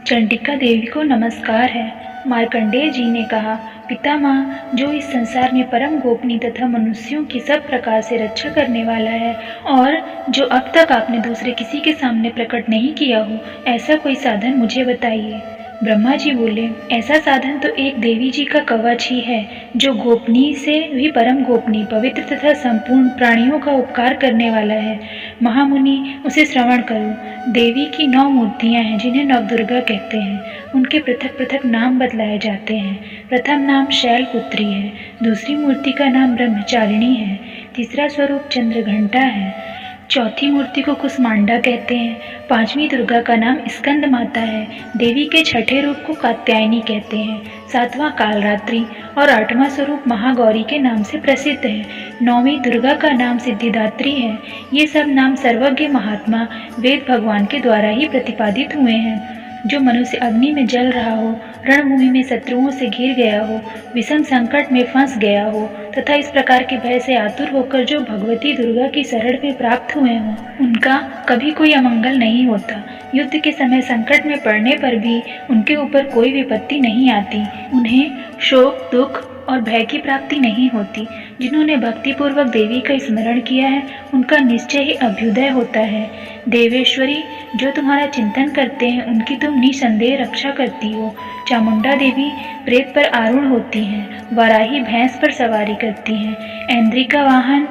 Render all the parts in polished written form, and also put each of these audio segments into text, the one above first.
चंडिका देवी को नमस्कार है। मार्कंडेय जी ने कहा, पितामह, जो इस संसार में परम गोपनीय तथा मनुष्यों की सब प्रकार से रक्षा करने वाला है और जो अब तक आपने दूसरे किसी के सामने प्रकट नहीं किया हो, ऐसा कोई साधन मुझे बताइए। ब्रह्मा जी बोले, ऐसा साधन तो एक देवी जी का कवच ही है, जो गोपनीय से भी परम गोपनीय, पवित्र तथा संपूर्ण प्राणियों का उपकार करने वाला है। महामुनि, उसे श्रवण करो। देवी की 9 मूर्तियां हैं, जिन्हें नवदुर्गा कहते हैं। उनके पृथक पृथक नाम बतलाए जाते हैं। प्रथम नाम शैलपुत्री है, दूसरी मूर्ति का नाम ब्रह्मचारिणी है, तीसरा स्वरूप चंद्रघंटा है, चौथी मूर्ति को कुसमांडा कहते हैं, पांचवी दुर्गा का नाम स्कंद माता है, देवी के छठे रूप को कात्यायनी कहते हैं, सातवां कालरात्रि और आठवां स्वरूप महागौरी के नाम से प्रसिद्ध है, नौवीं दुर्गा का नाम सिद्धिदात्री है। ये सब नाम सर्वज्ञ महात्मा वेद भगवान के द्वारा ही प्रतिपादित हुए हैं। जो मनुष्य अग्नि में जल रहा हो, रणभूमि में शत्रुओं से घिर गया हो, विषम संकट में फंस गया हो तथा इस प्रकार के भय से आतुर होकर जो भगवती दुर्गा की शरण में प्राप्त हुए हों, उनका कभी कोई अमंगल नहीं होता। युद्ध के समय संकट में पड़ने पर भी उनके ऊपर कोई विपत्ति नहीं आती। उन्हें शोक, दुख और भय की प्राप्ति नहीं होती। जिन्होंने भक्तिपूर्वक देवी का स्मरण किया है, उनका निश्चय ही अभ्युदय होता है। देवेश्वरी, जो तुम्हारा चिंतन करते हैं, उनकी तुम निसंदेह रक्षा करती हो। चामुंडा देवी प्रेत पर आरूढ़ होती हैं, वाराही भैंस पर सवारी करती हैं, ऐन्द्री का वाहन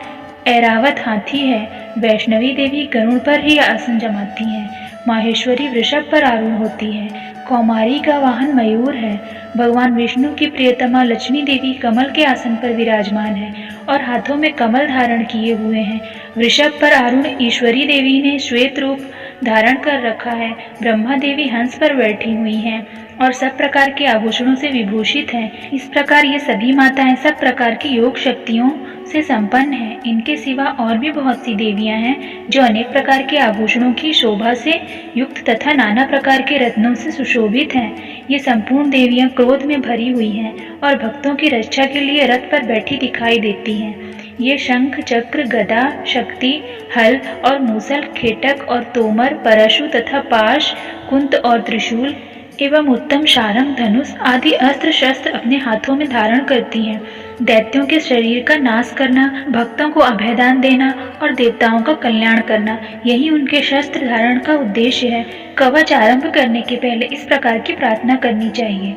ऐरावत हाथी है, वैष्णवी देवी गरुड़ पर ही आसन जमाती हैं, माहेश्वरी वृषभ पर आरूढ़ होती है, कौमारी का वाहन मयूर है, भगवान विष्णु की प्रियतमा लक्ष्मी देवी कमल के आसन पर विराजमान है और हाथों में कमल धारण किए हुए हैं। वृषभ पर आरूढ़ ईश्वरी देवी ने श्वेत रूप धारण कर रखा है। ब्रह्मा देवी हंस पर बैठी हुई हैं और सब प्रकार के आभूषणों से विभूषित हैं। इस प्रकार ये सभी माताएं सब प्रकार की योग शक्तियों से संपन्न हैं। इनके सिवा और भी बहुत सी देवियां हैं जो अनेक प्रकार के आभूषणों की शोभा से युक्त तथा नाना प्रकार के रत्नों से सुशोभित हैं। ये संपूर्ण देवियां क्रोध में भरी हुई हैं और भक्तों की रक्षा के लिए रथ पर बैठी दिखाई देती हैं। ये शंख, चक्र, गदा, शक्ति, हल और मूसल, खेटक और तोमर, परशु तथा पाश, कुंत और त्रिशूल एवं उत्तम शारंग, धनुष आदि अस्त्र शस्त्र अपने हाथों में धारण करती हैं। दैत्यों के शरीर का नाश करना, भक्तों को अभयदान देना और देवताओं का कल्याण करना, यही उनके शस्त्र धारण का उद्देश्य है। कवच आरंभ करने के पहले इस प्रकार की प्रार्थना करनी चाहिए।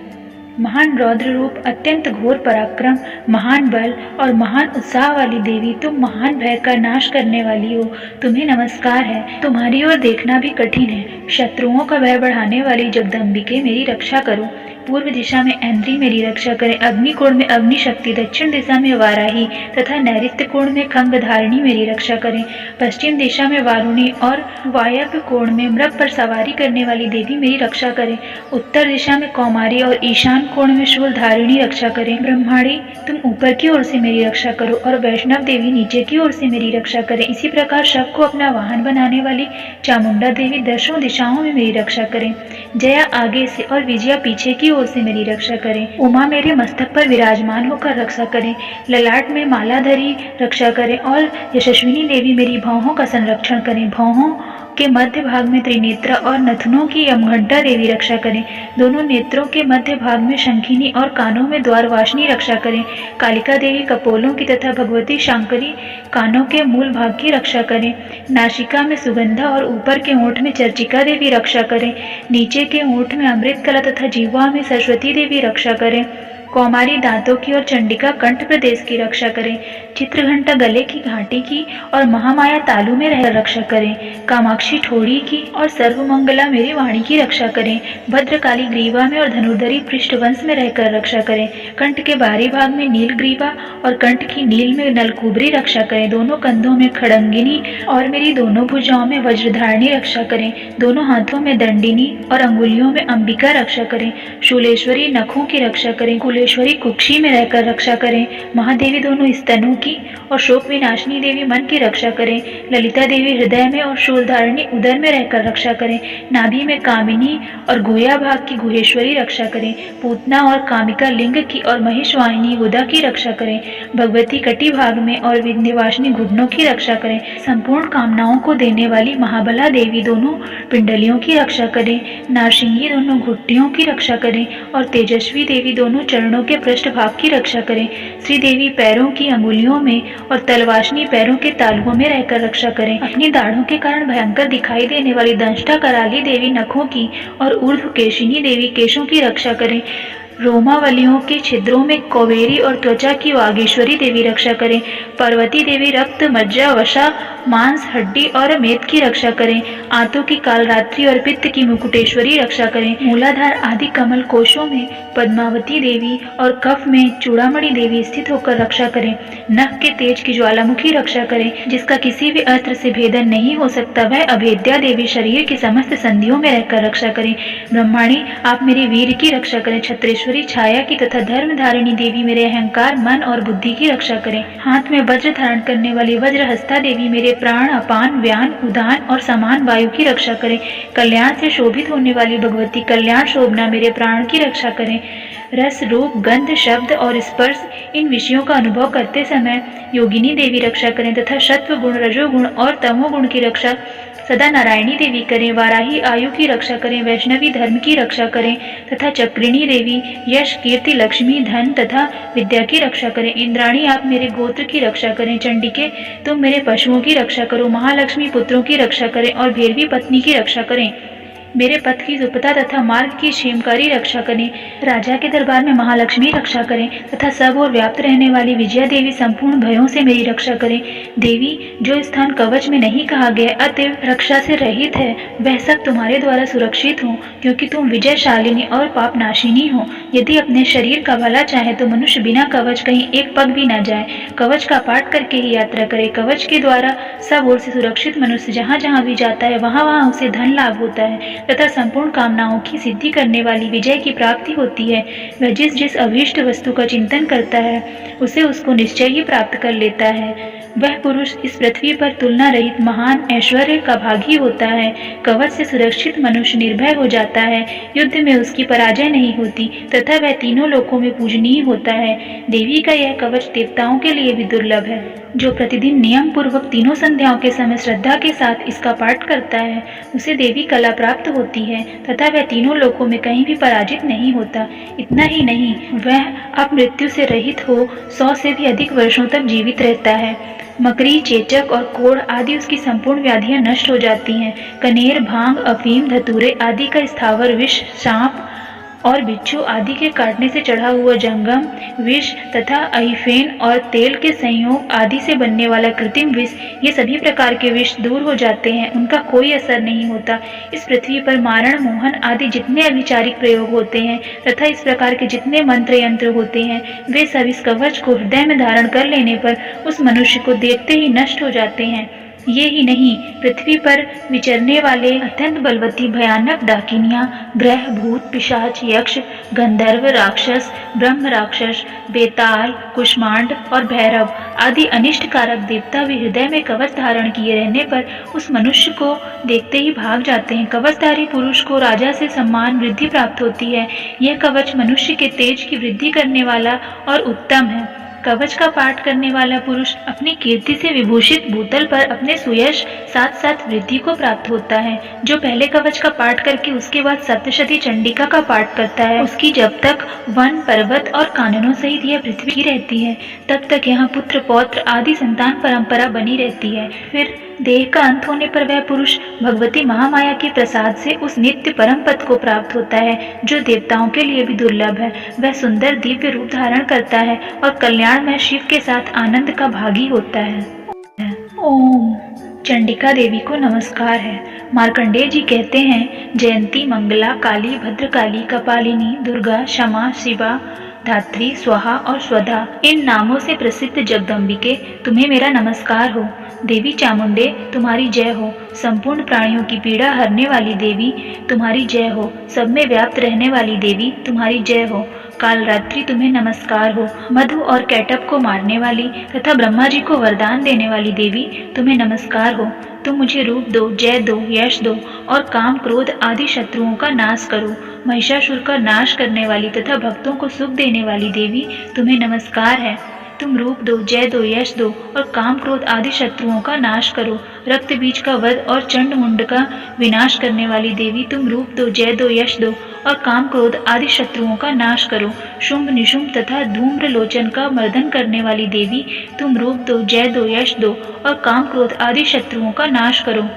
महान रौद्र रूप, अत्यंत घोर पराक्रम, महान बल और महान उत्साह वाली देवी, तुम महान भय का नाश करने वाली हो। तुम्हें नमस्कार है। तुम्हारी ओर देखना भी कठिन है। शत्रुओं का भय बढ़ाने वाली जगदम्बिके, मेरी रक्षा करो। पूर्व दिशा में ऐन्द्री मेरी रक्षा करें, अग्निकोण में अग्नि शक्ति, दक्षिण दिशा में वाराही तथा नैऋत्य कोण में खंगधारिणी मेरी रक्षा करें, पश्चिम दिशा में वारुणी और वायव्य कोण में मृग पर सवारी करने वाली देवी मेरी रक्षा करें, उत्तर दिशा में कौमारी और ईशान कोण में शूलधारिणी रक्षा करें। ब्रह्माणी, तुम ऊपर की ओर से मेरी रक्षा करो और वैष्णव देवी नीचे की ओर से मेरी रक्षा करें। इसी प्रकार शव को अपना वाहन बनाने वाली चामुंडा देवी दशों दिशाओं में मेरी रक्षा करें। जया आगे से और विजया पीछे की ओर से मेरी रक्षा करें। उमा मेरे मस्तक पर विराजमान होकर रक्षा करें, ललाट में मालाधरी रक्षा करें और यशस्विनी देवी मेरी भौहों का संरक्षण करें। भौहों के मध्य भाग में त्रिनेत्र और नथनों की यमघंटा देवी रक्षा करें। दोनों नेत्रों के मध्य भाग में शंखिनी और कानों में द्वारवासिनी रक्षा करें। कालिका देवी कपोलों की तथा भगवती शांकरी कानों के मूल भाग की रक्षा करें। नासिका में सुगंधा और ऊपर के ओंठ में चर्चिका देवी रक्षा करें। नीचे के ओंठ में अमृत कला तथा जीवा में सरस्वती देवी रक्षा करें। कौमारी दांतों की और चंडिका कंठ प्रदेश की रक्षा करें। चित्रघंटा गले की घाटी की और महामाया तालु में रह रक्षा करें। कामाक्षी ठोड़ी की और सर्वमंगला मेरी वाणी की रक्षा करें। भद्रकाली ग्रीवा में और धनुर्धरी पृष्ठवंश में रहकर रक्षा करें। कंठ के बाहरी भाग में नील ग्रीवा और कंठ की नील में नलकुबरी रक्षा करें। दोनों कंधों में खड़ंगिनी और मेरी दोनों भुजाओं में वज्रधारिणी रक्षा करें। दोनों हाथों में दंडिनी और अंगुलियों में अंबिका रक्षा करें। शूलेश्वरी नखों की रक्षा करें। फूलेश्वरी कुक्षी में रहकर रक्षा करें। महादेवी दोनों स्तनों की और शोक विनाशिनी देवी मन की रक्षा करें। ललिता देवी हृदय में और शूलधारिणी उदर में रहकर रक्षा करें। नाभि में कामिनी और गुह्या भाग की गुहेश्वरी रक्षा करें। पूतना और कामिका लिंग की और महिषवाहिनी गुदा की रक्षा करें। भगवती कटी भाग में और विंध्यवासिनी घुटनों की रक्षा करें। संपूर्ण कामनाओं को देने वाली महाबला देवी दोनों पिंडलियों की रक्षा करें। नारसिंगी दोनों घुट्टियों की रक्षा करें और तेजस्वी देवी दोनों चरणों के पृष्ठभाग की रक्षा करें। श्री देवी पैरों की अंगुलियों में और तलवाशनी पैरों के तालुओं में रहकर रक्षा करें। अपनी दाढ़ों के कारण भयंकर दिखाई देने वाली दंष्टा कराली देवी नखों की और ऊर्ध्वकेशिनी देवी केशों की रक्षा करें। रोमावलियों के छिद्रों में कौवेरी और त्वचा की वागीश्वरी देवी रक्षा करें। पार्वती देवी रक्त, मज्जा, वसा, मांस, हड्डी और मेद की रक्षा करें। आंतों की कालरात्रि और पित्त की मुकुटेश्वरी रक्षा करें। मूलाधार आदि कमल कोशों में पद्मावती देवी और कफ में चूड़ामणि देवी स्थित होकर रक्षा करें। नख के तेज की ज्वालामुखी रक्षा करें। जिसका किसी भी अस्त्र से भेदन नहीं हो सकता, वह अभेद्या देवी शरीर की समस्त संधियों में रहकर रक्षा करें। ब्रह्माणी, आप मेरे वीर की रक्षा करें। छत्रेश्वरी छाया की तथा धर्मधारिणी देवी मेरे अहंकार, मन और बुद्धि की रक्षा करें। हाथ में वज्र धारण करने वाली वज्रहस्ता देवी मेरे प्राण, अपान, व्यान, उदान और समान वायु की रक्षा करें। कल्याण से शोभित होने वाली भगवती कल्याण शोभना मेरे प्राण की रक्षा करें। रस, रूप, गंध, शब्द और स्पर्श, इन विषयों का अनुभव करते समय योगिनी देवी रक्षा करें तथा सत्व गुण, रजोगुण और तमोगुण की रक्षा सदा नारायणी देवी करें। वाराही आयु की रक्षा करें। वैष्णवी धर्म की रक्षा करें तथा चक्रिणी देवी यश, कीर्ति, लक्ष्मी, धन तथा विद्या की रक्षा करें। इंद्राणी, आप मेरे गोत्र की रक्षा करें। चंडिके, तुम मेरे पशुओं की रक्षा करो। महालक्ष्मी, पुत्रों की रक्षा करें और भैरवी पत्नी की रक्षा करें। मेरे पथ की सुपता तथा मार्ग की क्षेमकारी रक्षा करें। राजा के दरबार में महालक्ष्मी रक्षा करें तथा सब और व्याप्त रहने वाली विजया देवी संपूर्ण भयों से मेरी रक्षा करें। देवी, जो स्थान कवच में नहीं कहा गया अतएव रक्षा से रहित है, वह सब तुम्हारे द्वारा सुरक्षित हो, क्योंकि तुम विजयशालिनी और पापनाशिनी हो। यदि अपने शरीर का भला चाहे तो मनुष्य बिना कवच कहीं एक पग भी न जाए। कवच का पाठ करके ही यात्रा करे। कवच के द्वारा सब ओर से सुरक्षित मनुष्य जहाँ जहाँ भी जाता है वहाँ वहाँ उसे धन लाभ होता है तथा संपूर्ण कामनाओं की सिद्धि करने वाली विजय की प्राप्ति होती है। वह जिस जिस अभीष्ट वस्तु का चिंतन करता है उसे उसको निश्चय ही प्राप्त कर लेता है। वह पुरुष इस पृथ्वी पर तुलना रहित महान ऐश्वर्य का भागी होता है। कवच से सुरक्षित मनुष्य निर्भय हो जाता है। युद्ध में उसकी पराजय नहीं होती तथा वह तीनों लोकों में पूजनीय होता है। देवी का यह कवच देवताओं के लिए भी दुर्लभ है। जो प्रतिदिन नियम पूर्वक तीनों संध्याओं के समय श्रद्धा के साथ इसका पाठ करता है उसे देवी कला प्राप्त होती है तथा वह तीनों लोकों में कहीं भी पराजित नहीं होता। इतना ही नहीं, वह अब मृत्यु से रहित हो 100 से भी अधिक वर्षों तक जीवित रहता है। मकड़ी, चेचक और कोढ़ आदि उसकी संपूर्ण व्याधियां नष्ट हो जाती हैं। कनेर, भांग, अफीम, धतूरे आदि का स्थावर विष, सांप और बिच्छू आदि के काटने से चढ़ा हुआ जंगम विष तथा अहिफेन और तेल के संयोग आदि से बनने वाला कृत्रिम विष, ये सभी प्रकार के विष दूर हो जाते हैं, उनका कोई असर नहीं होता। इस पृथ्वी पर मारण, मोहन आदि जितने अभिचारिक प्रयोग होते हैं तथा इस प्रकार के जितने मंत्र यंत्र होते हैं वे सब इस कवच को हृदय में धारण कर लेने पर उस मनुष्य को देखते ही नष्ट हो जाते हैं। ये ही नहीं, पृथ्वी पर विचरने वाले अत्यंत बलवती भयानक डाकिनियां, ग्रह, भूत, पिशाच, यक्ष, गंधर्व, राक्षस, ब्रह्म राक्षस, बेताल, कुष्मांड और भैरव आदि अनिष्ट कारक देवता भी हृदय में कवच धारण किए रहने पर उस मनुष्य को देखते ही भाग जाते हैं। कवचधारी पुरुष को राजा से सम्मान वृद्धि प्राप्त होती है। यह कवच मनुष्य के तेज की वृद्धि करने वाला और उत्तम है। कवच का पाठ करने वाला पुरुष अपनी कीर्ति से विभूषित भूतल पर अपने सुयश साथ साथ वृद्धि को प्राप्त होता है। जो पहले कवच का पाठ करके उसके बाद सप्तशती चंडिका का पाठ करता है, उसकी जब तक वन, पर्वत और काननों सहित यह पृथ्वी रहती है तब तक यहाँ पुत्र, पौत्र आदि संतान परंपरा बनी रहती है। फिर देह का अंत होने पर वह पुरुष भगवती महामाया के प्रसाद से उस नित्य परम पद को प्राप्त होता है जो देवताओं के लिए भी दुर्लभ है। वह सुंदर दिव्य रूप धारण करता है और कल्याण में शिव के साथ आनंद का भागी होता है। ओम। चंडिका देवी को नमस्कार है। मार्कंडेय जी कहते हैं, जयंती, मंगला, काली, भद्रकाली, कपालिनी, दुर्गा, क्षमा, शिवा, धात्री, स्वाहा और स्वधा, इन नामों से प्रसिद्ध जगदम्बिके, तुम्हें मेरा नमस्कार हो। देवी चामुंडे, तुम्हारी जय हो। संपूर्ण प्राणियों की पीड़ा हरने वाली देवी, तुम्हारी जय हो। सब में व्याप्त रहने वाली देवी, तुम्हारी जय हो। कालरात्रि तुम्हें नमस्कार हो। मधु और कैटभ को मारने वाली तथा ब्रह्मा जी को वरदान देने वाली देवी तुम्हें नमस्कार हो। तुम मुझे रूप दो, जय दो, यश दो और काम क्रोध आदि शत्रुओं का नाश करो। महिषासुर का नाश करने वाली तथा भक्तों को सुख देने वाली देवी तुम्हें नमस्कार है। तुम रूप दो, जय दो, यश दो और काम क्रोध आदि शत्रुओं का नाश करो। रक्त बीज का वध और चंड मुंड का विनाश करने वाली देवी तुम रूप दो, जय दो, यश दो और काम क्रोध आदि शत्रुओं का नाश करो। शुंभ निशुंभ तथा धूम्र लोचन का मर्दन करने वाली देवी तुम रूप दो, जय दो, यश दो और काम क्रोध आदि शत्रुओं का नाश करो।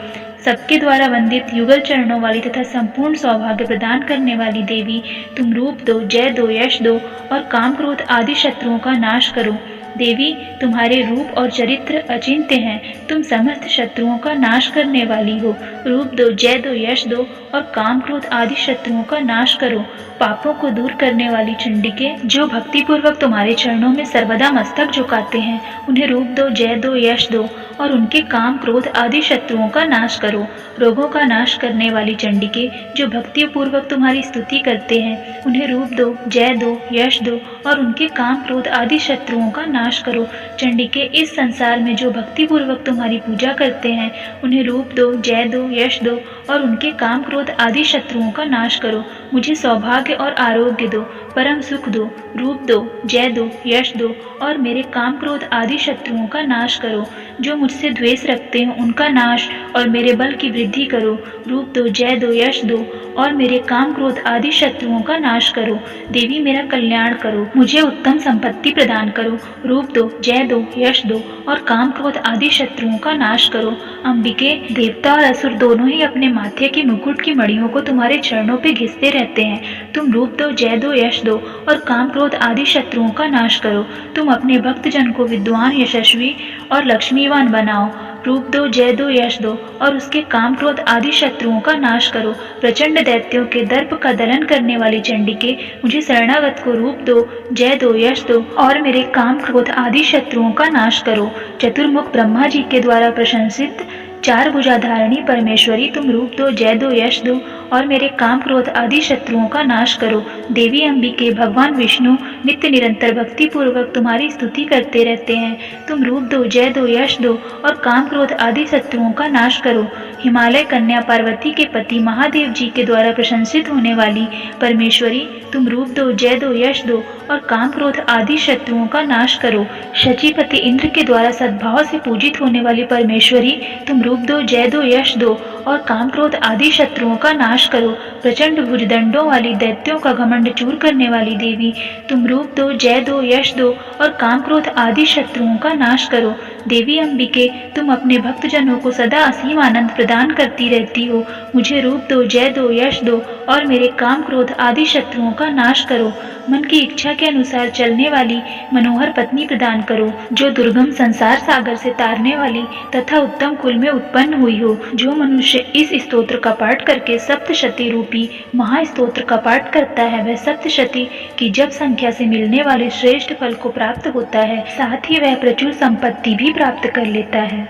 सबके द्वारा वंदित युगल चरणों वाली तथा संपूर्ण सौभाग्य प्रदान करने वाली देवी तुम रूप दो, जय दो, यश दो और काम क्रोध आदि शत्रुओं का नाश करो। देवी तुम्हारे रूप और चरित्र अचिंत्य हैं। तुम समस्त शत्रुओं का नाश करने वाली हो। रूप दो, जय दो, यश दो और काम क्रोध आदि शत्रुओं का नाश करो। पापों को दूर करने वाली चंडिके जो भक्ति पूर्वक तुम्हारे चरणों में सर्वदा मस्तक झुकाते हैं, उन्हें रूप दो, जय दो, यश दो और उनके काम क्रोध आदि शत्रुओं का नाश करो। रोगों का नाश करने वाली चंडिके जो भक्ति पूर्वक तुम्हारी स्तुति करते हैं, उन्हें रूप दो, जय दो, यश दो और उनके काम क्रोध आदि शत्रुओं का नाश करो। चंडिके इस संसार में जो भक्ति पूर्वक तुम्हारी पूजा करते हैं, उन्हें रूप दो, जय दो, यश दो और उनके काम क्रोध आदि शत्रुओं का नाश करो। मुझे सौभाग्य और आरोग्य दो, परम सुख दो। रूप दो, जय दो, यश दो और मेरे काम क्रोध आदि शत्रुओं का नाश करो। जो मुझसे द्वेष रखते हैं उनका नाश और मेरे बल की वृद्धि करो। रूप दो, जय दो, यश दो और मेरे काम क्रोध आदि शत्रुओं का नाश करो। देवी मेरा कल्याण करो, मुझे उत्तम संपत्ति प्रदान करो। रूप दो, जय दो, यश दो और काम क्रोध आदि शत्रुओं का नाश करो। अंबिके, देवता और असुर दोनों ही अपने माथे की मुकुट की मणियों को तुम्हारे चरणों पे घिसते रहते हैं। तुम रूप दो, जय दो, यश दो और काम क्रोध आदि शत्रुओं का नाश करो। तुम अपने भक्तजन को विद्वान, यशस्वी और लक्ष्मीवान बनाओ। रूप दो, जय दो, यश दो और उसके काम क्रोध आदि शत्रुओं का नाश करो। प्रचंड दैत्यों के दर्प का दलन करने वाली चंडिके, मुझे शरणागत को रूप दो, जय दो, यश दो और मेरे काम क्रोध आदि शत्रुओं का नाश करो। चतुर्मुख ब्रह्मा जी के द्वारा प्रशंसित चार भुजाधारिणी परमेश्वरी, तुम रूप दो, जय दो, यश दो और मेरे काम क्रोध आदि शत्रुओं का नाश करो। देवी अंबिके, भगवान विष्णु नित्य निरंतर भक्ति पूर्वक तुम्हारी स्तुति करते रहते हैं। तुम रूप दो, जय दो, यश दो और काम क्रोध आदि शत्रुओं का नाश करो। हिमालय कन्या पार्वती के पति महादेव जी के द्वारा प्रशंसित होने वाली परमेश्वरी, तुम रूप दो, जय दो, यश दो और काम क्रोध आदि शत्रुओं का नाश करो। शचीपति इंद्र के द्वारा सद्भाव से पूजित होने वाली परमेश्वरी, तुम रूप दो, जय दो, यश दो और काम क्रोध आदि शत्रुओं का नाश करो। प्रचंड भुजदंडों वाली दैत्यों का घमंड चूर करने वाली देवी, तुम रूप दो, जय दो, यश दो और काम क्रोध आदि शत्रुओं का नाश करो। देवी अंबिके, तुम अपने भक्तजनों को सदा असीम आनंद प्रदान करती रहती हो। मुझे रूप दो, जय दो, यश दो और मेरे काम क्रोध आदि शत्रुओं का नाश करो। मन की इच्छा के अनुसार चलने वाली मनोहर पत्नी प्रदान करो, जो दुर्गम संसार सागर से तारने वाली तथा उत्तम कुल में उत्पन्न हुई हो। जो मनुष्य इस स्तोत्र का पाठ करके सप्तशती रूपी महास्तोत्र का पाठ करता है, वह सप्तशती की जप संख्या से मिलने वाले श्रेष्ठ फल को प्राप्त होता है, साथ ही वह प्रचुर संपत्ति भी प्राप्त कर लेता है।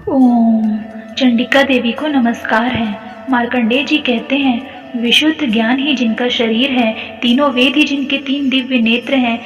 ओम चंडिका देवी को नमस्कार है। मार्कंडेय जी कहते हैं, विशुद्ध ज्ञान ही जिनका शरीर है, तीनों वेद ही जिनके तीन दिव्य नेत्र हैं,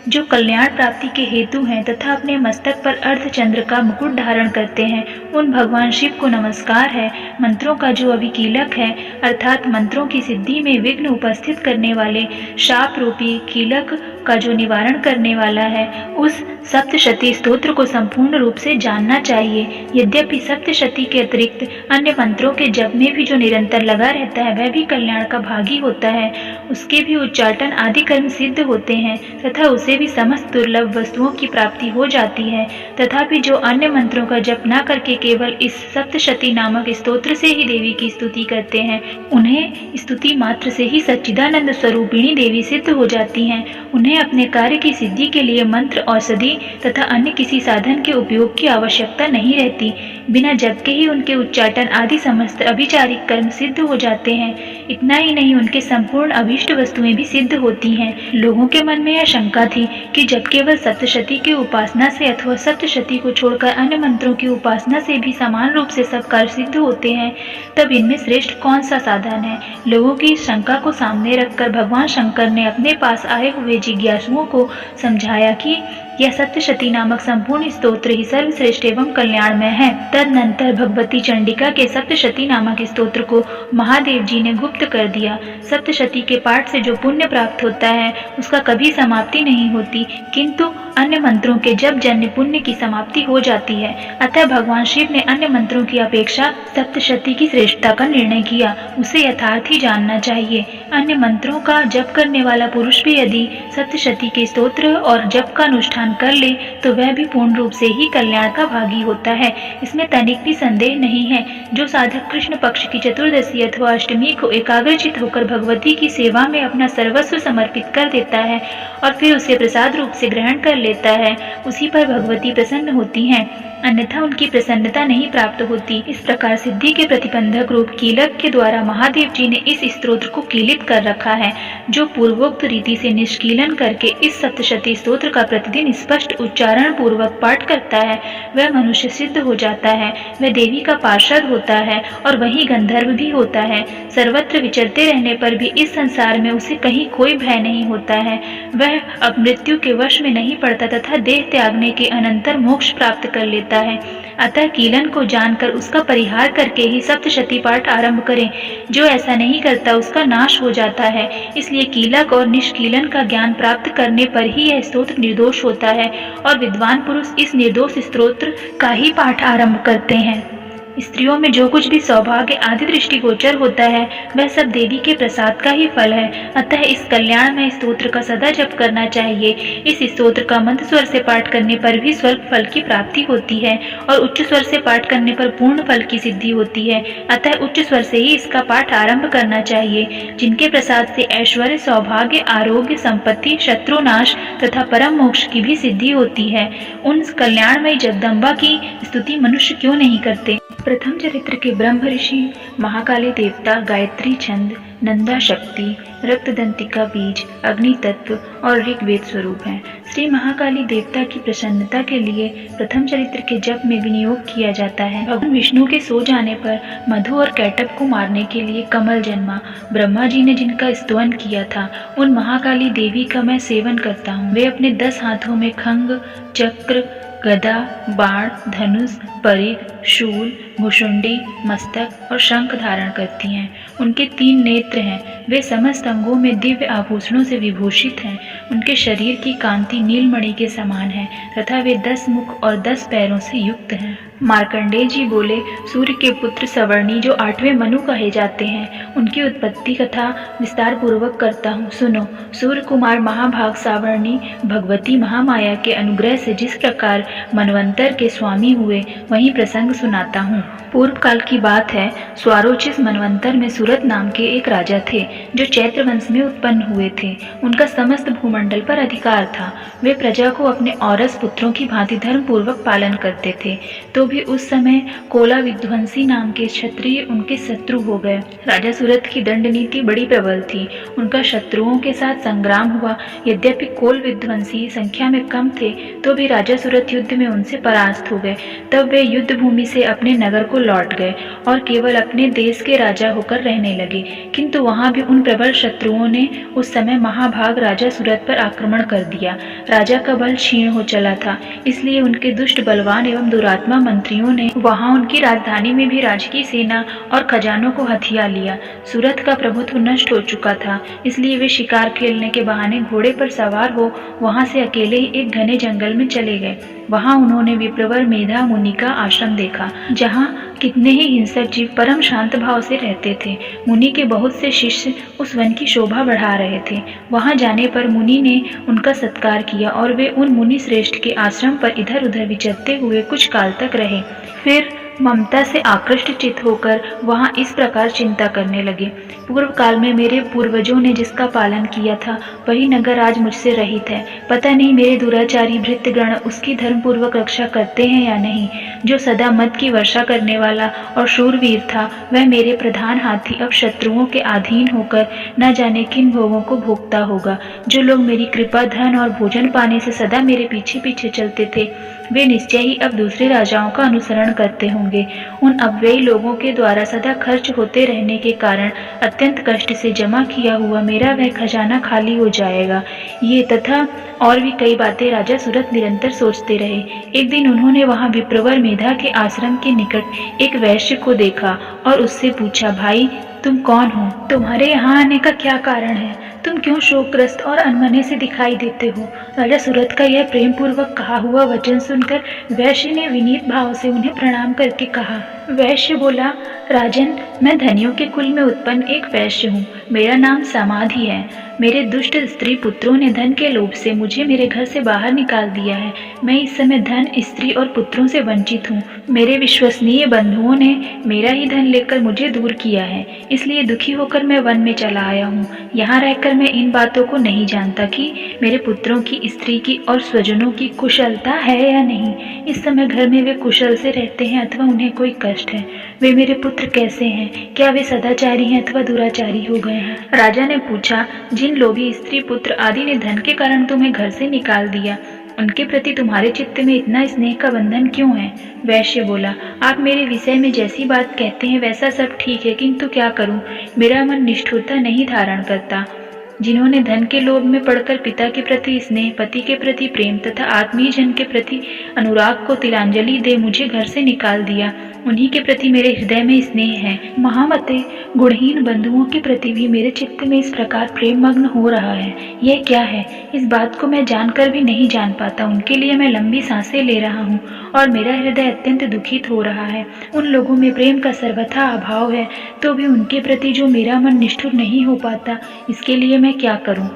जो कल्याण प्राप्ति के हेतु हैं तथा अपने मस्तक पर अर्धचंद्र का मुकुट धारण करते हैं, उन भगवान शिव को नमस्कार है। मंत्रों का जो अभिकीलक है, अर्थात मंत्रों की सिद्धि में विघ्न उपस्थित करने वाले शाप रूपी कीलक का जो निवारण करने वाला है, उस सप्तशती स्तोत्र को संपूर्ण रूप से जानना चाहिए। यद्यपि सप्तशती के अतिरिक्त अन्य मंत्रों के जप में भी जो निरंतर लगा रहता है, वह भी कल्याण का भागी होता है। उसके भी उच्चाटन आदि कर्म सिद्ध होते हैं तथा उसे भी समस्त दुर्लभ वस्तुओं की प्राप्ति हो जाती है। तथापि जो अन्य मंत्रों का जप न करके केवल इस सप्तशती नामक स्तोत्र से ही देवी की स्तुति करते हैं, उन्हें स्तुति मात्र से ही सच्चिदानंद स्वरूपिणी देवी सिद्ध हो जाती हैं। उन्हें उन्हें अपने कार्य की सिद्धि के लिए मंत्र, औषधि तथा अन्य किसी साधन के उपयोग की आवश्यकता नहीं रहती। बिना जप के ही उनके उच्चाटन आदि समस्त अभिचारिक कर्म सिद्ध हो जाते हैं। इतना ही नहीं, उनके संपूर्ण अभीष्ट वस्तुएं भी सिद्ध होती हैं। लोगों के मन में यह शंका थी कि जब केवल सप्तशती की उपासना से अथवा सप्तशती को छोड़कर अन्य मंत्रों की उपासना से भी समान रूप से सब कार्य सिद्ध होते हैं, तब इनमें श्रेष्ठ कौन सा साधन है। लोगों की इस शंका को सामने रखकर भगवान शंकर ने अपने पास आए हुए जिज्ञासुओं को समझाया कि यह सप्तशती नामक संपूर्ण स्तोत्र ही सर्वश्रेष्ठ एवं कल्याणमय है। तदनंतर भगवती चंडिका के सप्तशती नामक स्तोत्र को महादेव जी ने गुप्त कर दिया। सप्तशती के पाठ से जो पुण्य प्राप्त होता है उसका कभी समाप्ति नहीं होती, किंतु अन्य मंत्रों के जप जन्य पुण्य की समाप्ति हो जाती है। अतः भगवान शिव ने अन्य मंत्रों की अपेक्षा सप्तशती की श्रेष्ठता का निर्णय किया। उसे यथार्थ ही जानना चाहिए। अन्य मंत्रों का जप करने वाला पुरुष भी यदि सप्तशती के स्तोत्र और जप का अनुष्ठान कर ले तो वह भी पूर्ण रूप से ही कल्याण का भागी होता है। इसमें तनिक भी संदेह नहीं है। जो साधक कृष्ण पक्ष की चतुर्दशी अथवा अष्टमी को एकाग्रचित होकर भगवती की सेवा में अपना सर्वस्व समर्पित कर देता है और फिर उसे प्रसाद रूप से ग्रहण कर लेता है, उसी पर भगवती प्रसन्न होती हैं, अन्यथा उनकी प्रसन्नता नहीं प्राप्त होती। इस प्रकार सिद्धि के प्रतिबंधक रूप कीलक के द्वारा महादेव जी ने इस स्तोत्र को कीलित कर रखा है। जो पूर्वोक्त रीति से निष्कीलन करके इस सप्तशती स्तोत्र का प्रतिदिन स्पष्ट उच्चारण पूर्वक पाठ करता है, वह मनुष्य सिद्ध हो जाता है, वह देवी का पार्षद होता है और वही गंधर्व भी होता है। सर्वत्र विचरते रहने पर भी इस संसार में उसे कहीं कोई भय नहीं होता है। वह अब मृत्यु के वश में नहीं पड़ता तथा देह त्यागने के अनंतर मोक्ष प्राप्त कर लेता है। अतः कीलन को जानकर उसका परिहार करके ही सप्तशती पाठ आरंभ करें। जो ऐसा नहीं करता उसका नाश हो जाता है। इसलिए कीलक और निष्कीलन का ज्ञान प्राप्त करने पर ही यह स्तोत्र निर्दोष होता है और विद्वान पुरुष इस निर्दोष स्तोत्र का ही पाठ आरंभ करते हैं। स्त्रियों में जो कुछ भी सौभाग्य आदि दृष्टिगोचर होता है वह सब देवी के प्रसाद का ही फल है। अतः इस कल्याण में स्तोत्र का सदा जप करना चाहिए। इस स्तोत्र का मंद स्वर से पाठ करने पर भी स्वल्प फल की प्राप्ति होती है और उच्च स्वर से पाठ करने पर पूर्ण फल की सिद्धि होती है। अतः उच्च स्वर से ही इसका पाठ आरंभ करना चाहिए। जिनके प्रसाद से ऐश्वर्य, सौभाग्य, आरोग्य, संपत्ति, शत्रुनाश तथा परम मोक्ष की भी सिद्धि होती है, उन कल्याणमयी जगदम्बा की स्तुति मनुष्य क्यों नहीं करते। प्रथम चरित्र के ब्रह्म ऋषि महाकाली देवता गायत्री छंद, नंदा शक्ति, रक्तदंतिका बीज, अग्नि तत्व और ऋग्वेद स्वरूप हैं। श्री महाकाली देवता की प्रसन्नता के लिए प्रथम चरित्र के जप में विनियोग किया जाता है। भगवान विष्णु के सो जाने पर मधु और कैटभ को मारने के लिए कमल जन्मा। ब्रह्मा जी ने जिनका स्तवन किया था उन महाकाली देवी का मैं सेवन करता हूँ। वे अपने 10 हाथों में खंग, चक्र, गदा, बाण, धनुष, परिघ, शूल, भुषुंडी, मस्तक और शंख धारण करती हैं। उनके 3 नेत्र हैं। वे समस्त अंगों में दिव्य आभूषणों से विभूषित हैं। उनके शरीर की कांति नीलमणि के समान है तथा वे 10 मुख और 10 पैरों से युक्त हैं। मार्कंडेय जी बोले, सूर्य के पुत्र सवर्णी जो 8वें मनु कहे जाते हैं, उनकी उत्पत्ति कथा विस्तार पूर्वक करता हूँ, सुनो। सूर्य कुमार महाभाग सावर्णी भगवती महामाया के अनुग्रह से जिस प्रकार मनवंतर के स्वामी हुए वही प्रसंग सुनाता हूँ। पूर्व काल की बात है। स्वारोचिस मनवंतर में सूरत नाम के एक राजा थे जो चैत्र वंश में उत्पन्न हुए थे। उनका समस्त भूमंडल पर अधिकार था। वे प्रजा को अपने औरस पुत्रों की भांति धर्म पूर्वक पालन करते थे। तो भी उस समय कोला विध्वंसी नाम के क्षत्रिय उनके शत्रु हो गए। राजा सूरत की दंड नीति बड़ी प्रबल थी। उनका शत्रुओं के साथ संग्राम हुआ। यद्यपि कोल विध्वंसी संख्या में कम थे तो भी राजा सूरत युद्ध में उनसे परास्त हो गए। तब वे युद्ध भूमि से अपने नगर को लौट गए और केवल अपने देश के राजा होकर रहने लगे। किंतु वहां भी उन प्रबल शत्रुओं ने उस समय महाभाग राजा सूरत पर आक्रमण कर दिया। राजा का बल क्षीण हो चला था, इसलिए उनके दुष्ट, बलवान एवं दुरात्मा मंत्रियों ने वहां उनकी राजधानी में भी राजकीय सेना और खजानों को हथिया लिया। सूरत का प्रभुत्व नष्ट हो चुका था, इसलिए वे शिकार खेलने के बहाने घोड़े पर सवार हो वहां से अकेले ही एक घने जंगल में चले गए। वहां उन्होंने विप्रवर मेधा मुनि का आश्रम देखा, जहां कितने ही हिंसक जीव परम शांत भाव से रहते थे। मुनि के बहुत से शिष्य उस वन की शोभा बढ़ा रहे थे। वहां जाने पर मुनि ने उनका सत्कार किया और वे उन मुनि श्रेष्ठ के आश्रम पर इधर उधर विचरते हुए कुछ काल तक रहे। फिर ममता से आकृष्ट चित होकर वहाँ इस प्रकार चिंता करने लगे। पूर्व काल में मेरे पूर्वजों ने जिसका पालन किया था वही नगर आज मुझसे रहित है। पता नहीं मेरे दुराचारी भृत्यगण उसकी धर्मपूर्वक रक्षा करते हैं या नहीं। जो सदा मद की वर्षा करने वाला और शूरवीर था वह मेरे प्रधान हाथी अब शत्रुओं के अधीन होकर न जाने किन भोगों को भोगता होगा। जो लोग मेरी कृपा, धन और भोजन पाने से सदा मेरे पीछे पीछे चलते थे वे निश्चय ही अब दूसरे राजाओं का अनुसरण करते होंगे। उन अव्ययी लोगों के द्वारा सदा खर्च होते रहने के कारण अत्यंत कष्ट से जमा किया हुआ मेरा वह खजाना खाली हो जाएगा। ये तथा और भी कई बातें राजा सूरत निरंतर सोचते रहे। एक दिन उन्होंने वहां विप्रवर मेधा के आश्रम के निकट एक वैश्य को देखा और उससे पूछा, भाई तुम कौन हो? तुम्हारे यहाँ आने का क्या कारण है? तुम क्यों शोकग्रस्त और अनमने से दिखाई देते हो? राजा सूरत का यह प्रेम पूर्वक कहा हुआ वचन सुनकर वैश्य ने विनीत भाव से उन्हें प्रणाम करके कहा। वैश्य बोला, राजन, मैं धनियों के कुल में उत्पन्न एक वैश्य हूँ। मेरा नाम समाधि है। मेरे दुष्ट स्त्री पुत्रों ने धन के लोभ से मुझे मेरे घर से बाहर निकाल दिया है। मैं इस समय धन, स्त्री और पुत्रों से वंचित हूँ। मेरे विश्वसनीय बंधुओं ने मेरा ही धन लेकर मुझे दूर किया है, इसलिए दुखी होकर मैं वन में चला आया हूँ। यहाँ रहकर मैं इन बातों को नहीं जानता कि मेरे पुत्रों की, स्त्री की और स्वजनों की कुशलता है या नहीं। इस समय घर में वे कुशल से रहते हैं अथवा उन्हें कोई कष्ट है। वे मेरे पुत्र कैसे हैं? क्या वे सदाचारी हैं अथवा दुराचारी हो गए हैं? राजा ने पूछा, जिन लोभी स्त्री, पुत्र आदि ने धन के कारण तुम्हें घर से निकाल दिया, उनके प्रति तुम्हारे चित्त में इतना स्नेह का बंधन क्यों है? वैश्य बोला, आप मेरे विषय में जैसी बात कहते हैं वैसा सब ठीक है, किंतु क्या करूं, मेरा मन निष्ठुरता नहीं धारण करता। जिन्होंने धन के लोभ में पड़कर पिता के प्रति स्नेह, पति के प्रति प्रेम तथा आत्मीय जन के प्रति अनुराग को तिलांजलि दे मुझे घर से निकाल दिया, उन्हीं के प्रति मेरे हृदय में स्नेह है। महामते, गुणहीन बंधुओं के प्रति भी मेरे चित्त में इस प्रकार प्रेम मग्न हो रहा है। यह क्या है? इस बात को मैं जानकर भी नहीं जान पाता। उनके लिए मैं लंबी सांसें ले रहा हूँ और मेरा हृदय अत्यंत दुखित हो रहा है। उन लोगों में प्रेम का सर्वथा अभाव है, तो भी उनके प्रति जो मेरा मन निष्ठुर नहीं हो पाता, इसके लिए मैं क्या करूं?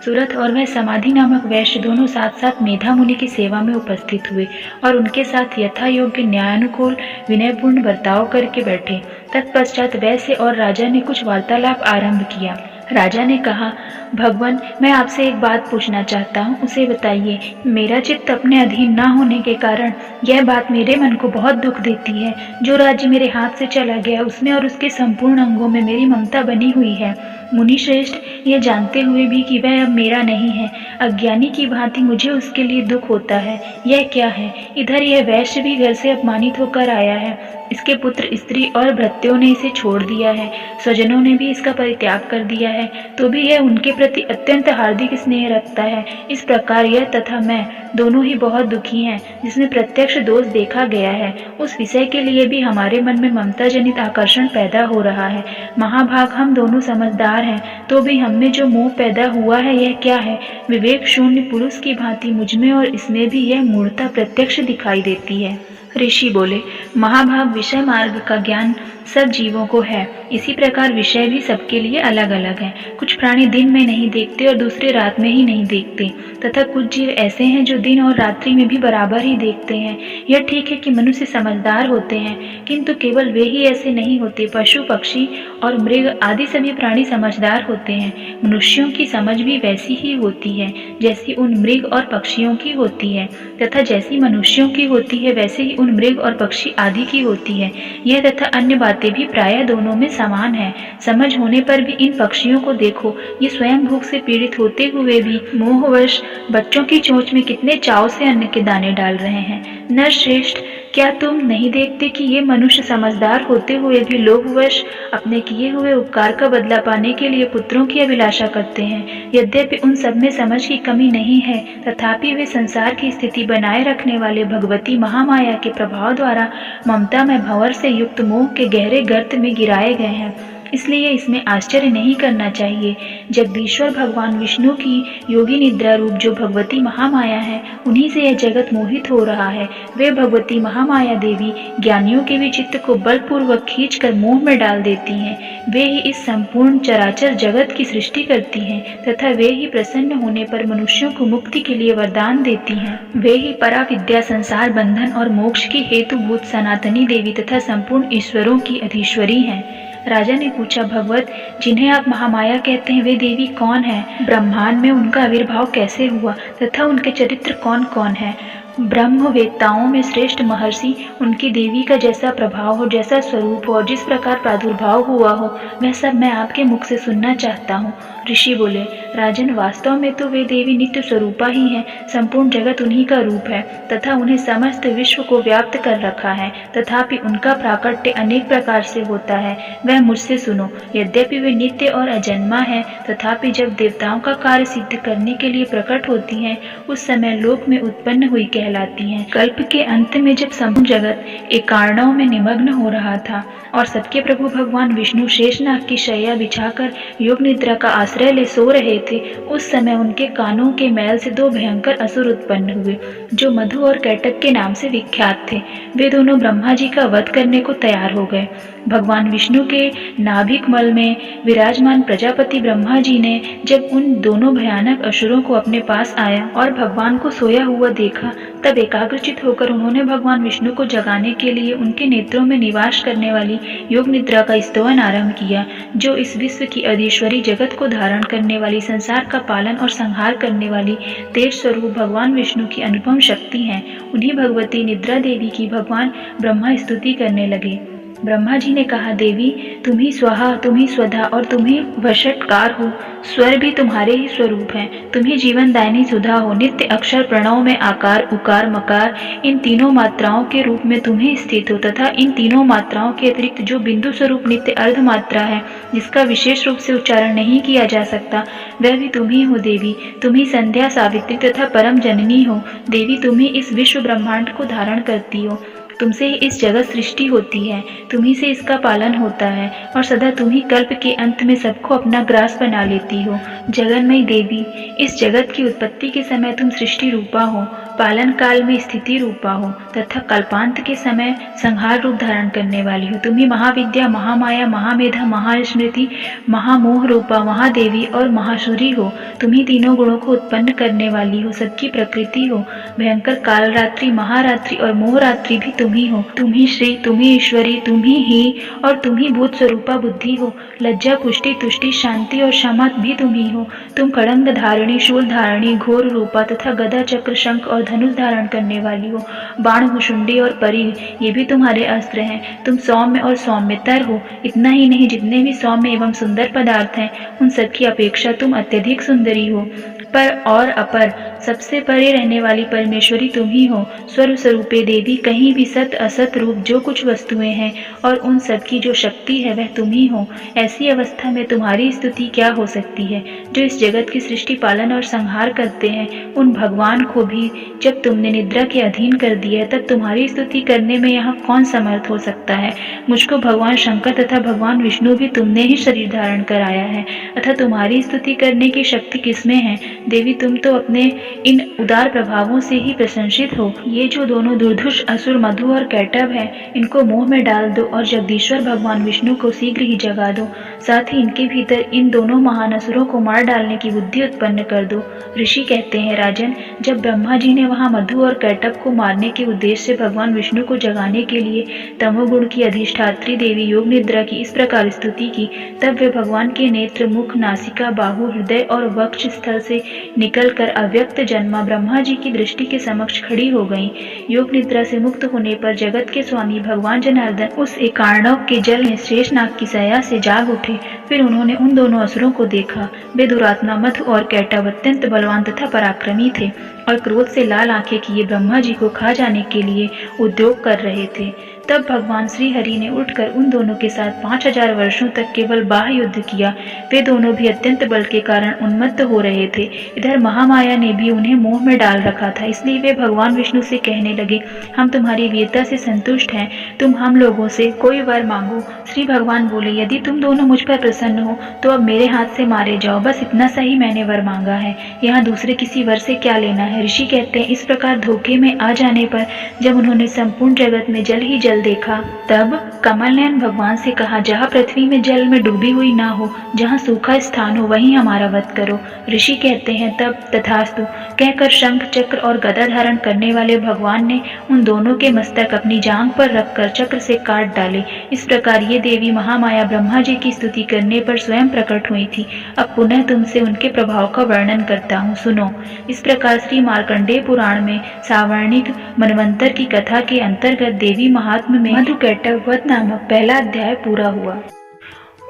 सूरत और वह समाधि नामक वैश्य दोनों साथ साथ मेधा मुनि की सेवा में उपस्थित हुए और उनके साथ यथा योग्य न्यायानुकूल विनयपूर्ण बर्ताव करके बैठे। तत्पश्चात वैश्य और राजा ने कुछ वार्तालाप आरंभ किया। राजा ने कहा, भगवान, मैं आपसे एक बात पूछना चाहता हूँ, उसे बताइए। मेरा चित्त अपने अधीन न होने के कारण यह बात मेरे मन को बहुत दुख देती है। जो राज्य मेरे हाथ से चला गया उसमें और उसके संपूर्ण अंगों में मेरी ममता बनी हुई है। मुनि श्रेष्ठ, यह जानते हुए भी कि वह अब मेरा नहीं है, अज्ञानी की भांति मुझे उसके लिए दुख होता है। यह क्या है? इधर यह वैश्य भी घर से अपमानित होकर आया है। इसके पुत्र, स्त्री और भृत्यों ने इसे छोड़ दिया है। स्वजनों ने भी इसका परित्याग कर दिया है, तो भी यह उनके प्रति अत्यंत हार्दिक स्नेह रखता है। इस प्रकार यह तथा मैं दोनों ही बहुत दुखी हैं। जिसमें प्रत्यक्ष दोष देखा गया है उस विषय के लिए भी हमारे मन में ममता जनित आकर्षण पैदा हो रहा है। महाभाग, हम दोनों समझदार हैं, तो भी हम में जो मोह पैदा हुआ है यह क्या है? विवेक शून्य पुरुष की भांति मुझमें और इसमें भी यह मूढ़ता प्रत्यक्ष दिखाई देती है। ऋषि बोले, महाभाग, विषय मार्ग का ज्ञान सब जीवों को है। इसी प्रकार विषय भी सबके लिए अलग अलग है। कुछ प्राणी दिन में नहीं देखते और दूसरे रात में ही नहीं देखते, तथा कुछ जीव ऐसे हैं जो दिन और रात्रि में भी बराबर ही देखते हैं। यह ठीक है कि मनुष्य समझदार होते हैं, किंतु केवल वे ही ऐसे नहीं होते। पशु, पक्षी और मृग आदि सभी प्राणी समझदार होते हैं। मनुष्यों की समझ भी वैसी ही होती है जैसी उन मृग और पक्षियों की होती है, तथा जैसी मनुष्यों की होती है वैसे ही उन मृग और पक्षी आदि की होती है। यह तथा अन्य बातें भी प्रायः दोनों में समान है। समझ होने पर भी इन पक्षियों को देखो, ये स्वयं भूख से पीड़ित होते हुए भी मोहवश बच्चों की चोंच में कितने चाव से अन्न के दाने डाल रहे हैं। नरश्रेष्ठ, क्या तुम नहीं देखते कि ये मनुष्य समझदार होते हुए भी लोभवश अपने किए हुए उपकार का बदला पाने के लिए पुत्रों की अभिलाषा करते हैं? यद्यपि उन सब में समझ की कमी नहीं है, तथापि वे संसार की स्थिति बनाए रखने वाले भगवती महामाया के प्रभाव द्वारा ममता में भंवर से युक्त मोह के गहरे गर्त में गिराए गए हैं। इसलिए इसमें आश्चर्य नहीं करना चाहिए। जगदीश्वर भगवान विष्णु की योगी निद्रा रूप जो भगवती महामाया है, उन्हीं से यह जगत मोहित हो रहा है। वे भगवती महामाया देवी ज्ञानियों के भी चित्त को बलपूर्वक खींचकर मोह में डाल देती हैं। वे ही इस संपूर्ण चराचर जगत की सृष्टि करती हैं तथा वे ही प्रसन्न होने पर मनुष्यों को मुक्ति के लिए वरदान देती हैं। वे ही पराविद्या, संसार बंधन और मोक्ष की हेतुभूत सनातनी देवी तथा संपूर्ण ईश्वरों की अधीश्वरी हैं। राजा ने पूछा, भगवत, जिन्हें आप महामाया कहते हैं वे देवी कौन है? ब्रह्मांड में उनका आविर्भाव कैसे हुआ तथा उनके चरित्र कौन कौन है? ब्रह्मवेत्ताओं में श्रेष्ठ महर्षि उनकी देवी का जैसा प्रभाव हो, जैसा स्वरूप हो और जिस प्रकार प्रादुर्भाव हुआ हो, वह सब मैं आपके मुख से सुनना चाहता हूँ। ऋषि बोले, राजन, वास्तव में तो वे देवी नित्य स्वरूपा ही हैं। संपूर्ण जगत उन्हीं का रूप है तथा उन्हें समस्त विश्व को व्याप्त कर रखा है। तथापि उनका प्राकट्य अनेक प्रकार से होता है, वह मुझसे सुनो। यद्यपि वे नित्य और अजन्मा है, तथापि जब देवताओं का कार्य सिद्ध करने के लिए प्रकट होती हैं, उस समय लोक में उत्पन्न हुई कहलाती हैं। कल्प के अंत में जब संपूर्ण जगत एकार्णव में निमग्न हो रहा था और सबके प्रभु भगवान विष्णु शेषनाग की शैया बिछाकर योग निद्रा का आश्रय ले सो रहे थे, उस समय उनके कानों के मैल से दो भयंकर असुर उत्पन्न हुए, जो मधु और कैटक के नाम से विख्यात थे। वे दोनों ब्रह्मा जी का वध करने को तैयार हो गए। भगवान विष्णु के नाभिक मल में विराजमान प्रजापति ब्रह्मा जी ने जब उन दोनों भयानक असुरों को अपने पास आया और भगवान को सोया हुआ देखा, तब एकाग्रचित होकर उन्होंने भगवान विष्णु को जगाने के लिए उनके नेत्रों में निवास करने वाली योग निद्रा का स्तवन आरंभ किया, जो इस विश्व की अधीश्वरी, जगत को धारण करने वाली, संसार का पालन और संहार करने वाली तेज स्वरूप भगवान विष्णु की अनुपम शक्ति है। उन्हीं भगवती निद्रा देवी की भगवान ब्रह्मा स्तुति करने लगे। ब्रह्मा जी ने कहा, देवी, तुम ही स्वाहा, तुम ही स्वधा और तुम ही वषटकार हो। स्वर भी तुम्हारे ही स्वरूप हैं। तुम ही जीवन दायनी सुधा हो। नित्य अक्षर प्रणव में आकार, उकार, मकार, इन तीनों मात्राओं के रूप में तुम ही स्थित हो तथा इन तीनों मात्राओं के अतिरिक्त जो बिंदु स्वरूप नित्य अर्ध मात्रा है, जिसका विशेष रूप से उच्चारण नहीं किया जा सकता, वह भी तुम ही हो। देवी, तुम ही संध्या, सावित्री तथा परम जननी हो। देवी, तुम ही इस विश्व ब्रह्मांड को धारण करती हो। तुमसे ही इस जगत सृष्टि होती है, तुम्ही से इसका पालन होता है और सदा तुम ही कल्प के अंत में सबको अपना ग्रास बना लेती हो। जगन्मयी देवी, इस जगत की उत्पत्ति के समय तुम सृष्टि रूपा हो, पालन काल में स्थिति रूपा हो तथा कल्पांत के समय संहार रूप धारण करने वाली हो। तुम ही महाविद्या, महामाया, महामेधा, महास्मृति, महामोह रूपा महादेवी और महाशूरी हो। तुम ही तीनों गुणों को उत्पन्न करने वाली हो, सबकी प्रकृति हो। भयंकर कालरात्रि, महारात्रि और मोहरात्रि भी तुम ही हो। तुम ही श्री, तुम ही ईश्वरी, तुम ही और तुम ही भूत स्वरूपा बुद्धि हो। लज्जा, पुष्टि, तुष्टि, शांति और क्षमा भी तुम ही हो। तुम खड़ंग धारिणी, शूल धारिणी, घोर रूपा तथा गदा, चक्र, शंख और धनुष धारण करने वाली हो। बाण, भुषुंडी और परी, ये भी तुम्हारे अस्त्र हैं। तुम सौम्य और सौम्यतर हो। इतना ही नहीं, जितने भी सौम्य एवं सुंदर पदार्थ हैं, उन सबकी अपेक्षा तुम अत्यधिक सुंदरी हो। पर और अपर, सबसे परे रहने वाली परमेश्वरी तुम ही हो। स्वर स्वरूपे देवी, कहीं भी सत असत रूप जो कुछ वस्तुएं हैं और उन सब की जो शक्ति है, वह तुम ही हो। ऐसी अवस्था में तुम्हारी स्तुति क्या हो सकती है? जो इस जगत की सृष्टि, पालन और संहार करते हैं, उन भगवान को भी जब तुमने निद्रा के अधीन कर दिया, तब तुम्हारी स्तुति करने में यहाँ कौन समर्थ हो सकता है? मुझको भगवान शंकर तथा भगवान विष्णु भी तुमने ही शरीर धारण कराया है, अतः तुम्हारी स्तुति करने की शक्ति किसमें है? देवी, तुम तो अपने इन उदार प्रभावों से ही प्रशंसित हो। ये जो दोनों दुर्धुष असुर मधु और कैटभ हैं, इनको मोह में डाल दो और जगदीश्वर भगवान विष्णु को शीघ्र ही जगा दो। साथ ही इनके भीतर इन दोनों महान असुरों को मार डालने की बुद्धि उत्पन्न कर दो। ऋषि कहते हैं, राजन, जब ब्रह्मा जी ने वहां मधु और कैटभ को मारने के उद्देश्य से भगवान विष्णु को जगाने के लिए तमोगुण की अधिष्ठात्री देवी योग निद्रा की इस प्रकार स्तुति की, तब वे भगवान के नेत्र, मुख, नासिका, बाहु, हृदय और वक्ष स्थल से निकलकर अव्यक्त जन्मा ब्रह्मा जी की दृष्टि के समक्ष खड़ी हो गईं। योग निद्रा से मुक्त होने पर जगत के स्वामी भगवान जनार्दन उस एकार्णव के जल में शेषनाग की शैया से जाग उठे। फिर उन्होंने उन दोनों असुरों को देखा। वे दुरात्मा मधु और कैटभ अत्यंत बलवान तथा पराक्रमी थे और क्रोध से लाल आंखें किए ब्रह्मा जी को खा जाने के लिए उद्योग कर रहे थे। तब भगवान श्री हरि ने उठकर उन दोनों के साथ 5000 वर्षों तक केवल बाह्य युद्ध किया। वे दोनों भी अत्यंत बल के कारण उन्मत्त हो रहे थे। इधर महामाया ने भी उन्हें मोह में डाल रखा था, इसलिए वे भगवान विष्णु से कहने लगे, हम तुम्हारी वीरता से संतुष्ट हैं, तुम हम लोगों से कोई वर मांगो। श्री भगवान बोले, यदि तुम दोनों मुझ पर प्रसन्न हो तो अब मेरे हाथ से मारे जाओ, बस इतना सा ही मैंने वर मांगा है, यहाँ दूसरे किसी वर से क्या लेना है। ऋषि कहते हैं, इस प्रकार धोखे में आ जाने पर जब उन्होंने संपूर्ण जगत में जल ही जल देखा, तब कमल नयन भगवान से कहा, जहाँ पृथ्वी में जल में डूबी हुई ना हो, जहाँ सूखा स्थान हो, वहीं हमारा वध करो। ऋषि कहते हैं, तब तथास्तु कहकर शंख चक्र और गदा धारण करने वाले भगवान ने उन दोनों के मस्तक अपनी जांघ पर रखकर चक्र से काट डाले। इस प्रकार ये देवी महामाया ब्रह्मा जी की स्तुति करने पर स्वयं प्रकट हुई थी। अब पुनः तुमसे उनके प्रभाव का वर्णन करता हूँ, सुनो। इस प्रकार श्री मार्कंडेय पुराण में सावर्णिक मनवंतर की कथा के अंतर्गत देवी महात्म्य में मधुकैटभ वध नामक पहला अध्याय पूरा हुआ।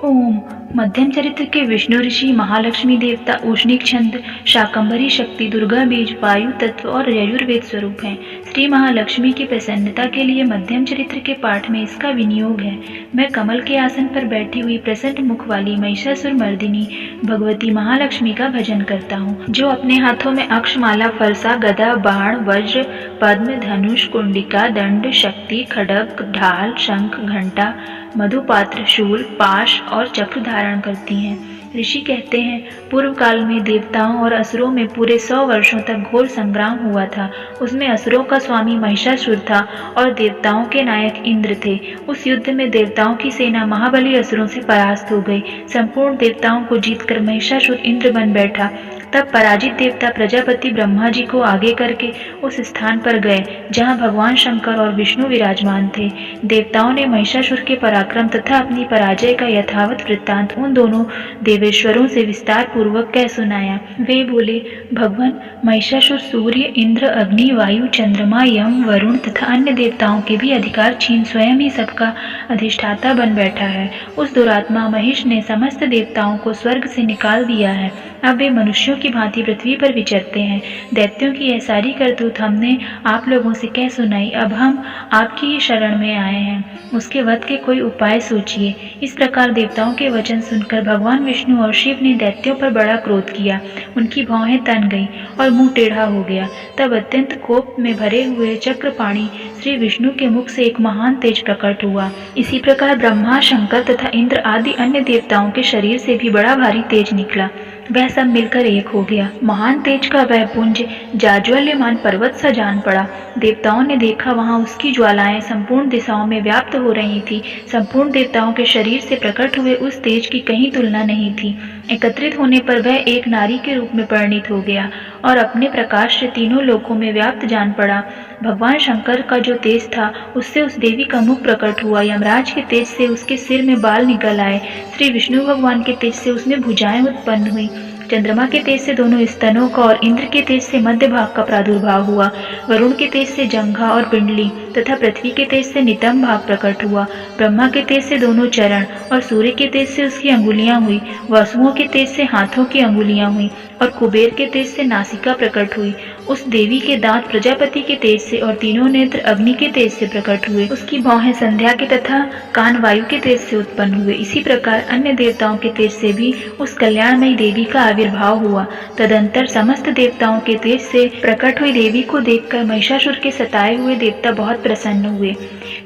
ओम। मध्यम चरित्र के विष्णु ऋषि, महालक्ष्मी देवता, उष्णिक छंद, शाकंभरी शक्ति, दुर्गा बीज, वायु तत्व और यजुर्वेद स्वरूप हैं। श्री महालक्ष्मी की प्रसन्नता के लिए मध्यम चरित्र के पाठ में इसका विनियोग है। मैं कमल के आसन पर बैठी हुई प्रसन्न मुख वाली महिषासुर मर्दिनी भगवती महालक्ष्मी का भजन करता हूँ, जो अपने हाथों में अक्षमाला, फरसा, गदा, बाण, वज्र, पद्म, धनुष, कुंडिका, दंड, शक्ति, खड्ग, ढाल, शंख, घंटा, मधुपात्र, शूल, पाश और चक्र धारण करती हैं। ऋषि कहते हैं, पूर्व काल में देवताओं और असुरों में पूरे 100 वर्षों तक घोर संग्राम हुआ था। उसमें असुरों का स्वामी महिषासुर था और देवताओं के नायक इंद्र थे। उस युद्ध में देवताओं की सेना महाबली असुरों से परास्त हो गई। संपूर्ण देवताओं को जीतकर महिषासुर इंद्र बन बैठा। तब पराजित देवता प्रजापति ब्रह्मा जी को आगे करके उस स्थान पर गए जहां भगवान शंकर और विष्णु विराजमान थे। देवताओं ने महिषासुर के पराक्रम तथा अपनी पराजय का यथावत वृत्तांत उन दोनों देवेश्वरों से विस्तार पूर्वक कह सुनाया। वे बोले, भगवान, महिषासुर सूर्य, इंद्र, अग्नि, वायु, चंद्रमा, यम, वरुण तथा अन्य देवताओं के भी अधिकार छीन स्वयं ही सबका अधिष्ठाता बन बैठा है। उस दुरात्मा महिष ने समस्त देवताओं को स्वर्ग से निकाल दिया है। अब वे मनुष्यों की भांति पृथ्वी पर विचरते हैं। दैत्यों की यह सारी करतूत हमने आप लोगों से कह सुनाई। अब हम आपकी ही शरण में आए हैं, उसके वध के कोई उपाय सोचिए। इस प्रकार देवताओं के वचन सुनकर भगवान विष्णु और शिव ने दैत्यों पर बड़ा क्रोध किया। उनकी भौहें तन गई और मुंह टेढ़ा हो गया। तब अत्यंत कोप में भरे हुए चक्रपाणी श्री विष्णु के मुख से एक महान तेज प्रकट हुआ। इसी प्रकार ब्रह्मा, शंकर तथा इंद्र आदि अन्य देवताओं के शरीर से भी बड़ा भारी तेज निकला। वह सब मिलकर एक हो गया। महान तेज का वह पुंज जाज्वल्यमान पर्वत सा जान पड़ा। देवताओं ने देखा, वहां उसकी ज्वालाएं संपूर्ण दिशाओं में व्याप्त हो रही थी। संपूर्ण देवताओं के शरीर से प्रकट हुए उस तेज की कहीं तुलना नहीं थी। एकत्रित होने पर वह एक नारी के रूप में परिणित हो गया और अपने प्रकाश से तीनों लोकों में व्याप्त जान पड़ा। भगवान शंकर का जो तेज था, उससे उस देवी का मुख प्रकट हुआ। यमराज के तेज से उसके सिर में बाल निकल आए। श्री विष्णु भगवान के तेज से उसमें भुजाएं उत्पन्न हुई। चंद्रमा के तेज से दोनों स्तनों का और इंद्र के तेज से मध्य भाग का प्रादुर्भाव हुआ। वरुण के तेज से जंघा और पिंडली तथा पृथ्वी के तेज से नितंब भाग प्रकट हुआ। ब्रह्मा के तेज से दोनों चरण और सूर्य के तेज से उसकी अंगुलियां हुई। वसुओं के तेज से हाथों की अंगुलियां हुई और कुबेर के तेज से नासिका प्रकट हुई। उस देवी के दांत प्रजापति के तेज से और तीनों नेत्र अग्नि के तेज से प्रकट हुए। उसकी भौहें संध्या के तथा कान वायु के तेज से उत्पन्न हुए। इसी प्रकार अन्य देवताओं के तेज से भी उस कल्याणमयी देवी का आविर्भाव हुआ। तदंतर समस्त देवताओं के तेज से प्रकट हुई देवी को देखकर महिषासुर के सताए हुए देवता बहुत प्रसन्न हुए।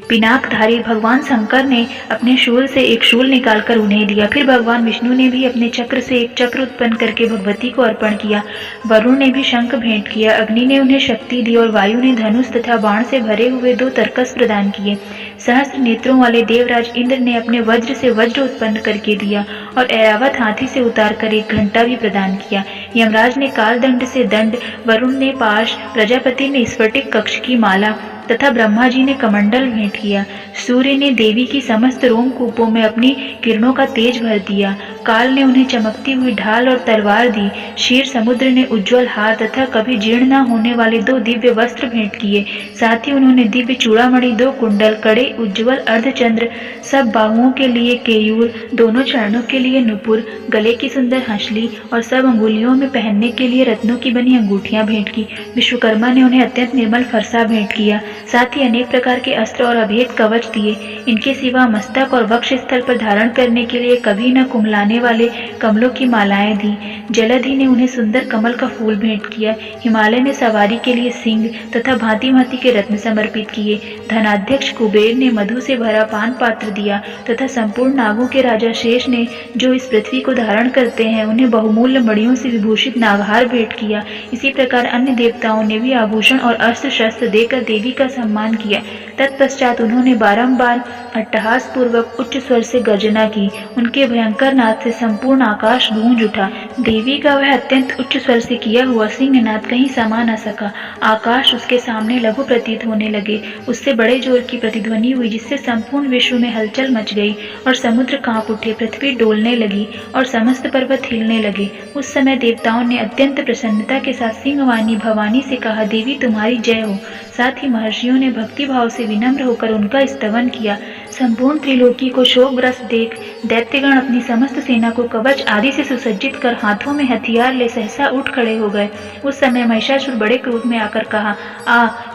पिनाकधारी भगवान शंकर ने अपने शूल से एक शूल निकालकर उन्हें दिया। फिर भगवान विष्णु ने भी अपने चक्र से एक चक्र उत्पन्न करके भगवती को अर्पण किया। वरुण ने भी शंख भेंट किया। अग्नि ने उन्हें शक्ति दी और वायु ने धनुष तथा बाण से भरे हुए 2 तरकस प्रदान किए। सहस्त्र नेत्रों वाले देवराज इंद्र ने अपने वज्र से वज्र उत्पन्न करके दिया और ऐरावत हाथी से उतार कर एक घंटा भी प्रदान किया। यमराज ने कालदंड से दंड, वरुण ने पाश, प्रजापति ने स्फटिक कक्ष की माला तथा ब्रह्मा जी ने कमंडल भेंट किया। सूर्य ने देवी की समस्त रोमकूपों में अपनी किरणों का तेज भर दिया। काल ने उन्हें चमकती हुई ढाल और तलवार दी। क्षीर समुद्र ने उज्ज्वल हार तथा कभी जीर्ण न होने वाले 2 दिव्य वस्त्र भेंट किए। साथ ही उन्होंने दिव्य चूड़ामणि, 2 कुंडल, कड़े, उज्ज्वल अर्धचंद्र, सब बाहुओं के लिए केयूर, दोनों चरणों के लिए नुपुर, गले की सुंदर हंसली और सब अंगुलियों में पहनने के लिए रत्नों की बनी अंगूठियां भेंट की। विश्वकर्मा ने उन्हें अत्यंत निर्मल फरसा भेंट किया। साथ ही अनेक प्रकार के अस्त्र और अभेद कवच दिए। इनके सिवा मस्तक और वक्ष स्थल पर धारण करने के लिए कभी न कुम्हलाने वाले कमलों की मालाएं दी। जलधि ने उन्हें सुंदर कमल का फूल भेंट किया। हिमालय में सवारी के लिए सिंह तथा भांति भांति के रत्न समर्पित किए। धनाध्यक्ष कुबेर ने मधु से भरा पान पात्र दिया तथा संपूर्ण नागों के राजा शेष ने, जो इस पृथ्वी को धारण करते हैं, उन्हें बहुमूल्य मणियों से विभूषित नागहार भेंट किया। इसी प्रकार अन्य देवताओं ने भी आभूषण और अस्त्र शस्त्र देकर देवी का सम्मान किया। तत्पश्चात उन्होंने बारंबार अट्टहास पूर्वक उच्च स्वर से गर्जना की। उनके भयंकर नाद से संपूर्ण आकाश गूंज उठा। देवी का वह अत्यंत उच्च स्वर से किया हुआ सिंहनाद कहीं समा न सका। आकाश उसके सामने लघु प्रतीत होने लगे। उससे बड़े जोर की प्रतिध्वनि हुई, जिससे संपूर्ण विश्व में हलचल मच गई और समुद्र कांप उठे, पृथ्वी डोलने लगी और समस्त पर्वत हिलने लगे। उस समय देवताओं ने अत्यंत प्रसन्नता के साथ सिंहवाणी भवानी से कहा, देवी तुम्हारी जय हो। साथ ही महर्षियों ने भक्ति भाव से विनम्र होकर उनका स्तवन किया। संपूर्ण त्रिलोकी को शोकग्रस्त देख दैत्यगण अपनी समस्त सेना को कवच आदि से सुसज्जित कर हाथों में हथियार ले सहसा उठ खड़े हो गए। उस समय महिषासुर बड़े क्रोध में आकर कहा,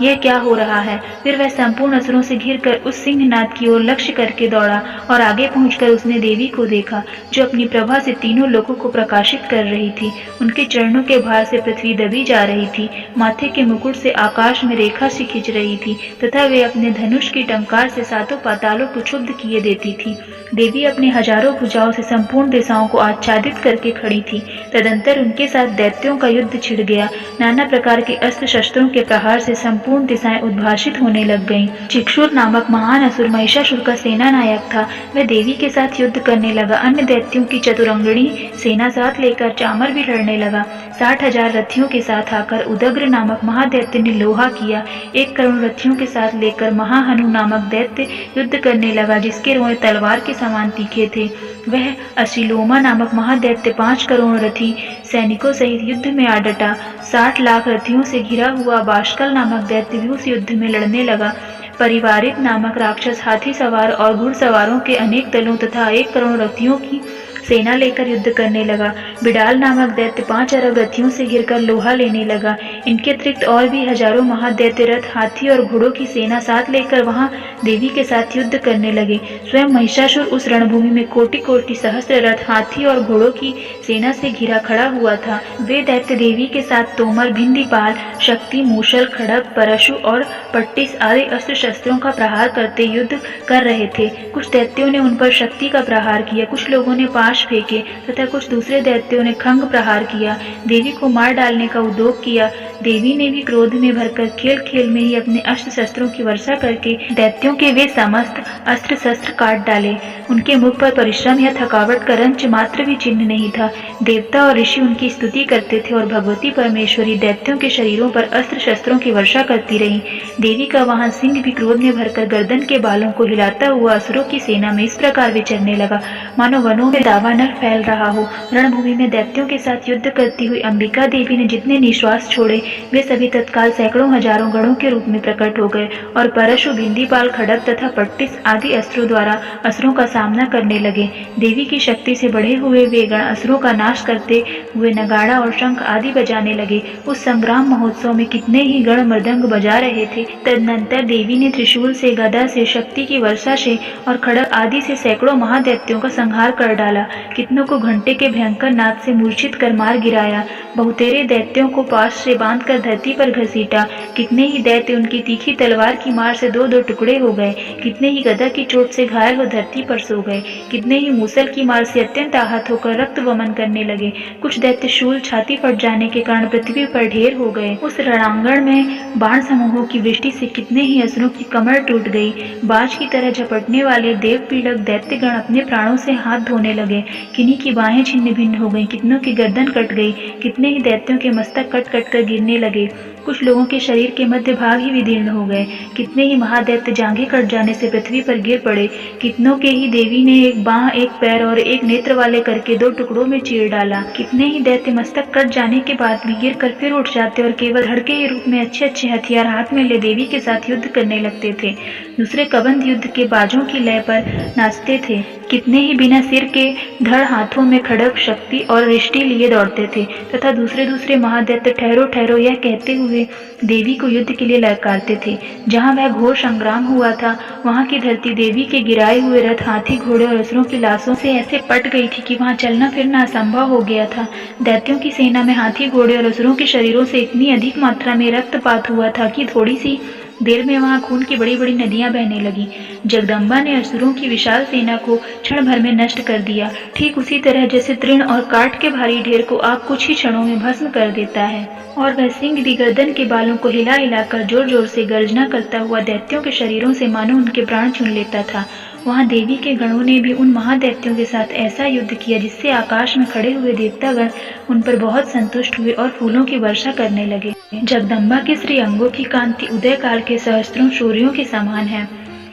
यह क्या हो रहा है। फिर वह संपूर्ण असुरों से घिरकर उस सिंहनाद की ओर लक्ष्य करके दौड़ा और आगे पहुंचकर उसने देवी को देखा, जो अपनी प्रभा से तीनों लोगों को प्रकाशित कर रही थी। उनके चरणों के भार से पृथ्वी दबी जा रही थी, माथे के मुकुट से आकाश में रेखा सी खिंच रही थी तथा वे अपने धनुष की टंकार से सातों पातालों को क्षुब्ध किए देती थी। देवी अपने हजारों भुजाओं से संपूर्ण दिशाओं को आच्छादित करके खड़ी थी। तदंतर उनके साथ दैत्यों का युद्ध छिड़ गया। नाना प्रकार के अस्त्र शस्त्रों के प्रहार से संपूर्ण दिशाएं उद्भासित होने लग गईं। चिक्षुर नामक महान असुर महिषासुर का सेना नायक था। वह देवी के साथ युद्ध करने लगा। अन्य दैत्यों की चतुरंगणी सेना साथ लेकर चामर भी लड़ने लगा। 60,000 रथियों के साथ आकर उदग्र नामक महादैत्य ने लोहा किया। 1 करोड़ रथियों के साथ लेकर महाहनु नामक दैत्य युद्ध करने लगा, जिसके रोए तलवार के समान तीखे थे। वह अशिलोमा नामक महादैत्य 5 करोड़ रथी सैनिकों सहित युद्ध में आ डटा। 60 लाख रथियों से घिरा हुआ बाष्कल नामक दैत्य भी उस युद्ध में लड़ने लगा। परिवारित नामक राक्षस हाथी सवार और घुड़सवारों के अनेक दलों तथा 1 करोड़ रथियों की सेना लेकर युद्ध करने लगा। बिडाल नामक दैत्य 5 अरब रथियों से घिरकर लोहा लेने लगा। इनके अतिरिक्त और भी हजारों महादैत्य रथ, हाथी और घोड़ों की सेना साथ लेकर वहां देवी के साथ युद्ध करने लगे। स्वयं महिषासुर उस रणभूमि में कोटि कोटि सहस्त्र रथ, हाथी और घोड़ों की सेना से घिरा खड़ा हुआ था। वे दैत्य देवी के साथ तोमर, भिंदीपाल, शक्ति, मूसल, खड़ग, परशु और पट्टिस आदि अस्त्र शस्त्रों का प्रहार करते युद्ध कर रहे थे। कुछ दैत्यों ने उन पर शक्ति का प्रहार किया, कुछ लोगों ने पाश फेंके तथा कुछ दूसरे दैत्यों ने खंग प्रहार किया। देवी को मार डालने का उद्योग किया। देवी ने भी क्रोध में भरकर खेल खेल में ही अपने अस्त्र शस्त्रों की वर्षा करके दैत्यों के वे समस्त अस्त्र शस्त्र काट डाले। उनके मुख पर परिश्रम या थकावट का रंच मात्र भी चिन्ह नहीं था। देवता और ऋषि उनकी स्तुति करते थे और भगवती परमेश्वरी दैत्यों के शरीरों पर अस्त्र शस्त्रों की वर्षा करती रही। देवी का वहां सिंह भी क्रोध में भरकर गर्दन के बालों को हिलाता हुआ असुरों की सेना में इस प्रकार विचरने लगा, मानो वनों में दावानल फैल रहा हो। रणभूमि में दैत्यों के साथ युद्ध करती हुई अंबिका देवी ने जितने निश्वास छोड़े, वे सभी तत्काल सैकड़ों हजारों गणों के रूप में प्रकट हो गए और परशु, भिंदीपाल, खड़ग तथा पट्टिस आदि अस्त्रों द्वारा असुरों का सामना करने लगे। देवी की शक्ति से बढ़े हुए वे गण असुरों का नाश करते हुए नगाड़ा और शंख आदि बजाने लगे। उस संग्राम महोत्सव में कितने ही गण मृदंग बजा रहे थे। तदनंतर देवी ने त्रिशूल से, गदा से, शक्ति की वर्षा से और खड़ग आदि से सैकड़ों महादैत्यों का संहार कर डाला। कितनों को घंटे के भयंकर नाद से मूर्छित कर मार गिराया। बहुतेरे दैत्यों को पाश से बांधकर धरती पर घसीटा। कितने ही दैत्य उनकी तीखी तलवार की मार से 2-2 टुकड़े हो गए। कितने ही गदा की चोट से घायल हो धरती पर सो गए। कितने ही मूसल की मार से अत्यंत आहत होकर रक्त वमन करने लगे। कुछ दैत्य शूल छाती फट जाने के कारण पृथ्वी पर ढेर हो गए। उस रणांगण में बाण समूहों की वृष्टि से कितने ही असुरों की कमर टूट गई। बाज की तरह झपटने वाले देव पीड़क दैत्यगण अपने प्राणों से हाथ धोने लगे। किन्हीं की बाहें छिन्न भिन्न हो गईं, कितनों की गर्दन कट गई। कितने ही दैत्यों के मस्तक कट कट कर गिरने लगे। कुछ लोगों के शरीर के मध्य भाग ही विदीर्ण हो गए। कितने ही महादैत्य जांघें कट जाने से पृथ्वी पर गिर पड़े। कितनों के ही देवी ने एक बाह, एक पैर और एक नेत्र वाले करके 2 टुकड़ों में चीर डाला। कितने ही दैत्य मस्तक कट जाने के बाद भी गिर कर फिर उठ जाते और केवल धड़के के रूप में अच्छे अच्छे हथियार हाथ में ले देवी के साथ युद्ध करने लगते थे। दूसरे कबंध युद्ध के बाजों की लय पर नाचते थे। कितने ही बिना सिर के धड़ हाथों में खड्ग, शक्ति और रिष्टि लिए दौड़ते थे तथा दूसरे महादैत्य ठहरो ठहरो यह कहते हुए देवी को युद्ध के लिए ललकारते थे। जहाँ वह घोर संग्राम हुआ था वहाँ की धरती देवी के गिराए हुए रथ, हाथी, घोड़े और असुरों की लाशों से ऐसे पट गई थी कि वहाँ चलना फिरना असंभव हो गया था। दैत्यों की सेना में हाथी, घोड़े और असुरों के शरीरों से इतनी अधिक मात्रा में रक्तपात हुआ था कि थोड़ी सी देर में वहां खून की बड़ी बड़ी नदियां बहने लगी। जगदम्बा ने असुरों की विशाल सेना को क्षण भर में नष्ट कर दिया, ठीक उसी तरह जैसे तृण और काठ के भारी ढेर को आग कुछ ही क्षणों में भस्म कर देता है। और वह सिंह भी गर्दन के बालों को हिला हिलाकर जोर जोर से गर्जना करता हुआ दैत्यों के शरीरों से मानो उनके प्राण छीन लेता था। वहां देवी के गणों ने भी उन महादैत्यों के साथ ऐसा युद्ध किया जिससे आकाश में खड़े हुए देवतागण उन पर बहुत संतुष्ट हुए और फूलों की वर्षा करने लगे। जगदम्बा के श्री अंगों की कांति उदय काल के सहस्त्रों सूर्यों के समान है।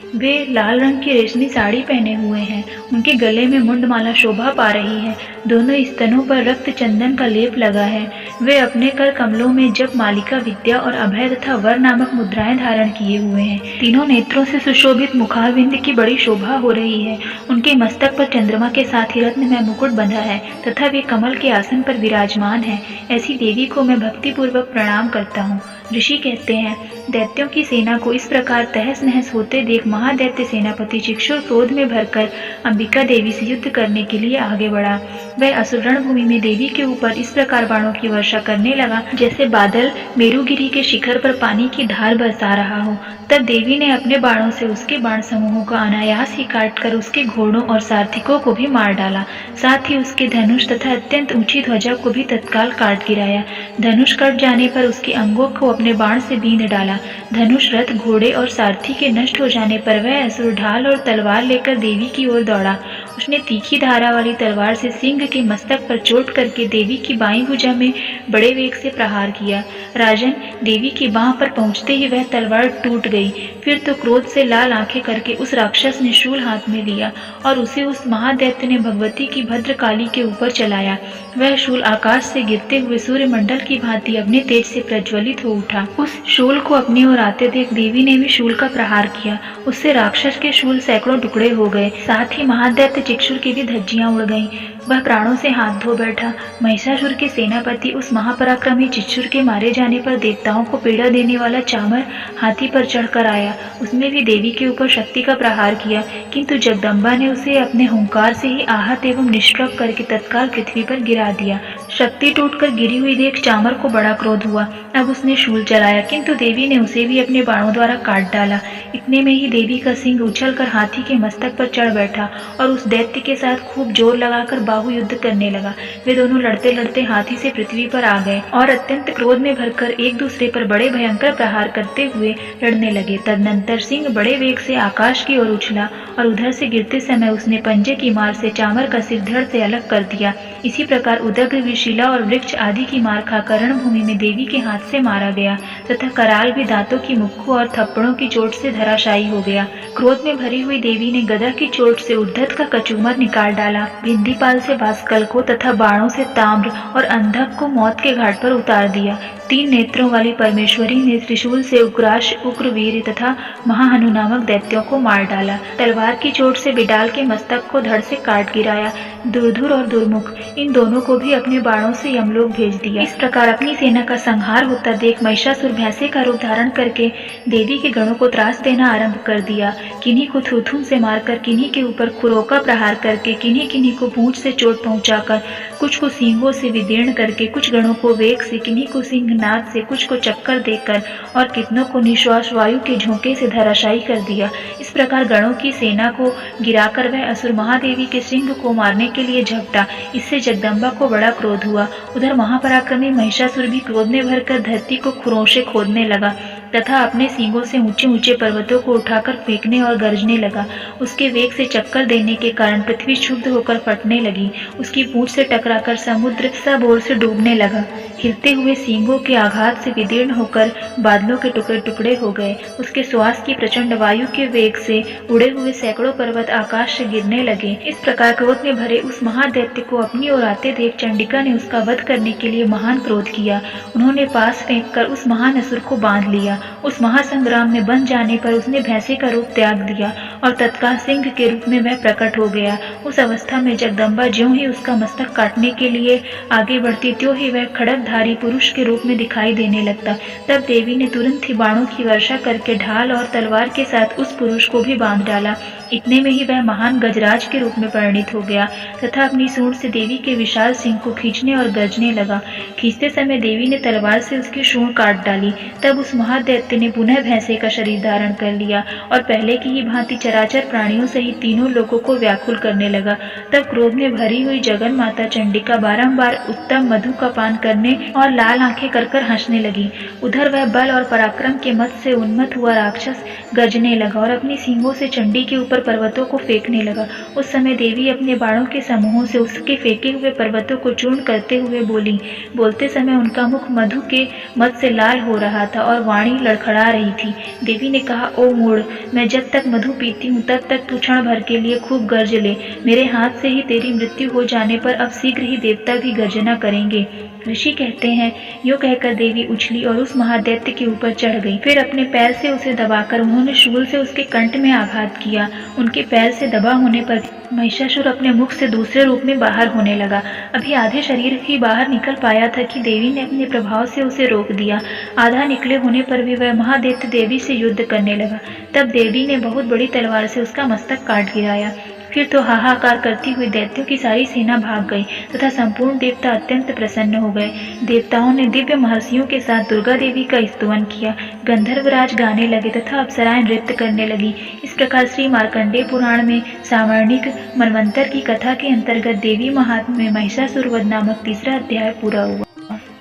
वे लाल रंग की रेशमी साड़ी पहने हुए हैं, उनके गले में मुंडमाला शोभा पा रही है, दोनों स्तनों पर रक्त चंदन का लेप लगा है। वे अपने कर कमलों में जप, मालिका, विद्या और अभय तथा वर नामक मुद्राएं धारण किए हुए हैं। तीनों नेत्रों से सुशोभित मुखारविंद की बड़ी शोभा हो रही है। उनके मस्तक पर चंद्रमा के साथ ही रत्न में मुकुट बंधा है तथा वे कमल के आसन पर विराजमान है। ऐसी देवी को मैं भक्तिपूर्वक प्रणाम करता हूँ। ऋषि कहते हैं, दैत्यों की सेना को इस प्रकार तहस नहस होते देख महादैत्य सेनापति चिक्षुर क्रोध में भरकर अंबिका देवी से युद्ध करने के लिए आगे बढ़ा। वह असुर रणभूमि में देवी के ऊपर इस प्रकार बाणों की वर्षा करने लगा जैसे बादल मेरुगिरी के शिखर पर पानी की धार बरसा रहा हो। तब देवी ने अपने बाणों से उसके बाण समूहों का अनायास ही काटकर उसके घोड़ों और सारथिकों को भी मार डाला। साथ ही उसके धनुष तथा अत्यंत ऊंची ध्वजा को भी तत्काल काट गिराया। धनुष कट जाने पर उसके अंगों को अपने बाण से बींध डाला। धनुष, रथ, घोड़े और सारथी के नष्ट हो जाने पर वह असुर ढाल और तलवार लेकर देवी की ओर दौड़ा। उसने तीखी धारा वाली तलवार से सिंह के मस्तक पर चोट करके देवी की बाईं भुजा में बड़े वेग से प्रहार किया। राजन, देवी की बाह पर पहुंचते ही वह तलवार टूट गई। फिर तो क्रोध से लाल आंखें करके उस राक्षस ने शूल हाथ में लिया और उसे उस महादैत्य ने भगवती की भद्रकाली के ऊपर चलाया। वह शूल आकाश से गिरते हुए सूर्यमंडल की भांति अपने तेज से प्रज्वलित हो उठा। उस शूल को अपनी ओर आते देख देवी ने भी शूल का प्रहार किया। उससे राक्षस के शूल सैकड़ों टुकड़े हो गए। साथ ही महादैत्य चिक्षुर की भी धज्जियां उड़ गईं। वह प्राणों से हाथ धो बैठा। महिषासुर के सेनापति उस महापराक्रमी चिक्षुर के मारे जाने पर देवताओं को पीड़ा देने वाला चामर हाथी पर चढ़कर आया। उसने भी देवी के ऊपर शक्ति का प्रहार किया, किंतु जगदम्बा ने उसे अपने हुंकार से ही आहत एवं निष्प्रभ करके तत्काल पृथ्वी पर गिरा दिया। शक्ति टूटकर गिरी हुई देख चामर को बड़ा क्रोध हुआ। अब उसने शूल चलाया, किंतु देवी ने उसे भी अपने बाणों द्वारा काट डाला। इतने में ही देवी का सिंह उछलकर हाथी के मस्तक पर चढ़ बैठा और उस दैत्य के साथ खूब जोर लगाकर बाहु युद्ध करने लगा। वे दोनों लड़ते लड़ते हाथी से पृथ्वी पर आ गए और अत्यंत क्रोध में भरकर एक दूसरे पर बड़े भयंकर प्रहार करते हुए लड़ने लगे। तदनंतर सिंह बड़े वेग से आकाश की ओर उछला और उधर से गिरते समय उसने पंजे की मार से चामर का सिर धड़ से अलग कर दिया। इसी प्रकार उदग्र, विशिला और वृक्ष आदि की मार खाकर रणभूमि में देवी के हाथ से मारा गया तथा कराल भी दांतों की मुक्कों और थप्पड़ों की चोट से धराशायी हो गया। क्रोध में भरी हुई देवी ने गदा की चोट से उद्धत का कचूमर निकाल डाला। बिंदीपाल से बाष्कल को तथा बाणों से ताम्र और अंधक को मौत के घाट पर उतार दिया। 3 नेत्रों वाली परमेश्वरी ने त्रिशूल से उग्राश, उग्रवीर तथा महाहनु नामक दैत्यों को मार डाला। तलवार की चोट से बिडाल के मस्तक को धड़ से काट गिराया। दुर्धुर और दुर्मुख, इन दोनों को भी अपने बाणों से यमलोक भेज दिया। इस प्रकार अपनी सेना का संहार होता देख महिषासुर भैंसे का रूप धारण करके देवी के गणों को त्रास देना आरंभ कर दिया। किन्हीं को थूथून से मारकर, किन्हीं के ऊपर खुरों का प्रहार करके, किन्हीं किन्हीं को पूंछ से चोट पहुंचाकर, कुछ को सींगों से विदीर्ण करके, कुछ गणों को वेग से, किन्हीं को सिंहनाद से, कुछ को चक्कर देकर और कितनों को निश्वास वायु के झोंके से धराशायी कर दिया। इस प्रकार गणों की सेना को गिराकर वह असुर महादेवी के सिंह को मारने के लिए झपटा। इससे जगदम्बा को बड़ा क्रोध हुआ। उधर महापराक्रमी महिषासुर भी क्रोध में भरकर धरती को खुरों से खोदने लगा तथा अपने सींगों से ऊंचे ऊंचे पर्वतों को उठाकर फेंकने और गरजने लगा। उसके वेग से चक्कर देने के कारण पृथ्वी क्षुब्ध होकर फटने लगी। उसकी पूंछ से टकराकर समुद्र सब ओर से डूबने लगा। हिलते हुए सींगों के आघात से विदीर्ण होकर बादलों के टुकड़े टुकड़े हो गए। उसके श्वास की प्रचंड वायु के वेग से उड़े हुए सैकड़ों पर्वत आकाश से गिरने लगे। इस प्रकार क्रोध में भरे उस महादैत्य को अपनी ओर आते देख चंडिका ने उसका वध करने के लिए महान क्रोध किया। उन्होंने पास फेंक कर उस महान असुर को बांध लिया। गया। उस महासंग्राम में बंध जाने पर उसने भैंसे का रूप त्याग दिया और तत्काल सिंह के रूप में वह प्रकट हो गया। उस अवस्था में जगदम्बा ज्यों ही उसका मस्तक काटने के लिए आगे बढ़ती त्यों ही वह खड्गधारी पुरुष के रूप में दिखाई देने लगता। तब देवी ने तुरंत ही बाणों की वर्षा करके ढाल और तलवार के साथ उस पुरुष को भी बांध डाला। इतने में ही वह महान गजराज के रूप में परिणित हो गया तथा अपनी सूंड से देवी के विशाल सिंह को खींचने और गरजने लगा। खींचते समय देवी ने तलवार से उसकी सूंड काट डाली। तब उस महादैत्य ने पुनः भैंसे का शरीर धारण कर लिया और पहले की ही भांति चराचर प्राणियों सहित तीनों लोगों को व्याकुल करने लगा। तब क्रोध में भरी हुई जगन माता चंडिका बारंबार उत्तम मधु का पान करने और लाल आंखें कर हंसने लगी। उधर वह बल और पराक्रम के मत से उन्मत्त हुआ राक्षस गरजने लगा और अपनी सींगों से चंडी के ऊपर पर्वतों को फेंकने लगा। उस समय देवी अपने बाणों के समूहों से उसके फेंके हुए पर्वतों को चूर्ण करते हुए बोली। बोलते समय उनका मुख मधु के मत से लाल हो रहा था और वाणी लड़खड़ा रही थी। देवी ने कहा, ओ मूढ़, मैं जब तक मधु पीती हूँ तब तक तू क्षण भर के लिए खूब गर्ज ले। मेरे हाथ से ही तेरी मृत्यु हो जाने पर अब शीघ्र ही देवता भी गर्जना करेंगे। ऋषि कहते हैं, यूं कहकर देवी उछली और उस महादैत्य के ऊपर चढ़ गई। फिर अपने पैर से उसे दबाकर उन्होंने शूल से उसके कंठ में आघात किया। उनके पैर से दबा होने पर महिषासुर अपने मुख से दूसरे रूप में बाहर होने लगा। अभी आधे शरीर ही बाहर निकल पाया था कि देवी ने अपने प्रभाव से उसे रोक दिया। आधा निकले होने पर भी वह महादैत्य देवी से युद्ध करने लगा। तब देवी ने बहुत बड़ी तलवार से उसका मस्तक काट गिराया। फिर तो हाहाकार करती हुई दैत्यों की सारी सेना भाग गई तथा संपूर्ण देवता अत्यंत प्रसन्न हो गए। देवताओं ने दिव्य महर्षियों के साथ दुर्गा देवी का स्तुवन किया। गंधर्वराज गाने लगे तथा अप्सराएं नृत्य करने लगी। इस प्रकार श्री मार्कंडेय पुराण में सावर्णिक मनवंतर की कथा के अंतर्गत देवी महात्म्य में महिषासुर वध नामक तीसरा अध्याय पूरा हुआ।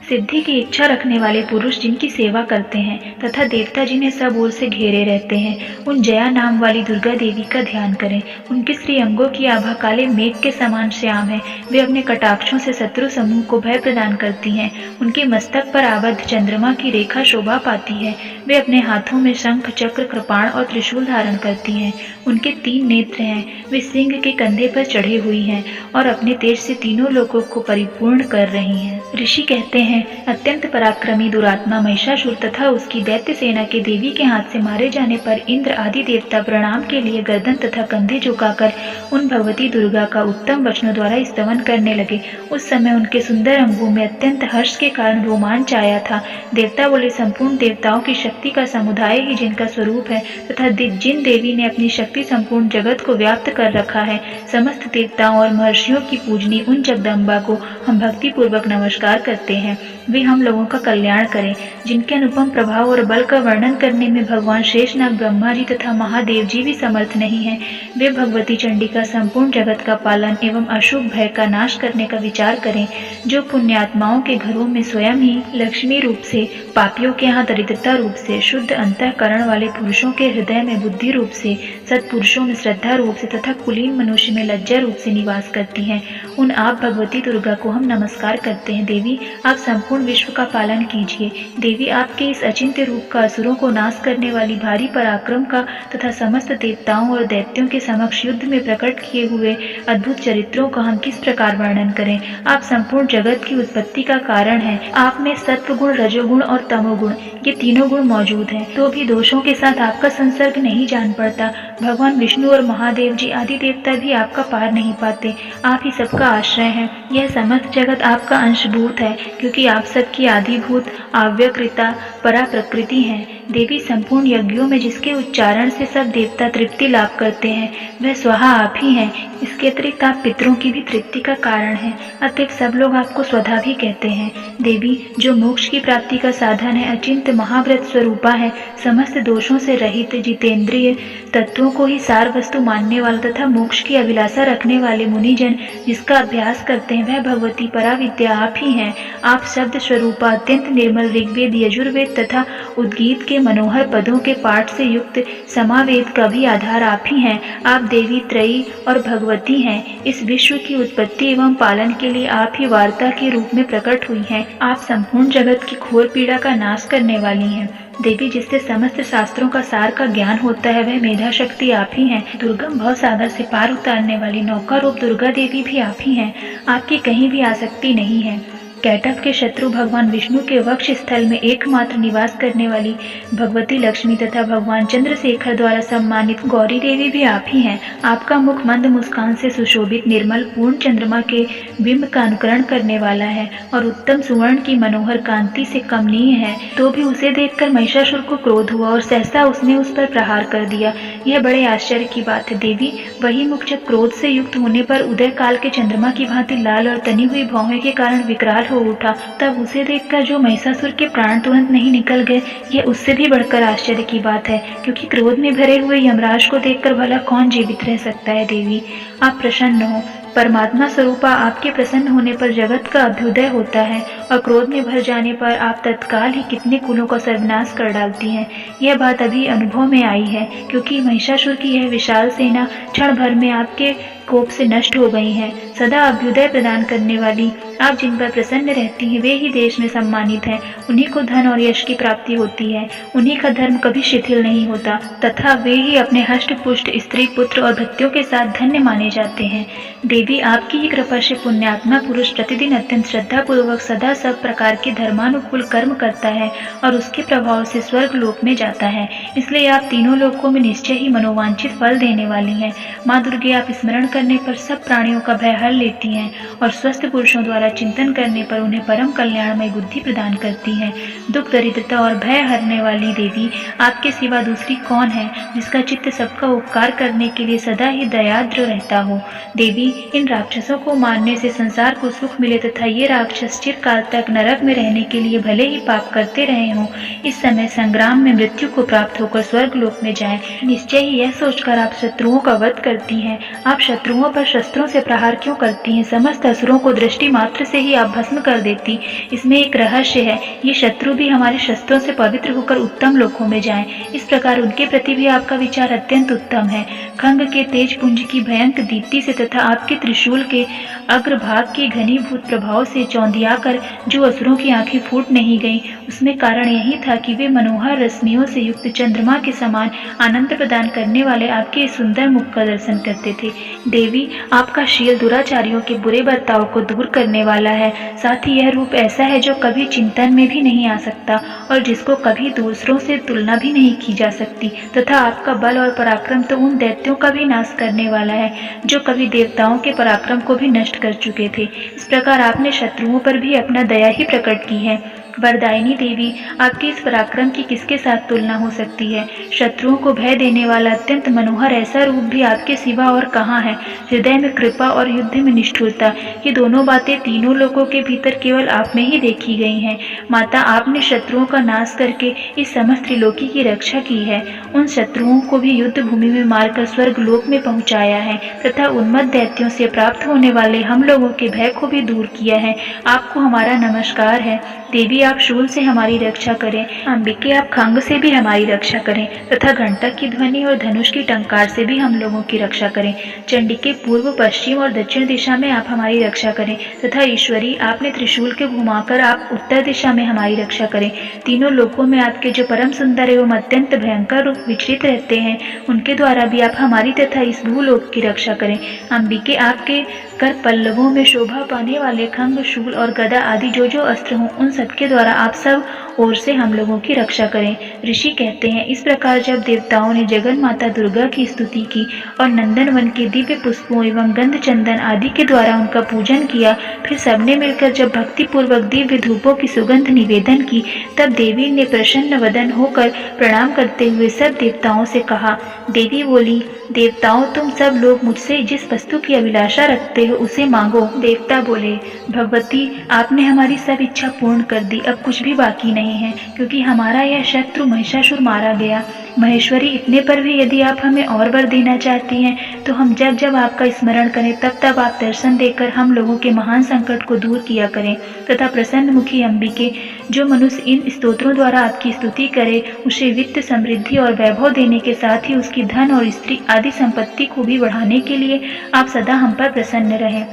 सिद्धि की इच्छा रखने वाले पुरुष जिनकी सेवा करते हैं तथा देवता जिन्हें सब ओर से घेरे रहते हैं, उन जया नाम वाली दुर्गा देवी का ध्यान करें। उनके श्री अंगों की आभा काले मेघ के समान श्याम है। वे अपने कटाक्षों से शत्रु समूह को भय प्रदान करती हैं। उनके मस्तक पर आबद्ध चंद्रमा की रेखा शोभा पाती है। वे अपने हाथों में शंख, चक्र, कृपाण और त्रिशूल धारण करती हैं। उनके 3 नेत्र हैं। वे सिंह के कंधे पर चढ़ी हुई हैं और अपने तेज से तीनों लोगों को परिपूर्ण कर रही हैं। ऋषि कहते हैं, अत्यंत पराक्रमी दुरात्मा महिषासुर तथा उसकी दैत्य सेना के देवी के हाथ से मारे जाने पर इंद्र आदि देवता प्रणाम के लिए गर्दन तथा कंधे झुकाकर उन भगवती दुर्गा का उत्तम वचनों द्वारा स्तवन करने लगे। उस समय उनके सुंदर अंगों में अत्यंत हर्ष के कारण रोमांच आया था। देवता बोले, संपूर्ण देवताओं की शक्ति का समुदाय ही जिनका स्वरूप है तथा जिन देवी ने अपनी शक्ति संपूर्ण जगत को व्याप्त कर रखा है, समस्त देवताओं और महर्षियों की पूजनी उन जगदम्बा को हम भक्ति पूर्वक नमस्कार करते हैं। वे हम लोगों का कल्याण करें। जिनके अनुपम प्रभाव और बल का वर्णन करने में भगवान शेषनाग, ब्रह्मा जी तथा महादेव जी भी समर्थ नहीं हैं, वे भगवती चंडिका संपूर्ण जगत का पालन एवं अशुभ भय का नाश करने का विचार करें। जो पुण्यात्माओं के घरों में स्वयं ही लक्ष्मी रूप से, पापियों के यहाँ दरिद्रता रूप से, शुद्ध अंतःकरण वाले पुरुषों के हृदय में बुद्धि रूप से, सत्पुरुषों में श्रद्धा रूप से तथा कुलीन मनुष्य में लज्जा रूप से निवास करती हैं, उन आप भगवती दुर्गा को हम नमस्कार करते हैं। देवी, आप संपूर्ण विश्व का पालन कीजिए। देवी, आपके इस अचिंत्य रूप का असुरों को नाश करने वाली भारी पराक्रम का तथा समस्त देवताओं और दैत्यों के समक्ष युद्ध में प्रकट किए हुए अद्भुत चरित्रों का हम किस प्रकार वर्णन करें। आप संपूर्ण जगत की उत्पत्ति का कारण हैं। आप में सत्वगुण, रजोगुण और तमोगुण, ये तीनों गुण मौजूद हैं, तो भी दोषों के साथ आपका संसर्ग नहीं जान पड़ता। भगवान विष्णु और महादेव जी आदि देवता भी आपका पार नहीं पाते। आप ही सबका आश्रय हैं। यह समस्त जगत आपका अंशभूत है, क्योंकि आप सबकी आदिभूत, आव्यकृता, परा प्रकृति हैं। देवी, संपूर्ण यज्ञों में जिसके उच्चारण से सब देवता तृप्ति लाभ करते हैं, वह स्वाहा आप ही हैं। इसके अतिरिक्त आप पितरों की भी तृप्ति का कारण हैं। अतएव सब लोग आपको स्वधा भी कहते हैं। देवी, जो मोक्ष की प्राप्ति का साधन है, अचिंत्य महाव्रत स्वरूपा है, समस्त दोषों से रहित, जितेंद्रिय, तत्वों को ही सार वस्तु मानने वाला तथा मोक्ष की अभिलाषा रखने वाले मुनिजन जिसका अभ्यास करते हैं, वह भगवती पराविद्या आप ही हैं। आप शब्द स्वरूपा, अत्यंत निर्मल ऋग्वेद, यजुर्वेद तथा उद्गीत के मनोहर पदों के पाठ से युक्त समावेद का भी आधार आप ही हैं। आप देवी त्रयी और भगवती हैं। इस विश्व की उत्पत्ति एवं पालन के लिए आप ही वार्ता के रूप में प्रकट हुई हैं। आप संपूर्ण जगत की घोर पीड़ा का नाश करने वाली हैं। देवी, जिससे समस्त शास्त्रों का सार का ज्ञान होता है, वह मेधा शक्ति आप ही हैं। दुर्गम भव सागर से पार उतारने वाली नौका रूप दुर्गा देवी भी आप ही हैं। आपकी कहीं भी आसक्ति नहीं है। कैटभ के शत्रु भगवान विष्णु के वक्ष स्थल में एकमात्र निवास करने वाली भगवती लक्ष्मी तथा भगवान चंद्रशेखर द्वारा सम्मानित गौरी देवी भी आप ही हैं। आपका मुख मंद मुस्कान से सुशोभित निर्मल पूर्ण चंद्रमा के बिंब का अनुकरण करने वाला है और उत्तम सुवर्ण की मनोहर कांति से कमनीय है। तो भी उसे देखकर महिषासुर को क्रोध हुआ और सहसा उसने उस पर प्रहार कर दिया। यह बड़े आश्चर्य की बात है देवी। वही मुख जब क्रोध से युक्त होने पर उदय काल के चंद्रमा की भांति लाल और तनी हुई भौहें के कारण विकराल हो उठा, तब उसे देखकर जो महिषासुर के प्राण तुरंत नहीं निकल गए, यह उससे भी बढ़कर आश्चर्य की बात है, क्योंकि क्रोध में भरे हुए यमराज को देखकर भला कौन जीवित रह सकता है। देवी आप प्रसन्न हो। परमात्मा स्वरूपा आपके प्रसन्न होने पर जगत का अभ्युदय होता है और क्रोध में भर जाने पर आप तत्काल ही कितने कुलों का सर्वनाश कर डालती हैं। यह बात अभी अनुभव में आई है, क्योंकि महिषासुर की यह विशाल सेना क्षण भर में आपके कोप से नष्ट हो गई हैं। सदा अभ्युदय प्रदान करने वाली आप जिन पर प्रसन्न रहती हैं वे ही देश में सम्मानित हैं। उन्हीं को धन और यश की प्राप्ति होती है। उन्हीं का धर्म कभी शिथिल नहीं होता तथा वे ही अपने हष्ट पुष्ट स्त्री पुत्र और भृत्यों के साथ धन्य माने जाते हैं। देवी आपकी ही कृपा से पुण्यात्मा पुरुष प्रतिदिन अत्यंत श्रद्धा पूर्वक सदा सब प्रकार के धर्मानुकूल कर्म करता है और उसके प्रभाव से स्वर्ग लोक में जाता है। इसलिए आप तीनों लोकों में निश्चय ही मनोवांछित फल देने वाली हैं। माँ दुर्गे आप स्मरण करने पर सब प्राणियों का भय हर लेती हैं और स्वस्थ पुरुषों द्वारा चिंतन करने पर उन्हें परम कल्याणमय बुद्धि प्रदान करती हैं। दुख दरिद्रता और भय हरने वाली देवी आपके सिवा दूसरी कौन है जिसका चित्त सबका उपकार करने के लिए सदा ही दयाद्र रहता हो। देवी इन राक्षसों को मारने से संसार को सुख मिले तथा ये राक्षस चिरकाल तक नरक में रहने के लिए भले ही पाप करते रहे हों, इस समय संग्राम में मृत्यु को प्राप्त होकर स्वर्ग लोक में जाएं। निश्चय ही यह सोचकर आप शत्रुओं का वध करती हैं। आप शत्रुओं पर शस्त्रों से प्रहार क्यों करती हैं? समस्त असुरों को दृष्टि मात्र से ही आप भस्म कर देती। इसमें एक रहस्य है, ये शत्रु भी हमारे शस्त्रों से पवित्र होकर उत्तम लोकों में जाएं। इस प्रकार उनके प्रति भी आपका विचार अत्यंत उत्तम है। खंग के तेज पुंज की भयंकर दीप्ति से तथा आपके त्रिशूल के अग्रभाग के घनीभूत प्रभाव से चौंधियाकर जो असुरों की आंखें फूट नहीं गईं, उसमें कारण यही था कि वे मनोहर रश्मियों से युक्त चंद्रमा के समान आनंद प्रदान करने वाले आपके सुंदर मुख का दर्शन करते थे। देवी आपका शील दुराचारियों के बुरे बर्ताव को दूर करने वाला है। साथ ही यह रूप ऐसा है जो कभी चिंतन में भी नहीं आ सकता और जिसको कभी दूसरों से तुलना भी नहीं की जा सकती, तथा आपका बल और पराक्रम तो उन दैत्यों का भी नाश करने वाला है जो कभी देवताओं के पराक्रम को भी नष्ट कर चुके थे। इस प्रकार आपने शत्रुओं पर भी अपना दया ही प्रकट की है। वरदायिनी देवी आपके इस पराक्रम की किसके साथ तुलना हो सकती है? शत्रुओं को भय देने वाला अत्यंत मनोहर ऐसा रूप भी आपके सिवा और कहाँ है? हृदय में कृपा और युद्ध में निष्ठुरता, ये दोनों बातें तीनों लोगों के भीतर केवल आप में ही देखी गई हैं। माता आपने शत्रुओं का नाश करके इस समस्त त्रिलोकी की रक्षा की है। उन शत्रुओं को भी युद्ध भूमि में मारकर स्वर्ग लोक में पहुंचाया है तथा उन्मत्त दैत्यों से प्राप्त होने वाले हम लोगों के भय को भी दूर किया है। आपको हमारा नमस्कार है। देवी आप शूल से हमारी रक्षा करें। अंबिके आप खंग से भी हमारी रक्षा करें तथा घंटक की ध्वनि और धनुष की टंकार से भी हम लोगों की रक्षा करें। चंडिके पूर्व पश्चिम और दक्षिण दिशा में आप हमारी रक्षा करें तथा ईश्वरी आपने त्रिशूल के घुमाकर आप उत्तर दिशा में हमारी रक्षा करें। तीनों लोकों में आपके जो परम सुंदर एवं अत्यंत भयंकर रूप विचरित रहते हैं, उनके द्वारा भी आप हमारी तथा इस भूलोक की रक्षा करें। अंबिके आपके कर पल्लवों में शोभा पाने वाले खंग, शूल और गदा आदि जो जो अस्त्र हों, उन सबके द्वारा आप सब ओर से हम लोगों की रक्षा करें। ऋषि कहते हैं, इस प्रकार जब देवताओं ने जगन माता दुर्गा की स्तुति की और नंदन वन के दिव्य पुष्पों एवं गंध चंदन आदि के द्वारा उनका पूजन किया, फिर सबने मिलकर जब भक्ति पूर्वक दिव्य धूपों की सुगंध निवेदन की, तब देवी ने प्रसन्न वदन होकर प्रणाम करते हुए सब देवताओं से कहा। देवी बोली, देवताओं तुम सब लोग मुझसे जिस वस्तु की अभिलाषा रखते हो उसे मांगो। देवता बोले, भगवती आपने हमारी सब इच्छा पूर्ण कर दी, अब कुछ भी बाकी नहीं है, क्योंकि हमारा यह शत्रु महिषासुर मारा गया। महेश्वरी इतने पर भी यदि आप हमें और वर देना चाहती हैं तो हम जब जब आपका स्मरण करें तब तब आप दर्शन देकर हम लोगों के महान संकट को दूर किया करें तथा प्रसन्न मुखी अंबिके, जो मनुष्य इन स्तोत्रों द्वारा आपकी स्तुति करे उसे वित्त समृद्धि और वैभव देने के साथ ही उसकी धन और स्त्री आदि संपत्ति को भी बढ़ाने के लिए आप सदा हम पर प्रसन्न रहें।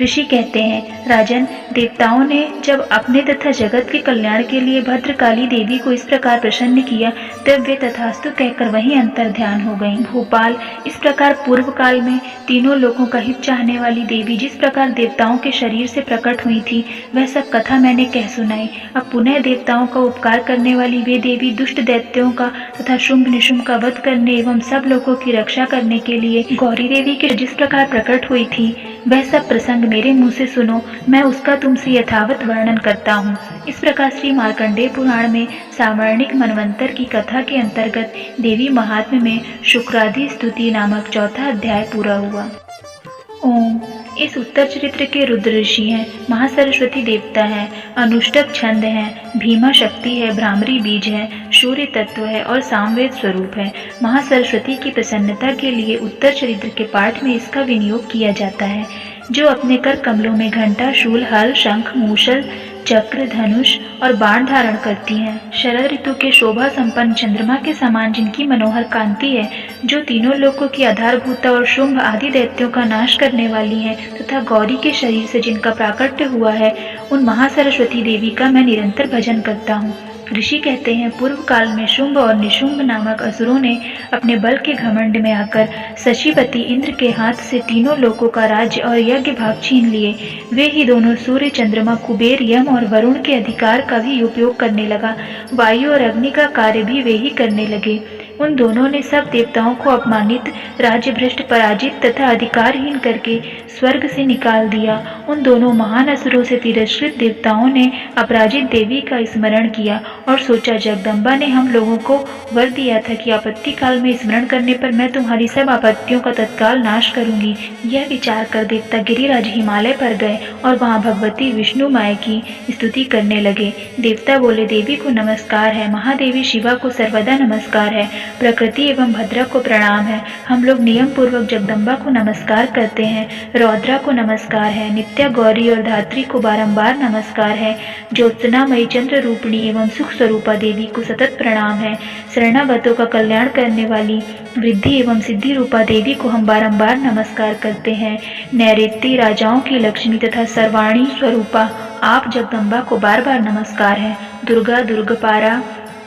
ऋषि कहते हैं, राजन, देवताओं ने जब अपने तथा जगत के कल्याण के लिए भद्रकाली देवी को इस प्रकार प्रसन्न किया, तब वे तथास्तु कहकर वहीं अंतर ध्यान हो गईं। भोपाल, इस प्रकार पूर्व काल में तीनों लोगों का हित चाहने वाली देवी जिस प्रकार देवताओं के शरीर से प्रकट हुई थी, वह सब कथा मैंने कह सुनाई। अब पुनः देवताओं का उपकार करने वाली वे देवी दुष्ट दैत्यों का तथा शुंभ निशुंभ का वध करने एवं सब लोगों की रक्षा करने के लिए गौरी देवी के जिस प्रकार प्रकट हुई थी, वह सब प्रसंग मेरे मुंह से सुनो, मैं उसका तुमसे यथावत वर्णन करता हूँ। इस प्रकार श्री मार्कंडेय पुराण में सावर्णिक मनवंतर की कथा के अंतर्गत देवी महात्म्य में शुक्रादि स्तुति नामक चौथा अध्याय पूरा हुआ। ओम। इस उत्तर चरित्र के रुद्र ऋषि हैं, महासरस्वती देवता है, अनुष्टक छंद है, भीमा शक्ति है, भ्रामरी बीज है, सूर्य तत्व है और सामवेद स्वरूप है। महासरस्वती की प्रसन्नता के लिए उत्तर चरित्र के पाठ में इसका विनियोग किया जाता है। जो अपने कर कमलों में घंटा, शूल, हल, शंख, मूषल, चक्र, धनुष और बाण धारण करती हैं। शरद ऋतु के शोभा संपन्न चंद्रमा के समान जिनकी मनोहर कांति है, जो तीनों लोकों की आधारभूता और शुंभ आदि दैत्यों का नाश करने वाली है, तथा गौरी के शरीर से जिनका प्राकट्य हुआ है, उन महासरस्वती देवी का मैं निरंतर भजन करता हूँ। ऋषि कहते हैं, पूर्व काल में शुंभ और निशुंभ नामक असुरों ने अपने बल के घमंड में आकर शशीपति इंद्र के हाथ से तीनों लोकों का राज्य और यज्ञ भाग छीन लिए। वे ही दोनों सूर्य, चंद्रमा, कुबेर, यम और वरुण के अधिकार का भी उपयोग करने लगा। वायु और अग्नि का कार्य भी वे ही करने लगे। उन दोनों ने सब देवताओं को अपमानित, राज्य भ्रष्ट, पराजित तथा अधिकारहीन करके स्वर्ग से निकाल दिया। उन दोनों महान असुरों से तिरस्कृत देवताओं ने अपराजित देवी का स्मरण किया और सोचा, जगदम्बा ने हम लोगों को वर दिया था कि आपत्ति काल में स्मरण करने पर मैं तुम्हारी सब आपत्तियों का तत्काल नाश करूंगी। यह विचार कर देवता गिरिराज हिमालय पर गए और वहां भगवती विष्णु माया की स्तुति करने लगे। देवता बोले, देवी को नमस्कार है, महादेवी शिवा को सर्वदा नमस्कार है, प्रकृति एवं भद्रा को प्रणाम है। हम लोग नियम पूर्वक जगदम्बा को नमस्कार करते हैं। रौद्रा को नमस्कार है, नित्या गौरी और धात्री को बारंबार नमस्कार है, ज्योत्सनामयी चंद्र रूपिणी एवं सुख स्वरूपा देवी को सतत प्रणाम है। शरणागतों का कल्याण करने वाली वृद्धि एवं सिद्धि रूपा देवी को हम बारंबार नमस्कार करते हैं। नैऋत्य राजाओं की लक्ष्मी तथा सर्वाणी स्वरूपा आप जगदम्बा को बार बार नमस्कार है। दुर्गा, दुर्गपारा,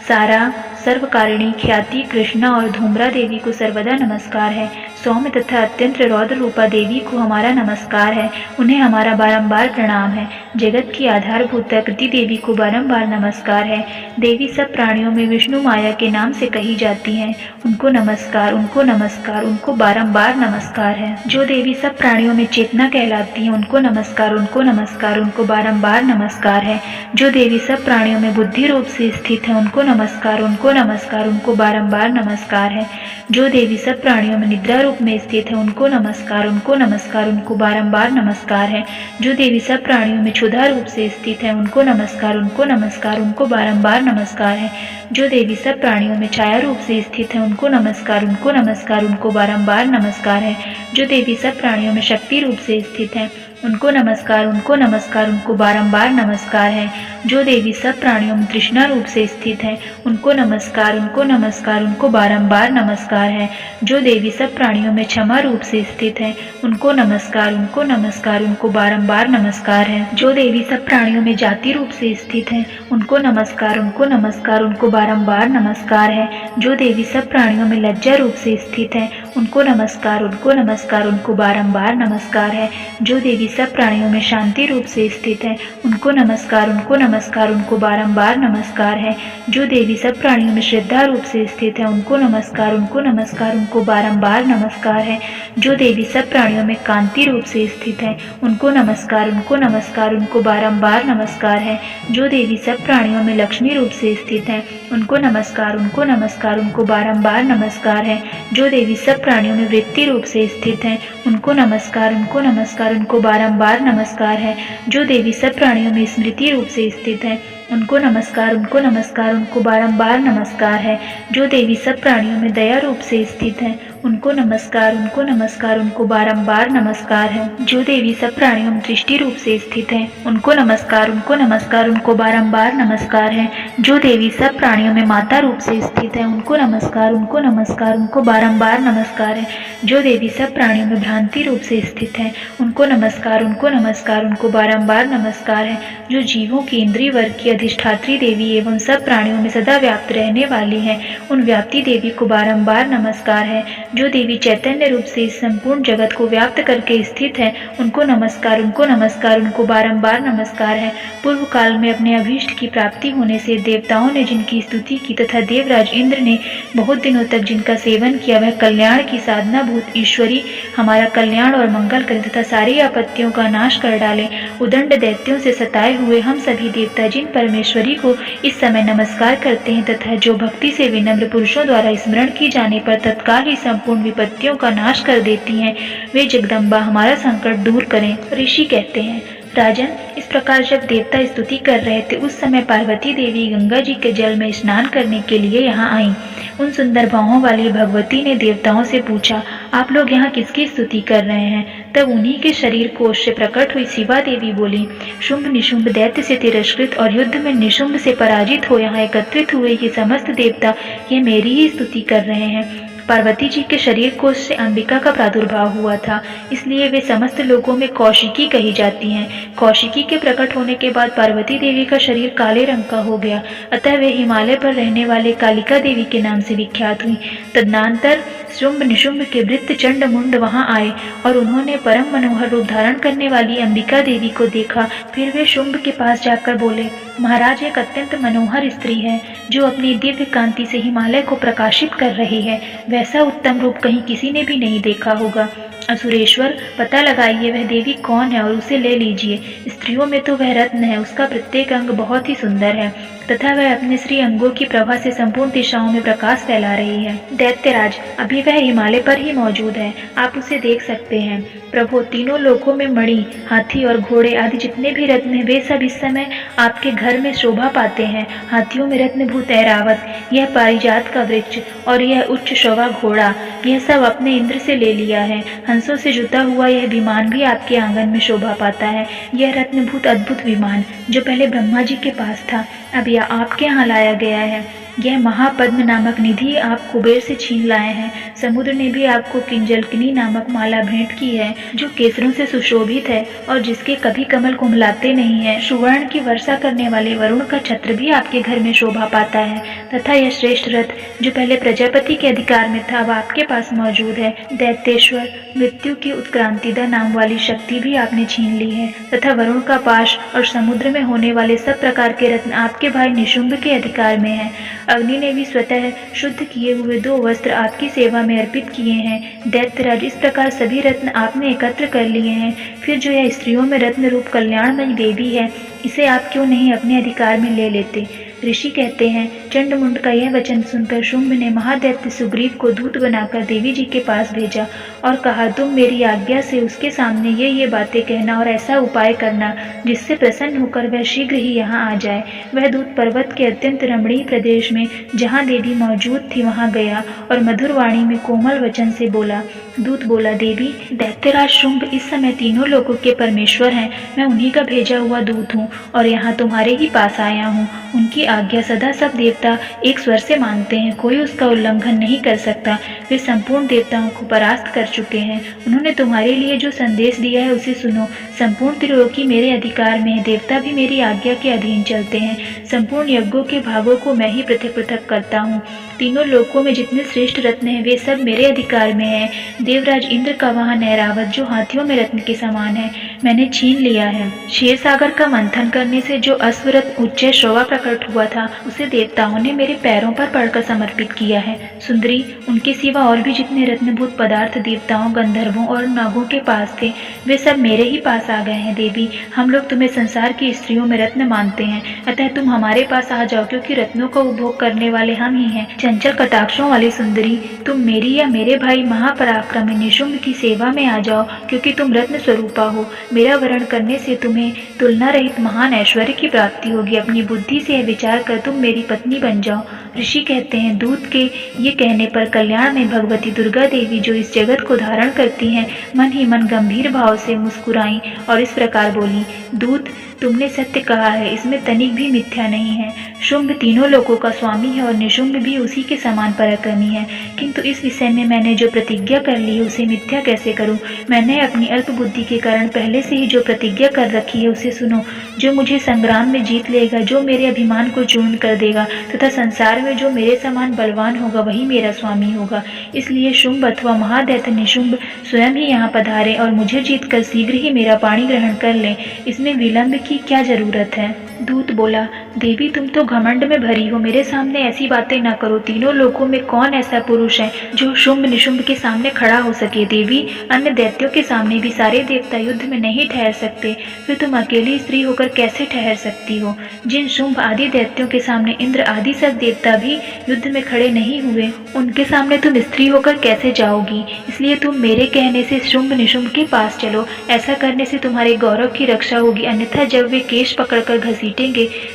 सारा, सर्वकारिणी, ख्याति, कृष्णा और धूम्रा देवी को सर्वदा नमस्कार है। सौम्य तथा अत्यंत रौद्र रूपा देवी को हमारा नमस्कार है, उन्हें हमारा बारंबार प्रणाम है। जगत की आधारभूत कृति देवी को बारंबार नमस्कार है। देवी सब प्राणियों में विष्णु माया के नाम से कही जाती हैं, उनको नमस्कार, उनको नमस्कार, उनको बारंबार नमस्कार है। जो देवी सब प्राणियों में चेतना कहलाती है, उनको नमस्कार, उनको नमस्कार, उनको बारंबार नमस्कार है। जो देवी सब प्राणियों में बुद्धि रूप से स्थित है, उनको नमस्कार, उनको नमस्कार, उनको बारंबार नमस्कार है। जो देवी सब प्राणियों में निद्रा रूप में स्थित है, उनको नमस्कार, उनको नमस्कार, उनको बारंबार नमस्कार है। जो देवी सब प्राणियों में क्षुधा रूप से स्थित है, उनको नमस्कार, उनको नमस्कार, उनको बारंबार नमस्कार है। जो देवी सब प्राणियों में छाया रूप से स्थित है, उनको नमस्कार, उनको नमस्कार, उनको बारंबार नमस्कार है। जो देवी सब प्राणियों में शक्ति रूप से स्थित है, उनको नमस्कार, उनको नमस्कार, उनको बारंबार नमस्कार है। जो देवी सब प्राणियों में तृष्णा रूप से स्थित है, उनको नमस्कार, उनको नमस्कार, उनको बारंबार नमस्कार है। जो देवी सब प्राणियों में क्षमा रूप से स्थित है, उनको नमस्कार, उनको नमस्कार, उनको बारंबार नमस्कार है। जो देवी सब प्राणियों में जाति रूप से स्थित है, उनको नमस्कार, उनको नमस्कार, उनको बारंबार नमस्कार है। जो देवी सब प्राणियों में लज्जा रूप से स्थित है, उनको नमस्कार, उनको नमस्कार, उनको बारंबार नमस्कार है। जो देवी सब प्राणियों में शांति रूप से स्थित है, उनको नमस्कार, उनको नमस्कार, उनको बारंबार नमस्कार है। जो देवी सब प्राणियों में श्रद्धा रूप से स्थित है, उनको नमस्कार, उनको नमस्कार, उनको बारंबार नमस्कार है। जो देवी सब प्राणियों में कांति रूप से स्थित है, उनको नमस्कार, उनको नमस्कार, उनको बारंबार नमस्कार है। जो देवी सब प्राणियों में लक्ष्मी रूप से स्थित है, उनको नमस्कार, उनको नमस्कार, उनको बारंबार नमस्कार है। जो देवी सब प्राणियों में वृत्ति रूप से स्थित है, उनको नमस्कार, उनको नमस्कार, उनको बारंबार नमस्कार है। जो देवी सब प्राणियों में स्मृति रूप से स्थित है, उनको नमस्कार, उनको नमस्कार, उनको बारंबार नमस्कार है। जो देवी सब प्राणियों में दया रूप से स्थित है, उनको नमस्कार, उनको नमस्कार, उनको बारंबार नमस्कार है। जो देवी सब प्राणियों में दृष्टि रूप से स्थित है, उनको नमस्कार, उनको नमस्कार, उनको बारंबार नमस्कार है। जो देवी सब प्राणियों में माता रूप से स्थित है, उनको नमस्कार, उनको नमस्कार, उनको बारंबार नमस्कार है। जो देवी सब प्राणियों में भ्रांति रूप से स्थित है, उनको नमस्कार, उनको नमस्कार, उनको बारंबार नमस्कार है। जो जीवों की इंद्रिय वर्ग की अधिष्ठात्री देवी एवं सब प्राणियों में सदा व्याप्त रहने वाली है, उन व्याप्ति देवी को बारंबार नमस्कार है। जो देवी चैतन्य रूप से इस संपूर्ण जगत को व्याप्त करके स्थित है, उनको नमस्कार, उनको नमस्कार, उनको बारंबार नमस्कार है। पूर्व काल में अपने अभीष्ट की प्राप्ति होने से देवताओं ने जिनकी स्तुति की तथा देवराज इंद्र ने बहुत दिनों तक जिनका सेवन किया, वह कल्याण की साधना भूत ईश्वरी हमारा कल्याण और मंगल करें तथा सारी आपत्तियों का नाश कर डाले। उदंड दैत्यों से सताए हुए हम सभी देवता जिन परमेश्वरी को इस समय नमस्कार करते हैं तथा जो भक्ति से विनम्र पुरुषों द्वारा स्मरण की जाने पर तत्काल ही संपूर्ण विपत्तियों का नाश कर देती हैं, वे जगदम्बा हमारा संकट दूर करें। ऋषि कहते हैं, राजन, इस प्रकार जब देवता स्तुति कर रहे थे उस समय पार्वती देवी गंगा जी के जल में स्नान करने के लिए यहाँ आईं। उन सुंदर बाहों वाली भगवती ने देवताओं से पूछा, आप लोग यहाँ किसकी स्तुति कर रहे हैं? तब उन्हीं के शरीर कोश से प्रकट हुई शिवा देवी बोली, शुंभ निशुंभ दैत्य से तिरस्कृत और युद्ध में निशुंभ से पराजित हो यहाँ एकत्रित हुए ये समस्त देवता ये मेरी ही स्तुति कर रहे हैं। पार्वती जी के शरीर कोश से अंबिका का प्रादुर्भाव हुआ था, इसलिए वे समस्त लोगों में कौशिकी कही जाती हैं। कौशिकी के प्रकट होने के बाद पार्वती देवी का शरीर काले रंग का हो गया, अतः वे हिमालय पर रहने वाले कालिका देवी के नाम से विख्यात हुई। तदनंतर शुंभ निशुंभ के भृत्य चंड मुंड वहां आए और उन्होंने परम मनोहर रूप धारण करने वाली अंबिका देवी को देखा। फिर वे शुंभ के पास जाकर बोले, महाराज, एक अत्यंत मनोहर स्त्री है जो अपनी दिव्य कांति से हिमालय को प्रकाशित कर रही है। वैसा उत्तम रूप कहीं किसी ने भी नहीं देखा होगा। असुरेश्वर, पता लगाइए वह देवी कौन है और उसे ले लीजिए। स्त्रियों में तो वह रत्न है, उसका प्रत्येक अंग बहुत ही सुंदर है तथा वह अपने श्री अंगों की प्रभा से संपूर्ण दिशाओं में प्रकाश फैला रही है। दैत्यराज, अभी वह हिमालय पर ही मौजूद है, आप उसे देख सकते हैं। प्रभु, तीनों लोकों में मणि, हाथी और घोड़े आदि जितने भी रत्न हैं वे सब इस समय आपके घर में शोभा पाते हैं। हाथियों में रत्नभूत ऐरावत, यह पारिजात का वृक्ष और यह उच्च शोभा घोड़ा, यह सब अपने इंद्र से ले लिया है। हंसों से जुता हुआ यह विमान भी आपके आंगन में शोभा पाता है। यह रत्नभूत अद्भुत विमान जो पहले ब्रह्मा जी के पास था, अब यह आपके यहाँ लाया गया है। यह महापद्म नामक निधि आप कुबेर से छीन लाए हैं। समुद्र ने भी आपको किंजलकिनी नामक माला भेंट की है जो केसरों से सुशोभित है और जिसके कभी कमल कुम्हलाते नहीं है। सुवर्ण की वर्षा करने वाले वरुण का छत्र भी आपके घर में शोभा पाता है तथा यह श्रेष्ठ रथ जो पहले प्रजापति के अधिकार में था अब आपके पास मौजूद है। दैत्येश्वर, मृत्यु की उत्क्रांतिदा नाम वाली शक्ति भी आपने छीन ली है तथा वरुण का पाश और समुद्र में होने वाले सब प्रकार के रत्न आपके भाई निशुंभ के अधिकार में है। अग्नि ने भी स्वतः शुद्ध किए हुए 2 वस्त्र आपकी सेवा में अर्पित किए हैं। दैत्यराज, इस प्रकार सभी रत्न आपने एकत्र कर लिए हैं। फिर जो यह स्त्रियों में रत्न रूप कल्याणमयी देवी है, इसे आप क्यों नहीं अपने अधिकार में ले लेते? ऋषि कहते हैं, चंडमुंड का यह वचन सुनकर शुंभ ने महादैत्य सुग्रीव को दूत बनाकर देवी जी के पास भेजा और कहा, तुम मेरी आज्ञा से उसके सामने ये बातें कहना और ऐसा उपाय करना जिससे प्रसन्न होकर वह शीघ्र ही यहाँ आ जाए। वह दूत पर्वत के अत्यंत रमणीय प्रदेश में जहाँ देवी मौजूद थी वहाँ गया और मधुर वाणी में कोमल वचन से बोला। दूत बोला, देवी, दैत्यराज शुंभ इस समय तीनों लोगों के परमेश्वर हैं। मैं उन्हीं का भेजा हुआ दूत हूँ और यहाँ तुम्हारे ही पास आया हूँ। उनकी आज्ञा सदा सब देवता एक स्वर से मानते हैं, कोई उसका उल्लंघन नहीं कर सकता। वे संपूर्ण देवताओं को परास्त कर चुके हैं। उन्होंने तुम्हारे लिए जो संदेश दिया है उसे सुनो। संपूर्ण त्रिलोकी मेरे अधिकार में है, देवता भी मेरी आज्ञा के अधीन चलते हैं। संपूर्ण यज्ञों के भागों को मैं ही पृथक पृथक करता हूँ। तीनों लोकों में जितने श्रेष्ठ रत्न हैं वे सब मेरे अधिकार में है। देवराज इंद्र का वाहन ऐरावत जो हाथियों में रत्न के समान है मैंने छीन लिया है। क्षीर सागर का मंथन करने से जो अश्वरत्न उच्चय शोभा प्रकट हुआ था उसे देवताओं ने मेरे पैरों पर पड़कर समर्पित किया है। सुंदरी, उनके सिवा और भी जितने रत्नभूत पदार्थ देवताओं, गंधर्वों और नागों के पास थे वे सब मेरे ही पास आ गए हैं। देवी, हम लोग तुम्हें संसार की स्त्रियों में रत्न मानते हैं, अतः तुम हमारे पास आ जाओ क्योंकि रत्नों का उपभोग करने वाले हम ही हैं। चंचल कटाक्षों वाली सुंदरी, तुम मेरी या मेरे भाई महापराक्रमी निशुंभ की सेवा में आ जाओ क्योंकि तुम रत्न स्वरूपा हो। मेरा वरण करने से तुम्हें तुलना रहित महान ऐश्वर्य की प्राप्ति होगी। अपनी बुद्धि से यह विचार कर तुम मेरी पत्नी बन जाओ। ऋषि कहते हैं, दूत के ये कहने पर कल्याण में भगवती दुर्गा देवी जो इस जगत को धारण करती हैं, मन ही मन गंभीर भाव से मुस्कुराई और इस प्रकार बोली, दूत, तुमने सत्य कहा है, इसमें तनिक भी मिथ्या नहीं है। शुंभ तीनों लोकों का स्वामी है और निशुंभ भी उसी के समान पराक्रमी है, किंतु इस विषय में मैंने जो प्रतिज्ञा कर ली है उसे मिथ्या कैसे करूं? मैंने अपनी अल्प बुद्धि के कारण पहले से ही जो प्रतिज्ञा कर रखी है उसे सुनो। जो मुझे संग्राम में जीत लेगा, जो मेरे अभिमान को चूर्ण कर देगा तथा संसार में जो मेरे समान बलवान होगा वही मेरा स्वामी होगा। इसलिए शुंभ अथवा महादैत्य निशुंभ स्वयं ही यहाँ पधारे और मुझे जीतकर शीघ्र ही मेरा पाणी ग्रहण कर लें। इसमें विलंब की क्या जरूरत है? दूत बोला, देवी, तुम तो घमंड में भरी हो, मेरे सामने ऐसी बातें न करो। तीनों लोकों में कौन ऐसा पुरुष है जो शुंभ निशुंभ के सामने खड़ा हो सके? देवी, अन्य दैत्यों के सामने भी सारे देवता युद्ध में नहीं ठहर सकते, फिर तुम अकेली स्त्री होकर कैसे ठहर सकती हो? जिन शुंभ आदि दैत्यों के सामने इंद्र आदि सब देवता भी युद्ध में खड़े नहीं हुए, उनके सामने तुम स्त्री होकर कैसे जाओगी? इसलिए तुम मेरे कहने से शुंभ निशुंभ के पास चलो, ऐसा करने से तुम्हारे गौरव की रक्षा होगी, अन्यथा जब वे केश पकड़कर घसीटेंगे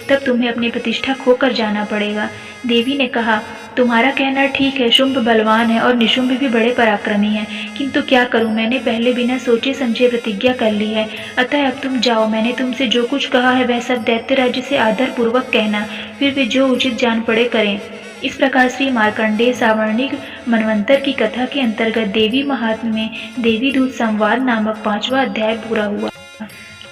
तब तुम्हें अपनी प्रतिष्ठा खोकर जाना पड़ेगा। देवी ने कहा, तुम्हारा कहना ठीक है, शुंभ बलवान है और निशुंभ भी बड़े पराक्रमी हैं, किंतु क्या करूं, मैंने पहले बिना सोचे समझे प्रतिज्ञा कर ली है। अतः अब तुम जाओ, मैंने तुमसे जो कुछ कहा है वह सब दैत्य राज्य से आदर पूर्वक कहना, फिर वे जो उचित जान पड़े करें। इस प्रकार श्री मार्कंडेय सावर्णिक मनवंतर की कथा के अंतर्गत देवी महात्म्य में देवी दूत संवाद नामक 5वां अध्याय पूरा हुआ।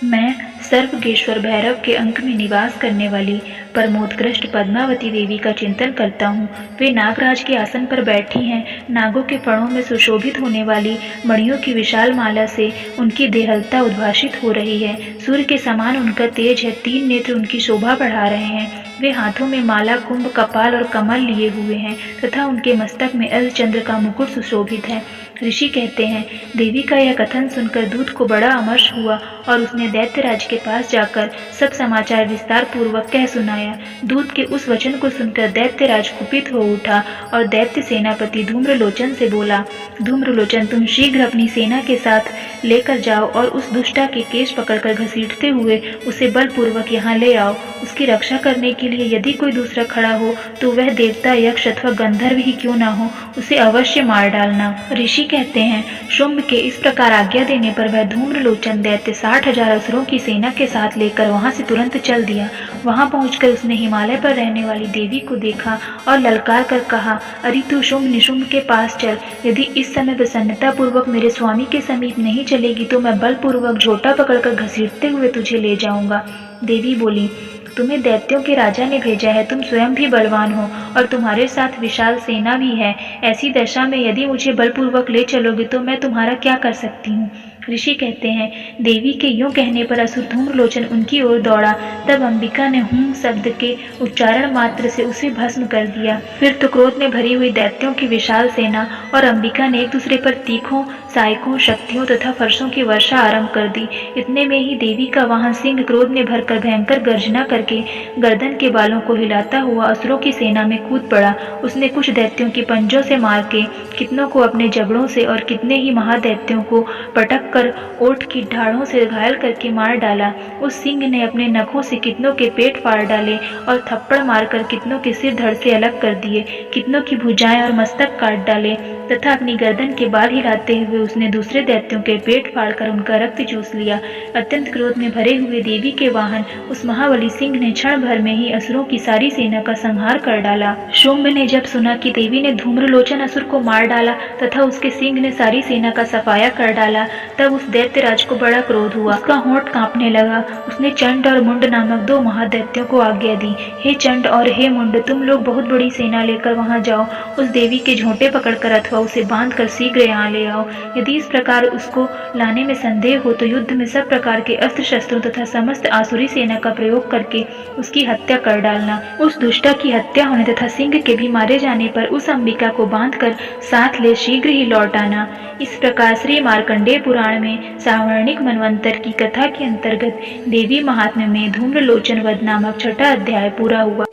मैं सर्वगेश्वर भैरव के अंक में निवास करने वाली परमोत्कृष्ट पद्मावती देवी का चिंतन करता हूँ। वे नागराज के आसन पर बैठी हैं। नागों के फणों में सुशोभित होने वाली मणियों की विशाल माला से उनकी देहलता उद्भाषित हो रही है। सूर्य के समान उनका तेज है, 3 नेत्र उनकी शोभा बढ़ा रहे हैं। वे हाथों में माला, कुंभ, कपाल और कमल लिए हुए हैं तथा उनके मस्तक में अर्धचंद्र का मुकुट सुशोभित है। ऋषि कहते हैं, देवी का यह कथन सुनकर दूत को बड़ा अमर्ष हुआ और उसने दैत्यराज के पास जाकर सब समाचार विस्तार पूर्वक कह सुनाया। दूत के उस वचन को सुनकर दैत्यराज कुपित हो उठा और दैत्य सेनापति धूम्रलोचन से बोला, धूम्रलोचन, तुम शीघ्र अपनी सेना के साथ लेकर जाओ और उस दुष्टा के केश पकड़कर घसीटते हुए उसे बलपूर्वक यहाँ ले आओ। उसकी रक्षा करने के लिए यदि कोई दूसरा खड़ा हो तो वह देवता, यक्ष अथवा गंधर्व ही क्यों ना हो, उसे अवश्य मार डालना। ऋषि कहते हैं, शुंभ के इस प्रकार आज्ञा देने पर वह धूम्रलोचन दैत्य 60,000 असुरों की सेना के साथ लेकर वहां से तुरंत चल दिया। वहां पहुंचकर उसने हिमालय पर रहने वाली देवी को देखा और ललकार कर कहा, अरे तू शुंभ निशुंभ के पास चल। यदि इस समय प्रसन्नता पूर्वक मेरे स्वामी के समीप नहीं चलेगी तो मैं बलपूर्वक झोटा पकड़कर घसीटते हुए तुझे ले जाऊंगा। देवी बोली, तुम्हें दैत्यों के राजा ने भेजा है, तुम स्वयं भी बलवान हो और तुम्हारे साथ विशाल सेना भी है। ऐसी दशा में यदि मुझे बलपूर्वक ले चलोगे तो मैं तुम्हारा क्या कर सकती हूँ? ऋषि कहते हैं, देवी के यूं कहने पर असुर धूम्रलोचन उनकी ओर दौड़ा। तब अंबिका ने हूं शब्द के उच्चारण मात्र से उसे भस्म कर दिया। फिर तो क्रोध में भरी हुई दैत्यों की विशाल सेना और अंबिका ने एक दूसरे पर तीखों, सहायकों, शक्तियों तथा फर्शों की वर्षा आरंभ कर दी। इतने में ही देवी का वाहन सिंह क्रोध में भरकर भयंकर गर्जना करके गर्दन के बालों को हिलाता हुआ असुरों की सेना में कूद पड़ा। उसने कुछ दैत्यों की पंजों से मार के कितनों को अपने जबड़ों से और कितने ही महादैत्यों को पटक कर ओठ की ढाढ़ों से घायल करके मार डाला। उस सिंह ने अपने नखों से कितनों के पेट फाड़ डाले और थप्पड़ मारकर कितनों के सिर धड़ से अलग कर दिए, कितनों की भुजाएं और मस्तक काट डाले तथा अपनी गर्दन के बाल हिलाते हुए उसने दूसरे दैत्यों के पेट फाड़कर उनका रक्त चूस लिया। अत्यंत क्रोध में भरे हुए देवी के वाहन उस महाबली सिंह ने क्षण भर में ही असुरों की सारी सेना का संहार कर डाला। शुंभ ने जब सुना कि देवी ने धूम्रलोचन असुर को मार डाला तथा उसके सिंह ने सारी सेना का सफाया कर डाला, तब उस दैत्यराज को बड़ा क्रोध हुआ। उसका होंठ कांपने लगा। उसने चंड और मुंड नामक 2 महादैत्यों को आज्ञा दी, हे चंड और हे मुंड, तुम लोग बहुत बड़ी सेना लेकर वहां जाओ। उस देवी के झोंटे पकड़कर अथवा उसे बांधकर शीघ्र यहाँ ले आओ। यदि इस प्रकार उसको लाने में संदेह हो तो युद्ध में सब प्रकार के अस्त्र शस्त्रों तथा समस्त आसुरी सेना का प्रयोग करके उसकी हत्या कर डालना। उस दुष्टा की हत्या होने तथा सिंह के भी मारे जाने पर उस अंबिका को बांधकर साथ ले शीघ्र ही लौट आना। इस प्रकार श्री मार्कंडेय पुराण में सावर्णिक मनवंतर की कथा के अंतर्गत देवी महात्म्य में धूम्रलोचन वध नामक 6वां अध्याय पूरा हुआ।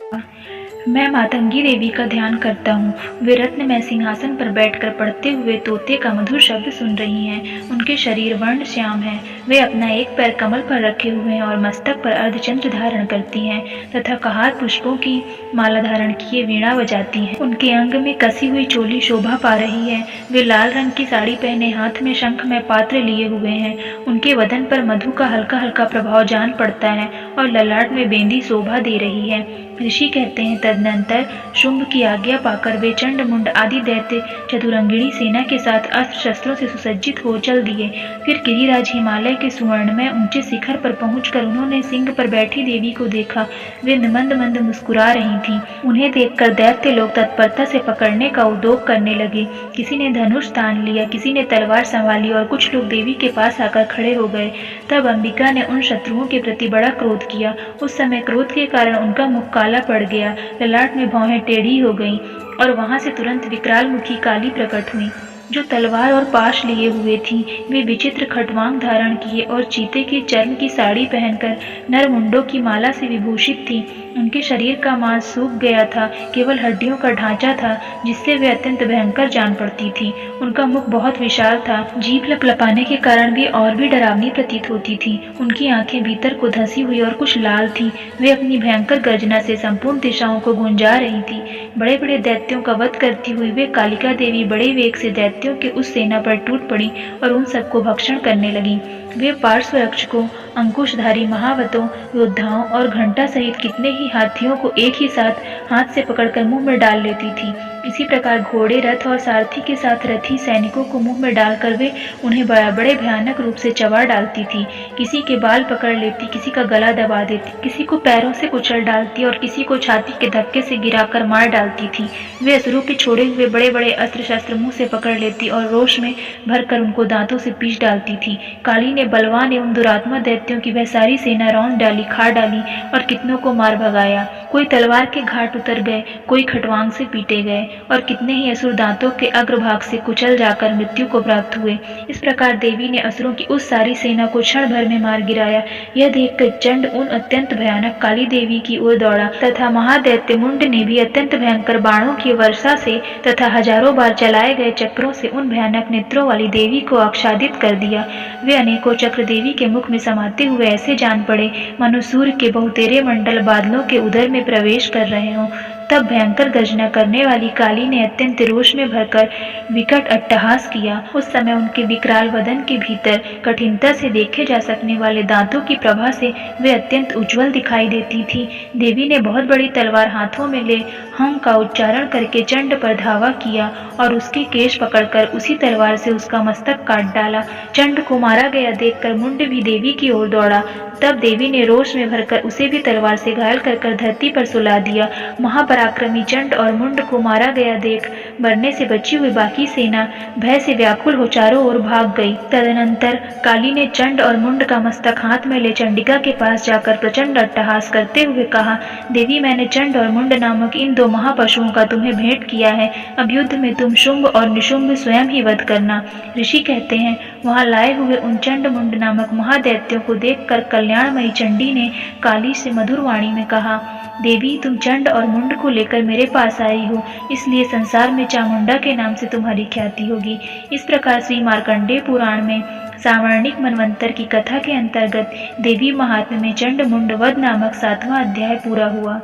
मैं मातंगी देवी का ध्यान करता हूँ। वे रत्न में सिंहासन पर बैठकर पढ़ते हुए तोते का मधुर शब्द सुन रही हैं। उनके शरीर वर्ण श्याम है। वे अपना एक पैर कमल पर रखे हुए हैं और मस्तक पर अर्धचंद्र धारण करती हैं तथा कहार पुष्पों की माला धारण किए वीणा बजाती हैं। उनके अंग में कसी हुई चोली शोभा पा रही है। वे लाल रंग की साड़ी पहने हाथ में शंख में पात्र लिए हुए हैं। उनके वदन पर मधु का हल्का हल्का प्रभाव जान पड़ता है और ललाट में बेंदी शोभा दे रही है। ऋषि कहते हैं, तदनंतर शुंभ की आज्ञा पाकर वे चंड मुंड आदि दैत्य चतुरंगिणी सेना के साथ अस्त्र शस्त्रों से सुसज्जित हो चल दिए। फिर गिरिराज हिमालय के सुवर्ण में ऊंचे शिखर पर पहुंचकर उन्होंने सिंह पर बैठी देवी को देखा। वे मंद मंद मुस्कुरा रही थीं। उन्हें देखकर दैत्य लोग तत्परता से पकड़ने का उद्योग करने लगे। किसी ने धनुष तान लिया, किसी ने तलवार संभाली और कुछ लोग देवी के पास आकर खड़े हो गए। तब अंबिका ने उन शत्रुओं के प्रति बड़ा क्रोध किया। उस समय क्रोध के कारण उनका मुख काला पड़ गया, ललाट में भौहें टेढ़ी हो गईं और वहां से तुरंत विकराल मुखी काली प्रकट हुई, जो तलवार और पाश लिए हुए थी। वे विचित्र खटवांग धारण किए और चीते की चर्म की साड़ी पहनकर नरमुंडों की माला से विभूषित थी। उनके शरीर का मांस सूख गया था, केवल हड्डियों का ढांचा था, जिससे वे अत्यंत भयंकर जान पड़ती थी। उनका मुख बहुत विशाल था, जीभ लपलपाने के कारण वे और भी डरावनी प्रतीत होती थी। उनकी आंखें भीतर को धंसी हुई और कुछ लाल थी। वे अपनी भयंकर गर्जना से संपूर्ण दिशाओं को गुंजा रही थी। बड़े बड़े दैत्यों का वध करती हुई वे कालिका देवी बड़े वेग से दैत्यों के उस सेना पर टूट पड़ी और उन सबको भक्षण करने लगी। वे पार्श्व रक्षकों, अंकुशधारी महावतों, योद्धाओं और घंटा सहित कितने ही हाथियों को एक ही साथ हाथ से पकड़कर मुंह में डाल लेती थी। इसी प्रकार घोड़े, रथ और सारथी के साथ रथी सैनिकों को मुंह में डालकर वे उन्हें बड़े भयानक रूप से चबा डालती थी। किसी के बाल पकड़ लेती, किसी का गला दबा देती, किसी को पैरों से कुचल डालती और किसी को छाती के धक्के से गिराकर मार डालती थी। वे असुरों के छोड़े हुए बड़े बड़े अस्त्र शस्त्र मुंह से पकड़ लेती और रोष में भरकर उनको दांतों से पीस डालती थी। काली ने बलवान एवं दुरात्मा दैत्यों की वह सारी सेना रौंद डाली, खा डाली और कितनों को मार भगाया। कोई तलवार के घाट उतर गए, कोई खटवांग से पीटे गए और कितने ही असुर दांतों के अग्रभाग से कुचल जाकर मृत्यु को प्राप्त हुए। इस प्रकार देवी ने असुरों की उस सारी सेना को क्षण भर में मार गिराया। यह देखकर चंड उन अत्यंत भयानक काली देवी की ओर दौड़ा तथा महादैत्य मुंड ने भी अत्यंत भयंकर बाणों की वर्षा से तथा हजारों बार चलाए गए चक्रों से उन भयानक नेत्रों वाली देवी को आच्छादित कर दिया। वे अनेकों चक्र देवी के मुख में समाते हुए ऐसे जान पड़े मानो सूर्य के बहुतेरे मंडल बादलों के उदर में प्रवेश कर रहे हों। तब भयंकर गर्जना करने वाली काली ने अत्यंत रोष में भरकर विकट अट्टहास किया। उस समय उनके विकराल वदन के भीतर कठिनता से देखे जा सकने वाले दांतों की प्रभा से वे अत्यंत उज्जवल दिखाई देती थी। देवी ने बहुत बड़ी तलवार हाथों में ले हंग का उच्चारण करके चंड पर धावा किया और उसके केश पकड़कर उसी तलवार से उसका मस्तक काट डाला। चंड को मारा गया देखकर मुंड भी देवी की ओर दौड़ा। तब देवी ने रोष में भरकर उसे भी तलवार से घायल कर धरती पर सुला दिया। महापराक्रमी चंड और मुंड को मारा गया देख मरने से बची हुई बाकी सेना भय से व्याकुल हो चारों ओर भाग गई। तदनंतर काली ने चंड और मुंड का मस्तक हाथ में ले चंडिका के पास जाकर प्रचंड अट्टहास करते हुए कहा, देवी, मैंने चंड और मुंड नामक इन दो महापशुओं का तुम्हें भेंट किया है। अब युद्ध में तुम शुंभ और निशुंभ स्वयं ही वध करना। ऋषि कहते हैं, वहां लाए हुए उन चंड मुंड नामक महादैत्यों को देखकर कल्याणमयी चंडी ने काली से मधुर वाणी में कहा, देवी, तुम चंड और मुंड को लेकर मेरे पास आई हो, इसलिए संसार में चामुंडा के नाम से तुम्हारी ख्याति होगी। इस प्रकार श्री मार्कंडेय पुराण में सावर्णिक मनवंतर की कथा के अंतर्गत देवी महात्म्य में चंड मुंड वध नामक 7वां अध्याय पूरा हुआ।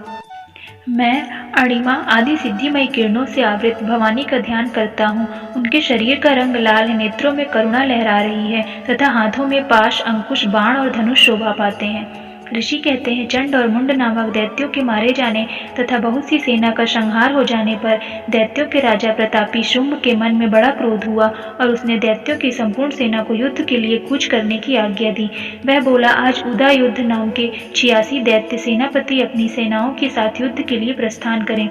मैं अणिमा आदि सिद्धिमयी किरणों से आवृत भवानी का ध्यान करता हूँ। उनके शरीर का रंग लाल है, नेत्रों में करुणा लहरा रही है तथा हाथों में पाश, अंकुश, बाण और धनुष शोभा पाते हैं। ऋषि कहते हैं, चंड और मुंड नामक दैत्यों के मारे जाने तथा बहुत सी सेना का संहार हो जाने पर दैत्यों के राजा प्रतापी शुंभ के मन में बड़ा क्रोध हुआ और उसने दैत्यों की संपूर्ण सेना को युद्ध के लिए कूच करने की आज्ञा दी। वह बोला, आज उदा युद्ध नाम के 86 दैत्य सेनापति अपनी सेनाओं के साथ युद्ध के लिए प्रस्थान करें।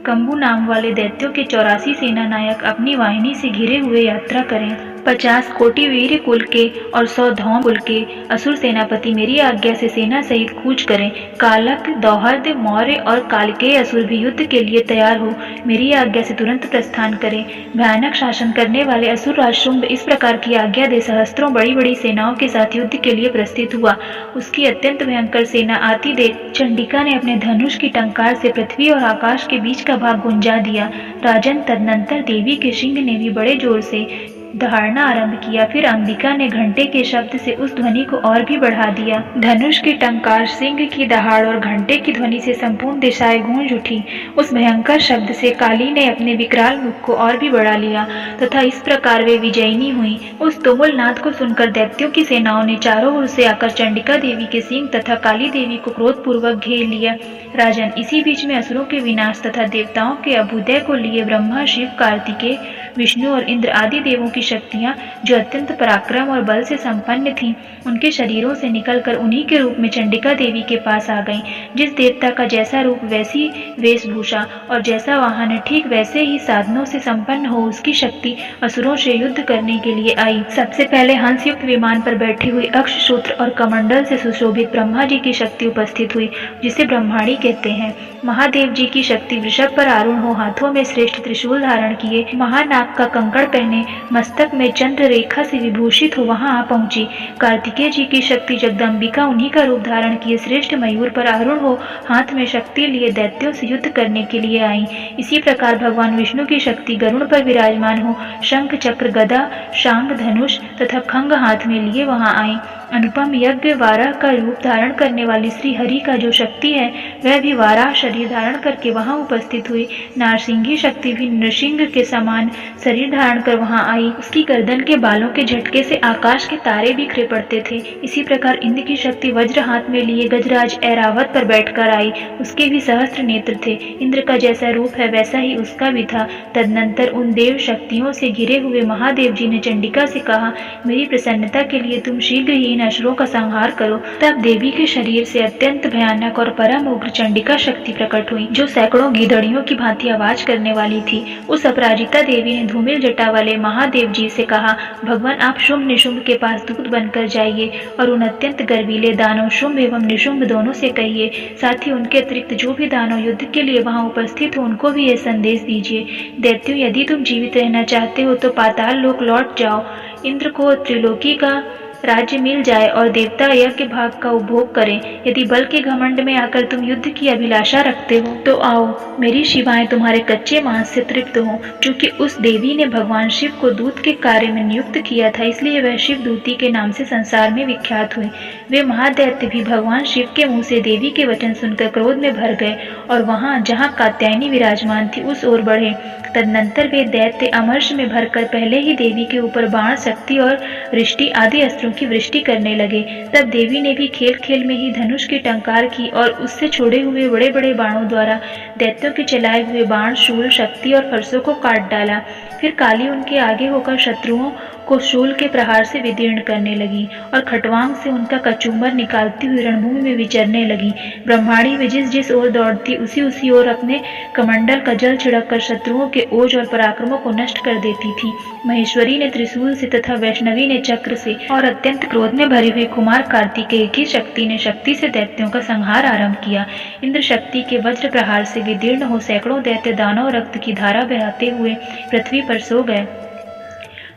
कंबू नाम वाले दैत्यों के 84 सेना नायक अपनी वाहिनी से घिरे हुए यात्रा करें। 50 कोटि वीर कुल के और 100 धौम कुल के असुर सेनापति मेरी आज्ञा से सेना सहित कूच करें। कालक, दौहर्द, मौर्य और कालकेय असुर भी युद्ध के लिए तैयार हो मेरी आज्ञा से तुरंत प्रस्थान करें। भयानक शासन करने वाले असुर राज शुंभ इस प्रकार की आज्ञा दे सहस्त्रों बड़ी बड़ी सेनाओं के साथ युद्ध के लिए प्रस्थित हुआ। उसकी अत्यंत भयंकर सेना आती देख चंडिका ने अपने धनुष की टंकार से पृथ्वी और आकाश के बीच का भाग गुंजा दिया। राजन, तदनंतर देवी के सिंह ने भी बड़े जोर से दहाड़ना आरंभ किया। फिर अंबिका ने घंटे के शब्द से उस ध्वनि को और भी बढ़ा दिया। धनुष की टंकार, सिंह की दहाड़ और घंटे की ध्वनि से संपूर्ण दिशाएं गूंज उठी। उस भयंकर शब्द से काली ने अपने विकराल मुख को और भी बढ़ा लिया तथा इस प्रकार वे विजयिनी हुई। उस तुमुल नाद को सुनकर दैत्यों की सेनाओं ने चारों ओर से आकर चंडिका देवी के सिंह तथा काली देवी को क्रोधपूर्वक घेर लिया। राजन, इसी बीच में असुरों के विनाश तथा देवताओं के अभ्युदय को लिए ब्रह्मा, शिव, कार्तिकेय, विष्णु और इंद्र आदि देवों की शक्तियां, जो अत्यंत पराक्रम और बल से संपन्न थीं, उनके शरीरों से निकलकर उन्हीं के रूप में चंडिका देवी के पास आ गईं। जिस देवता का जैसा रूप वैसी वेशभूषा और जैसा वाहन ठीक वैसे ही साधनों से संपन्न हो उसकी शक्ति असुरों से युद्ध करने के लिए आई। सबसे पहले हंसयुक्त विमान पर बैठी हुई अक्षसूत्र और कमंडल से सुशोभित ब्रह्मा जी की शक्ति उपस्थित हुई, जिसे ब्रह्माणी कहते हैं। महादेव जी की शक्ति वृषभ पर आरूढ़ हो हाथों में श्रेष्ठ त्रिशूल धारण किए, महानाग का कंकड़ पहने, मस्तक में चंद्र रेखा से विभूषित हो वहां आ पहुंची। कार्तिकेय जी की शक्ति जगदम्बिका उन्हीं का रूप धारण किए श्रेष्ठ मयूर पर आरूढ़ हो हाथ में शक्ति लिए दैत्यों से युद्ध करने के लिए आई। इसी प्रकार भगवान विष्णु की शक्ति गरुड़ पर विराजमान हो शंख, चक्र, गदा, शांग, धनुष तथा खंग हाथ में लिए वहां आई। अनुपम यज्ञ वाराह का रूप धारण करने वाली श्री हरि का जो शक्ति है वह भी वाराह शरीर धारण करके वहां उपस्थित हुई। नारसिंगी शक्ति भी नृसिंह के समान शरीर धारण कर वहां आई। उसकी गर्दन के बालों के झटके से आकाश के तारे बिखरे पड़ते थे। इसी प्रकार इंद्र की शक्ति वज्र हाथ में लिए गजराज ऐरावत पर बैठकर आई। उसके भी सहस्त्र नेत्र थे। इंद्र का जैसा रूप है वैसा ही उसका भी था। तदनंतर उन देव शक्तियों से घिरे हुए महादेव जी ने चंडिका से कहा, मेरी प्रसन्नता के लिए तुम शीघ्र ही इन असुरों का संहार करो। तब देवी के शरीर से अत्यंत भयानक और परम उग्र चंडिका शक्ति प्रकट हुई, जो सैकड़ों गीदड़ियों की भांति आवाज करने वाली थी। उस अपराजिता देवी ने धूमिल जटा वाले महादेव जी से कहा, भगवान आप शुंभ निशुंभ के पास दूत बनकर जाइए और उन अत्यंत गर्वीले दानव शुंभ एवं निशुंभ दोनों से कहिए, साथ ही उनके अतिरिक्त जो भी दानव युद्ध के लिए वहां उपस्थित हो उनको भी यह संदेश दीजिए, दैत्यों यदि तुम जीवित रहना चाहते हो तो पाताल लोक लौट जाओ, इंद्र को त्रिलोकी का राज्य मिल जाए और देवता यज्ञ भाग का उपभोग करें। यदि बल के घमंड में आकर तुम युद्ध की अभिलाषा रखते हो तो आओ, मेरी शिवाएं तुम्हारे कच्चे मांस से तृप्त हो। क्योंकि उस देवी ने भगवान शिव को दूत के कार्य में नियुक्त किया था, इसलिए वह शिव दूती के नाम से संसार में विख्यात हुई। वे महादैत्य भी भगवान शिव के मुंह से देवी के वचन सुनकर क्रोध में भर गए और वहां जहां कात्यायनी विराजमान थी उस ओर बढ़े। तदनंतर वे दैत्य अमर्ष में भरकर पहले ही देवी के ऊपर बाण, शक्ति और रिष्टि आदि अस्त्रों की वृष्टि करने लगे। तब देवी ने भी खेल खेल में ही धनुष की टंकार की और उससे छोड़े हुए बड़े बड़े बाणों द्वारा दैत्यों के चलाए हुए बाण, शूल, शक्ति और फरसों को काट डाला। फिर काली उनके आगे होकर शत्रुओं को शूल के प्रहार से विदीर्ण करने लगी और खटवांग से उनका कचूमर निकालती हुई रणभूमि में विचरने लगी। ब्रह्माणी में जिस जिस ओर दौड़ती उसी ओर अपने कमंडल का जल छिड़क कर शत्रुओं के ओज और पराक्रमों को नष्ट कर देती थी। महेश्वरी ने त्रिशूल से तथा वैष्णवी ने चक्र से और अत्यंत क्रोध में भरी हुई कुमार कार्तिकेय की शक्ति ने शक्ति से दैत्यों का संहार आरंभ किया। इंद्र शक्ति के वज्र प्रहार से विदीर्ण हो सैकड़ों दैत्य दानव रक्त की धारा बहाते हुए पृथ्वी पर सो गए।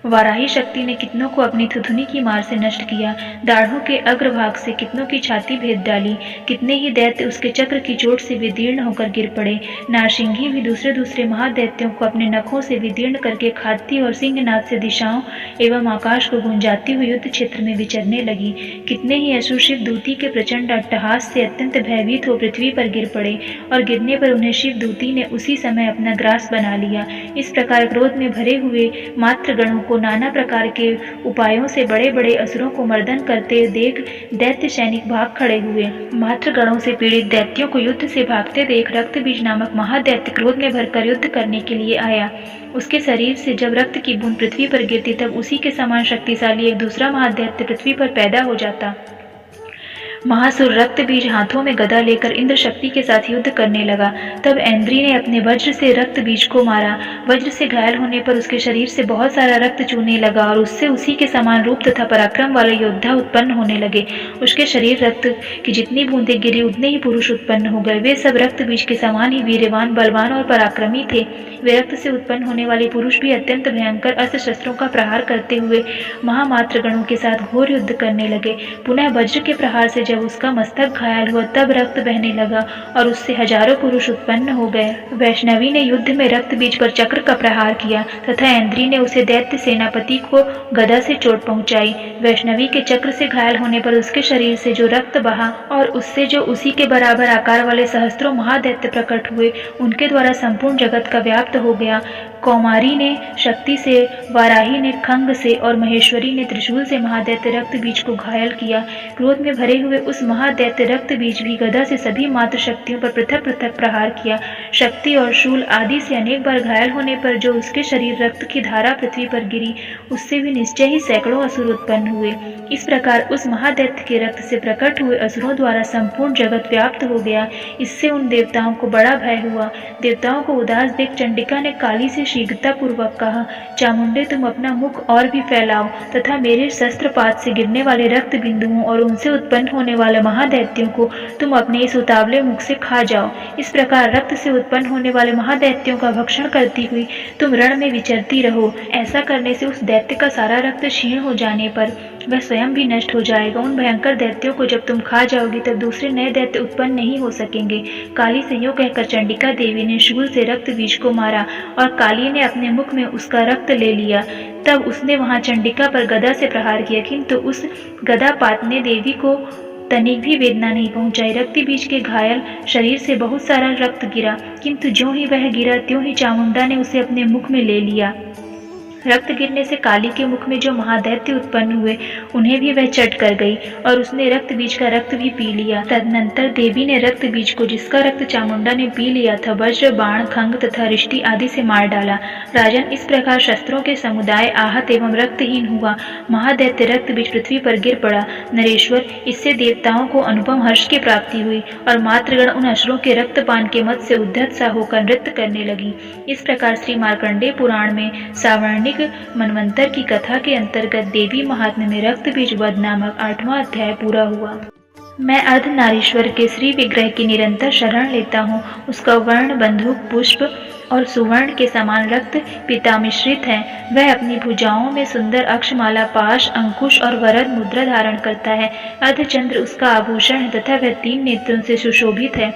वाराही शक्ति ने कितनों को अपनी थुथुनी की मार से नष्ट किया, दाढ़ों के अग्रभाग से कितनों की छाती भेद डाली, कितने ही दैत्य उसके चक्र की चोट से विदीर्ण होकर गिर पड़े। नारसिंही भी दूसरे महादैत्यों को अपने नखों से विदीर्ण करके खाती और सिंहनाद से दिशाओं एवं आकाश को गुंजाती हुई युद्ध क्षेत्र में विचरने लगी। कितने ही असुर शिव दूती के प्रचंड अट्टहास से अत्यंत भयभीत हो पृथ्वी पर गिर पड़े और गिरने पर उन्हें शिव दूती ने उसी समय अपना ग्रास बना लिया। इस प्रकार क्रोध में भरे हुए मात्र गणों को नाना प्रकार के उपायों से बड़े बड़े असुरों को मर्दन करते देख दैत्य सैनिक भाग खड़े हुए। मात्र गणों से पीड़ित दैत्यों को युद्ध से भागते देख रक्तबीज नामक महादैत्य क्रोध में भरकर युद्ध करने के लिए आया। उसके शरीर से जब रक्त की बूंद पृथ्वी पर गिरती तब उसी के समान शक्तिशाली एक दूसरा महादैत्य पृथ्वी पर पैदा हो जाता। महासुर रक्त बीज हाथों में गदा लेकर इंद्र शक्ति के साथ युद्ध करने लगा। तब ऐन्द्री ने अपने वज्र से रक्त बीज को मारा। वज्र से घायल होने पर उसके शरीर से बहुत सारा रक्त चूने लगा और उससे उसी के समान रूप तथा पराक्रम वाले योद्धा उत्पन्न होने लगे। उसके शरीर रक्त की जितनी बूंदें गिरी उतने ही पुरुष उत्पन्न हो गए। वे सब रक्त बीज के समान ही वीर्यवान, बलवान और पराक्रमी थे। वे रक्त से उत्पन्न होने वाले पुरुष भी अत्यंत भयंकर अस्त्र शस्त्रों का प्रहार करते हुए महामात्र गणों के साथ घोर युद्ध करने लगे। पुनः वज्र के प्रहार से जब उसका मस्तक घायल हुआ तब रक्त बहने लगा और उससे हजारों पुरुष उत्पन्न हो गए। वैष्णवी ने युद्ध में रक्त बीज पर चक्र का प्रहार किया तथा ऐन्द्री ने उसे दैत्य सेनापति को गदा से चोट पहुंचाई। वैष्णवी के चक्र से घायल होने पर उसके शरीर से जो रक्त बहा और उससे जो उसी के बराबर आकार वाले सहस्त्रों महादैत्य प्रकट हुए, उनके द्वारा संपूर्ण जगत का व्याप्त हो गया। कौमारी ने शक्ति से, वाराही ने खंग से और महेश्वरी ने त्रिशूल से महादैत्य रक्त बीज को घायल किया। क्रोध में भरे हुए उस महादैत्य रक्त बीज भी गदा से सभी मात्र शक्तियों पर पृथक पृथक प्रहार किया। शक्ति और शूल आदि से अनेक बार घायल होने पर जो उसके शरीर रक्त की धारा पृथ्वी पर गिरी, उससे भी निश्चय ही सैकड़ों असुर उत्पन्न हुए। इस प्रकार उस महादैत्य के रक्त से प्रकट हुए असुरों द्वारा संपूर्ण जगत व्याप्त हो गया। इससे उन देवताओं को बड़ा भय हुआ। देवताओं को उदास देख चंडिका ने काली से शीघ्रतापूर्वक कहा, चामुंडे, तुम अपना मुख और भी फैलाओ तथा मेरे शस्त्रपात से गिरने वाले रक्त बिंदुओं और उनसे उत्पन्न होने वाले महादैत्यों को तुम अपने इस उतावले मुख से खा जाओ। इस प्रकार रक्त से उत्पन्न होने वाले महादैत्यों का भक्षण करती हुई तुम रण में विचरती रहो। ऐसा करने से उस दैत्य का सारा रक्त क्षीण हो जाने पर वह स्वयं भी नष्ट हो जाएगा। उन भयंकर दैत्यों को जब तुम खा जाओगी तब दूसरे नए दैत्य उत्पन्न नहीं हो सकेंगे। काली से यूं कहकर चंडिका देवी ने शूल से रक्त बीज को मारा और काली ने अपने मुख में उसका रक्त ले लिया। तब उसने वहां चंडिका पर गदा से प्रहार किया, किंतु उस गदापात ने देवी को तनिक भी वेदना नहीं पहुंचाई। रक्त बीज के घायल शरीर से बहुत सारा रक्त गिरा, किंतु ज्यों ही वह गिरा त्यों ही चामुंडा ने उसे अपने मुख में ले लिया। रक्त गिरने से काली के मुख में जो महादैत्य उत्पन्न हुए उन्हें भी वह चट कर गई और उसने रक्त बीज का रक्त भी पी लिया। तदनंतर देवी ने रक्त बीज को, जिसका रक्त चामुंडा ने पी लिया था, वज्र, बाण, खंग तथा रिष्टि आदि से मार डाला। राजन, इस प्रकार शस्त्रों के समुदाय आहत एवं रक्तहीन हुआ। महादैत्य रक्त बीज पृथ्वी पर गिर पड़ा। नरेश्वर, इससे देवताओं को अनुपम हर्ष की प्राप्ति हुई और मातृगण उन असुरों के रक्तपान के मत से उद्धत सा होकर नृत्य करने लगी। इस प्रकार श्री मार्कंडेय पुराण में सावर्णिक मनवंतर की कथा के अंतर्गत देवी महात्म्य में रक्त बीज वध नामक 8वां अध्याय पूरा हुआ। मैं अर्धनारीश्वर के श्री विग्रह की निरंतर शरण लेता हूँ। उसका वर्ण, बंदूक, पुष्प और सुवर्ण के समान रक्त पीता मिश्रित है। वह अपनी भुजाओं में सुंदर अक्षमाला, पाश, अंकुश और वरद मुद्रा धारण करता है। अर्धचंद्र उसका आभूषण है तथा वह 3 नेत्रों से सुशोभित है।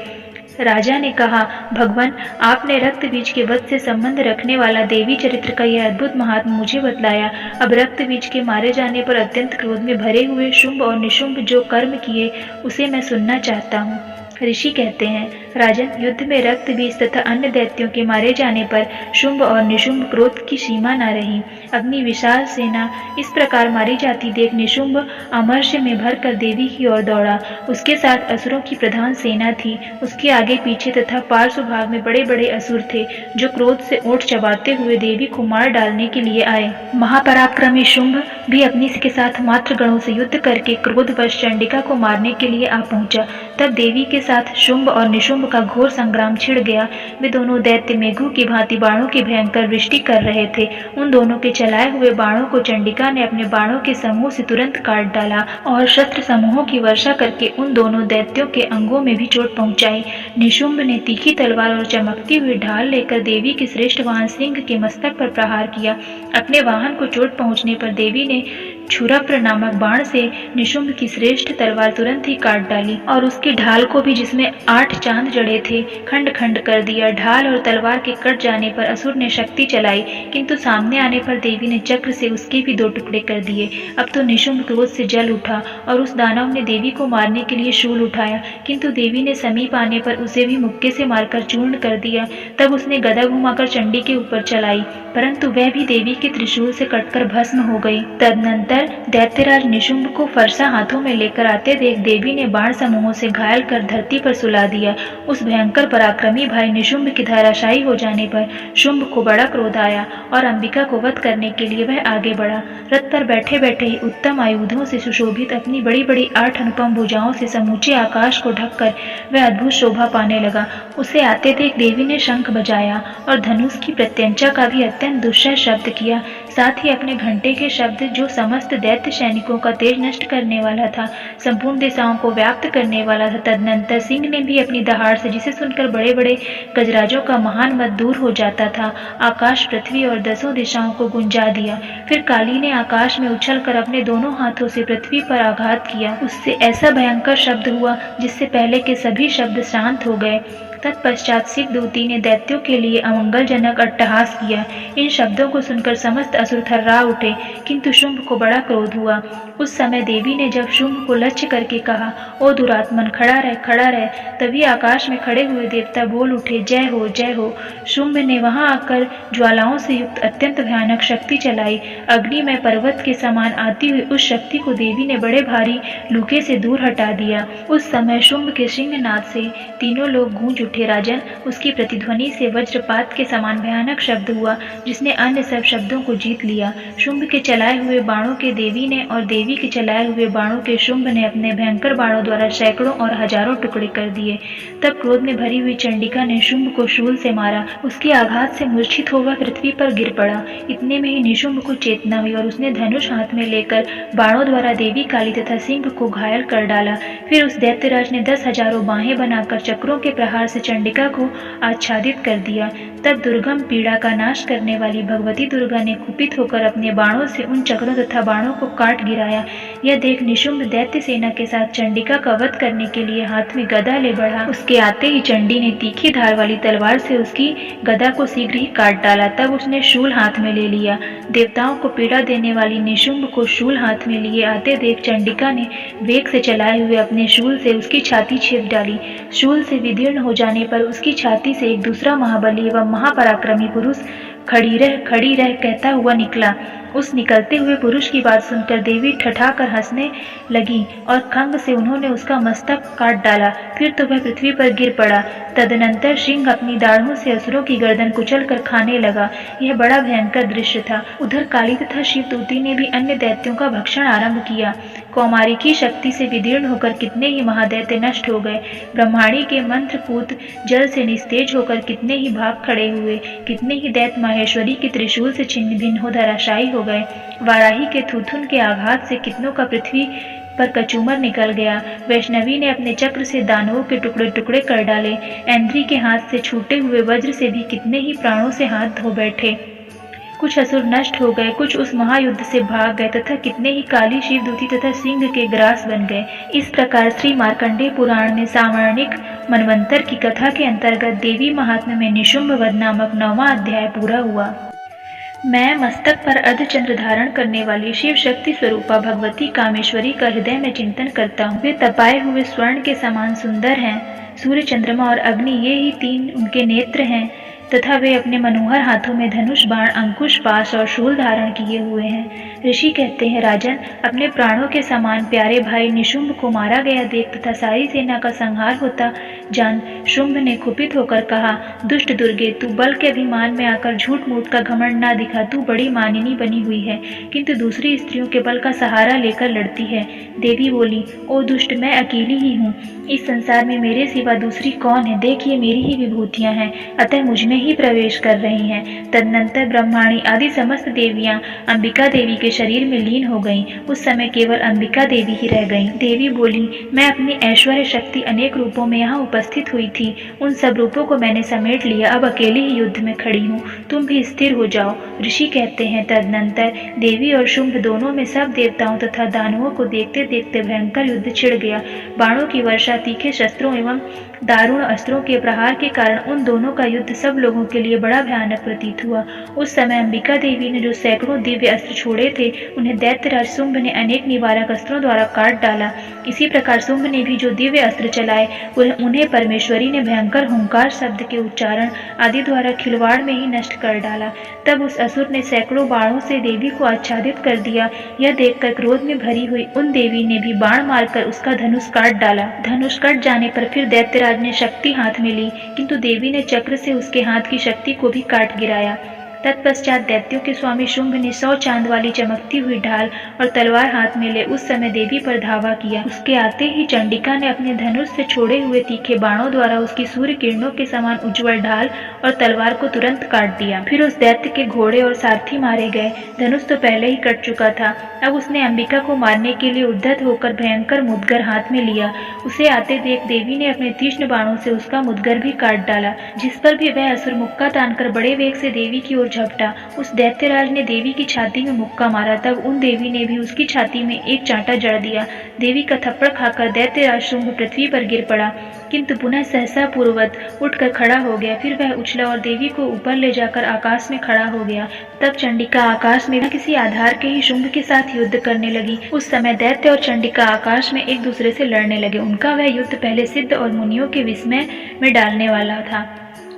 राजा ने कहा, भगवान, आपने रक्त बीज के वध से संबंध रखने वाला देवी चरित्र का यह अद्भुत महात्म मुझे बतलाया। अब रक्त बीज के मारे जाने पर अत्यंत क्रोध में भरे हुए शुंभ और निशुंभ जो कर्म किए उसे मैं सुनना चाहता हूँ। ऋषि कहते हैं, राजन, युद्ध में रक्त बीज तथा अन्य दैत्यों के मारे जाने पर शुंभ और निशुंभ क्रोध की सीमा न रही। अपनी विशाल सेना इस प्रकार मारी जाती देख निशुंभ अमर्ष्य में भरकर देवी की ओर दौड़ा। उसके साथ असुरों की प्रधान सेना थी। उसके आगे पीछे तथा पार्श्व भाग में बड़े बड़े असुर थे जो क्रोध से ओठ चबाते हुए देवी को मार डालने के लिए आए। महापराक्रमी शुंभ भी अपनी के साथ मात्र गणों से युद्ध करके क्रोधवश चंडिका को मारने के लिए आ पहुंचा। तब देवी के साथ शुंभ और निशुंभ का घोर संग्राम छिड़ गया। वे दोनों दैत्य मेघों की भांति बाणों की भयंकर वृष्टि कर रहे थे। उन दोनों के चलाए हुए बाणों को चंडिका ने अपने बाणों के समूह से तुरंत काट डाला और शस्त्र समूहों की वर्षा करके उन दोनों दैत्यों के अंगों में भी चोट पहुंचाई। निशुंभ ने तीखी तलवार और चमकती हुई ढाल लेकर देवी के श्रेष्ठ वाहन सिंह के मस्तक पर प्रहार किया। अपने वाहन को चोट पहुंचने पर देवी ने छुरप्र नामक बाण से निशुंभ की श्रेष्ठ तलवार तुरंत ही काट डाली और उसकी ढाल को भी, जिसमें 8 चांद जड़े थे, खंड खंड कर दिया। ढाल और तलवार के कट जाने पर असुर ने शक्ति चलाई, किंतु सामने आने पर देवी ने चक्र से उसके भी 2 टुकड़े कर दिए। अब तो निशुंभ क्रोध से जल उठा और उस दानव ने देवी को मारने के लिए शूल उठाया, किंतु देवी ने समीप आने पर उसे भी मुक्के से मारकर चूर्ण कर दिया। तब उसने गदा घुमाकर चंडी के ऊपर चलाई, परंतु वह भी देवी के त्रिशूल से कटकर भस्म हो गई। तदनंतर उधर दैत्यराज निशुंभ को फरसा हाथों में लेकर आते देख देवी ने बाण समूहों से घायल कर धरती पर सुला दिया। उस भयंकर पराक्रमी भाई निशुंभ की धराशायी हो जाने पर शुंभ को बड़ा क्रोध आया और अंबिका को वध करने के लिए वह आगे बढ़ा। रथ पर बैठे बैठे ही उत्तम आयुधों से सुशोभित अपनी बड़ी बड़ी 8 अनुपम भुजाओं से समूचे आकाश को ढककर वह अद्भुत शोभा पाने लगा। उसे आते देख देवी ने शंख बजाया और धनुष की प्रत्यंचा का भी अत्यंत दुस्सह शब्द किया। साथ ही अपने घंटे के शब्द, जो समस्त दैत्य सैनिकों का तेज नष्ट करने वाला था, संपूर्ण दिशाओं को व्याप्त करने वाला था। तदनंतर सिंह ने भी अपनी दहाड़ से, जिसे सुनकर बड़े बड़े गजराजों का महान मत दूर हो जाता था, आकाश, पृथ्वी और 10 दिशाओं को गुंजा दिया। फिर काली ने आकाश में उछलकर अपने दोनों हाथों से पृथ्वी पर आघात किया। उससे ऐसा भयंकर शब्द हुआ जिससे पहले के सभी शब्द शांत हो गए। तत्पश्चात शिवदूती ने दैत्यों के लिए अमंगलजनक अट्टहास किया। इन शब्दों को सुनकर समस्त असुर थर्रा उठे, किंतु शुंभ को बड़ा क्रोध हुआ। उस समय देवी ने जब शुंभ को लक्ष्य करके कहा, ओ दुरात्मन, खड़ा रह, खड़ा रह, तभी आकाश में खड़े हुए देवता बोल उठे, जय हो, जय हो। शुंभ ने वहां आकर ज्वालाओं से युक्त अत्यंत भयानक शक्ति चलाई। अग्नि में पर्वत के समान आती हुई उस शक्ति को देवी ने बड़े भारी लूके से दूर हटा दिया। उस समय शुंभ के सिंहनाद से तीनों लोग गूंज उठे। राजन, उसकी प्रतिध्वनि से वज्रपात के समान भयानक शब्द हुआ, जिसने अन्य सब शब्दों को जीत लिया। शुंभ के चलाए हुए बाणों के देवी ने और देवी के चलाए हुए बाणों के शुंभ ने अपने भयंकर बाणों द्वारा सैकड़ों और हजारों टुकड़े कर दिए। तब क्रोध में भरी हुई चंडिका ने शुंभ को शूल से मारा। उसके आघात से मूर्छित होकर पृथ्वी पर गिर पड़ा। इतने में ही निशुंभ को चेतना हुई और उसने धनुष हाथ में लेकर बाणों द्वारा देवी काली तथा सिंह को घायल कर डाला। फिर उस दैत्यराज ने 10 हजारों बाहें बनाकर चक्रों के प्रहार से चंडिका को आच्छादित कर दिया। तब दुर्गम पीड़ा का नाश करने वाली भगवती दुर्गा ने कुपित होकर अपने बाणों से उन चक्रों तथा बाणों को काट गिराया। यह देख निशुंभ दैत्य सेना के साथ चंडिका का वध करने के लिए हाथ में गदा ले बढ़ा। उसके आते ही चंडी ने तीखी धार वाली तलवार से उसकी गदा को शीघ्र ही काट डाला। तब उसने शूल हाथ में ले लिया। देवताओं को पीड़ा देने वाली निशुंभ को शूल हाथ में लिए आते देख चंडिका ने वेग से चलाए हुए अपने शूल से उसकी छाती छेद डाली। शूल से विदीर्ण हो जाने पर उसकी छाती से एक दूसरा महाबली एवं महापराक्रमी पुरुष खड़ी रह कहता हुआ निकला। उस निकलते हुए पुरुष की बात सुनकर देवी ठठाकर हंसने लगी और खंग से उन्होंने उसका मस्तक काट डाला। फिर तो वह पृथ्वी पर गिर पड़ा। तदनंतर सिंह अपनी दाढ़ों से असुरों की गर्दन कुचल कर खाने लगा। यह बड़ा भयंकर दृश्य था। उधर काली तथा शिवदूती ने भी अन्य दैत्यों का भक्षण आरंभ किया। कौमारी की शक्ति से विदीर्ण होकर कितने ही महादैत्य नष्ट हो गए। ब्रह्माणी के मंत्रपूत जल से निस्तेज होकर कितने ही भाग खड़े हुए। कितने ही दैत्य माहेश्वरी के त्रिशूल से छिन्न भिन्न हो धराशायी हो गए। वाराही के थुथुन के आघात से कितनों का पृथ्वी पर कचूमर निकल गया। वैष्णवी ने अपने चक्र से दानवों के टुकड़े टुकड़े कर डाले। ऐन्द्री के हाथ से छूटे हुए वज्र से भी कितने ही प्राणों से हाथ धो बैठे। कुछ असुर नष्ट हो गए, कुछ उस महायुद्ध से भाग गए तथा कितने ही काली, शिवदूती तथा सिंह के ग्रास बन गए। इस प्रकार श्री मार्कंडेय पुराण में सावर्णिक मनवंतर की कथा के अंतर्गत देवी महात्म्य में निशुंभ वध नामक 9वां अध्याय पूरा हुआ। मैं मस्तक पर अर्धचंद्र धारण करने वाली शिव शक्ति स्वरूपा भगवती कामेश्वरी का हृदय में चिंतन करता हूँ। वे तपाए हुए स्वर्ण के समान सुंदर हैं। सूर्य, चंद्रमा और अग्नि, ये ही 3 उनके नेत्र हैं तथा वे अपने मनोहर हाथों में धनुष, बाण, अंकुश, पाश और शूल धारण किए हुए हैं। ऋषि कहते हैं, राजन, अपने प्राणों के समान प्यारे भाई निशुंभ को मारा गया देख तथा सारी सेना का संहार होता जान शुंभ ने कुपित होकर कहा, दुष्ट दुर्गे, तू बल के अभिमान में आकर झूठ मूठ का घमंड ना दिखा। तू बड़ी मानिनी बनी हुई है, किंतु दूसरी स्त्रियों के बल का सहारा लेकर लड़ती है। देवी बोली, ओ दुष्ट, मैं अकेली ही हूँ। इस संसार में मेरे सिवा दूसरी कौन है? देखिए, मेरी ही विभूतियां हैं, अतः मुझमें ही प्रवेश कर रही हैं। तदनंतर ब्रह्माणी आदि समस्त देवियां अंबिका देवी के शरीर में लीन हो गईं। उस समय केवल अंबिका देवी ही रह गईं। देवी बोली, मैं अपनी ऐश्वर्य शक्ति अनेक रूपों में यहाँ उपस्थित हुई थी। उन सब रूपों को मैंने समेट लिया। अब अकेली ही युद्ध में खड़ी हूँ। तुम भी स्थिर हो जाओ। ऋषि कहते हैं, तदनंतर देवी और शुंभ दोनों में सब देवताओं तथा दानवों को देखते देखते भयंकर युद्ध छिड़ गया। बाणों की वर्षा, तीखे शस्त्रों एवं दारुण अस्त्रों के प्रहार के कारण उन दोनों का युद्ध सब लोग लोगों के लिए बड़ा भयानक प्रतीत हुआ। उस समय अंबिका देवी ने जो सैकड़ों दिव्य अस्त्र छोड़े थे, उन्हें दैत्यराज शुंभ ने अनेक निवारक अस्त्रों द्वारा काट डाला। इसी प्रकार शुंभ ने भी जो दिव्य अस्त्र चलाए, उन्हें परमेश्वरी ने भयंकर हुंकार शब्द के उच्चारण आदि द्वारा खिलवाड़ में ही नष्ट कर डाला। तब उस असुर ने सैकड़ों बाणों से देवी को आच्छादित कर दिया। यह देखकर क्रोध में भरी हुई उन देवी ने भी बाण मारकर उसका धनुष काट डाला। धनुष कट जाने पर फिर दैत्यराज ने शक्ति हाथ में ली, किंतु देवी ने चक्र से उसके हाथ की शक्ति को भी काट गिराया। तत्पश्चात दैत्यों के स्वामी शुंभ ने 100 चांद वाली चमकती हुई ढाल और तलवार हाथ में ले उस समय देवी पर धावा किया। उसके आते ही चंडिका ने अपने धनुष से छोड़े हुए तीखे बाणों द्वारा उसकी सूर्य किरणों के समान उज्ज्वल ढाल और तलवार को तुरंत काट दिया। फिर उस दैत्य के घोड़े और सारथी मारे गए। धनुष तो पहले ही कट चुका था। अब उसने अंबिका को मारने के लिए उद्यत होकर भयंकर मुदगर हाथ में लिया। उसे आते देख देवी ने अपने तीक्ष्ण बाणों से उसका मुदगर भी काट डाला, जिस पर भी वह असुर मुक्का तानकर बड़े वेग से देवी की ओर झपटा। उस दैत्यराज ने देवी की छाती में मुक्का मारा, तब उन देवी ने भी उसकी छाती में एक चांटा जड़ दिया। देवी का थप्पड़ खाकर दैत्यराज शुंभ पृथ्वी पर गिर पड़ा, किंतु पुनः सहसा पूर्ववत उठकर खड़ा हो गया। फिर वह उछला और देवी को ऊपर ले जाकर आकाश में खड़ा हो गया। तब चंडिका आकाश में किसी आधार के ही शुंभ के साथ युद्ध करने लगी। उस समय दैत्य और चंडिका आकाश में एक दूसरे से लड़ने लगे। उनका वह युद्ध पहले सिद्ध और मुनियों के विस्मय में डालने वाला था।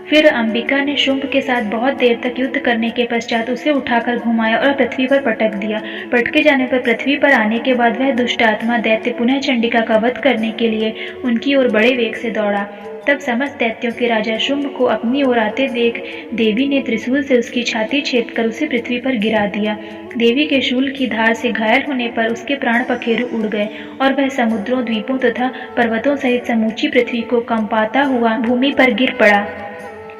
फिर अंबिका ने शुंभ के साथ बहुत देर तक युद्ध करने के पश्चात उसे उठाकर घुमाया और पृथ्वी पर पटक दिया। पटके जाने पर पृथ्वी पर आने के बाद वह दुष्ट आत्मा दैत्य पुनः चंडिका का वध करने के लिए उनकी ओर बड़े वेग से दौड़ा। तब समस्त दैत्यों के राजा शुंभ को अपनी ओर आते देख देवी ने त्रिशूल से उसकी छाती छेदकर उसे पृथ्वी पर गिरा दिया। देवी के शूल की धार से घायल होने पर उसके प्राण पखेरु उड़ गए और वह समुद्रों, द्वीपों तथा पर्वतों सहित समूची पृथ्वी को कंपाता हुआ भूमि पर गिर पड़ा।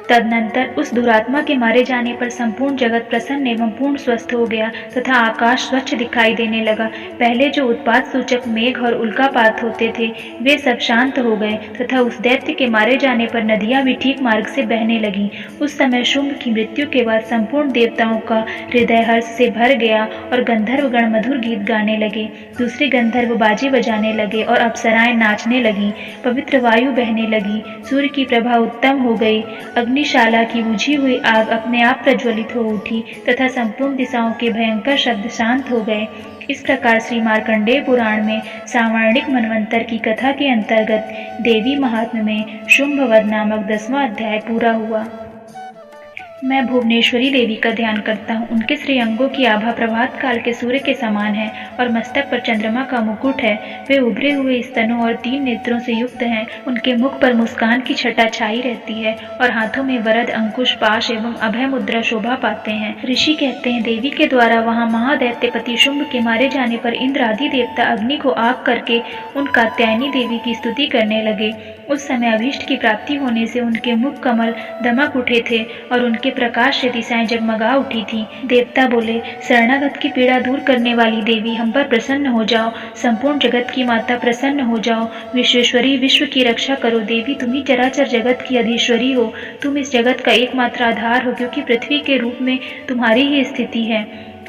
तदनंतर उस दुरात्मा के मारे जाने पर संपूर्ण जगत प्रसन्न एवं पूर्ण स्वस्थ हो गया तथा आकाश स्वच्छ दिखाई देने लगा। पहले जो उत्पात सूचक मेघ और उल्कापात होते थे, वे सब शांत हो गए तथा उस दैत्य के मारे जाने पर नदियां भी ठीक मार्ग से बहने लगीं। उस समय शुंभ की मृत्यु के बाद संपूर्ण देवताओं का हृदय हर्ष से भर गया और गंधर्वगण मधुर गीत गाने लगे। दूसरे गंधर्व बाजे बजाने लगे और अप्सराएं नाचने लगीं। पवित्र वायु बहने लगी। सूर्य की प्रभा उत्तम हो गई। अग्निशाला की बुझी हुई आग अपने आप प्रज्वलित हो उठी तथा संपूर्ण दिशाओं के भयंकर शब्द शांत हो गए। इस प्रकार श्री मार्कंडेय पुराण में सावर्णिक मनवंतर की कथा के अंतर्गत देवी महात्म्य में शुंभवध नामक 10वां अध्याय पूरा हुआ। मैं भुवनेश्वरी देवी का ध्यान करता हूँ। उनके श्रेयंगों की आभा प्रभात काल के सूर्य के समान है और मस्तक पर चंद्रमा का मुकुट है। वे उभरे हुए स्तनों और 3 नेत्रों से युक्त हैं। उनके मुख पर मुस्कान की छटा छाई रहती है और हाथों में वरद, अंकुश, पाश एवं अभय मुद्रा शोभा पाते हैं। ऋषि कहते हैं, देवी के द्वारा वहाँ महादैत्यपति शुंभ के मारे जाने पर इंद्र आदि देवता अग्नि को आग करके उन कात्यायनी देवी की स्तुति करने लगे। उस समय अभीष्ट की प्राप्ति होने से उनके मुख कमल दमक उठे थे और उनके प्रकाश से दिशाएं जगमगा उठी थीं। देवता बोले, शरणागत की पीड़ा दूर करने वाली देवी, हम पर प्रसन्न हो जाओ। संपूर्ण जगत की माता, प्रसन्न हो जाओ। विश्वेश्वरी, विश्व की रक्षा करो। देवी, तुम ही चराचर जगत की अधीश्वरी हो। तुम इस जगत का एकमात्र आधार हो, क्योंकि पृथ्वी के रूप में तुम्हारी ही स्थिति है।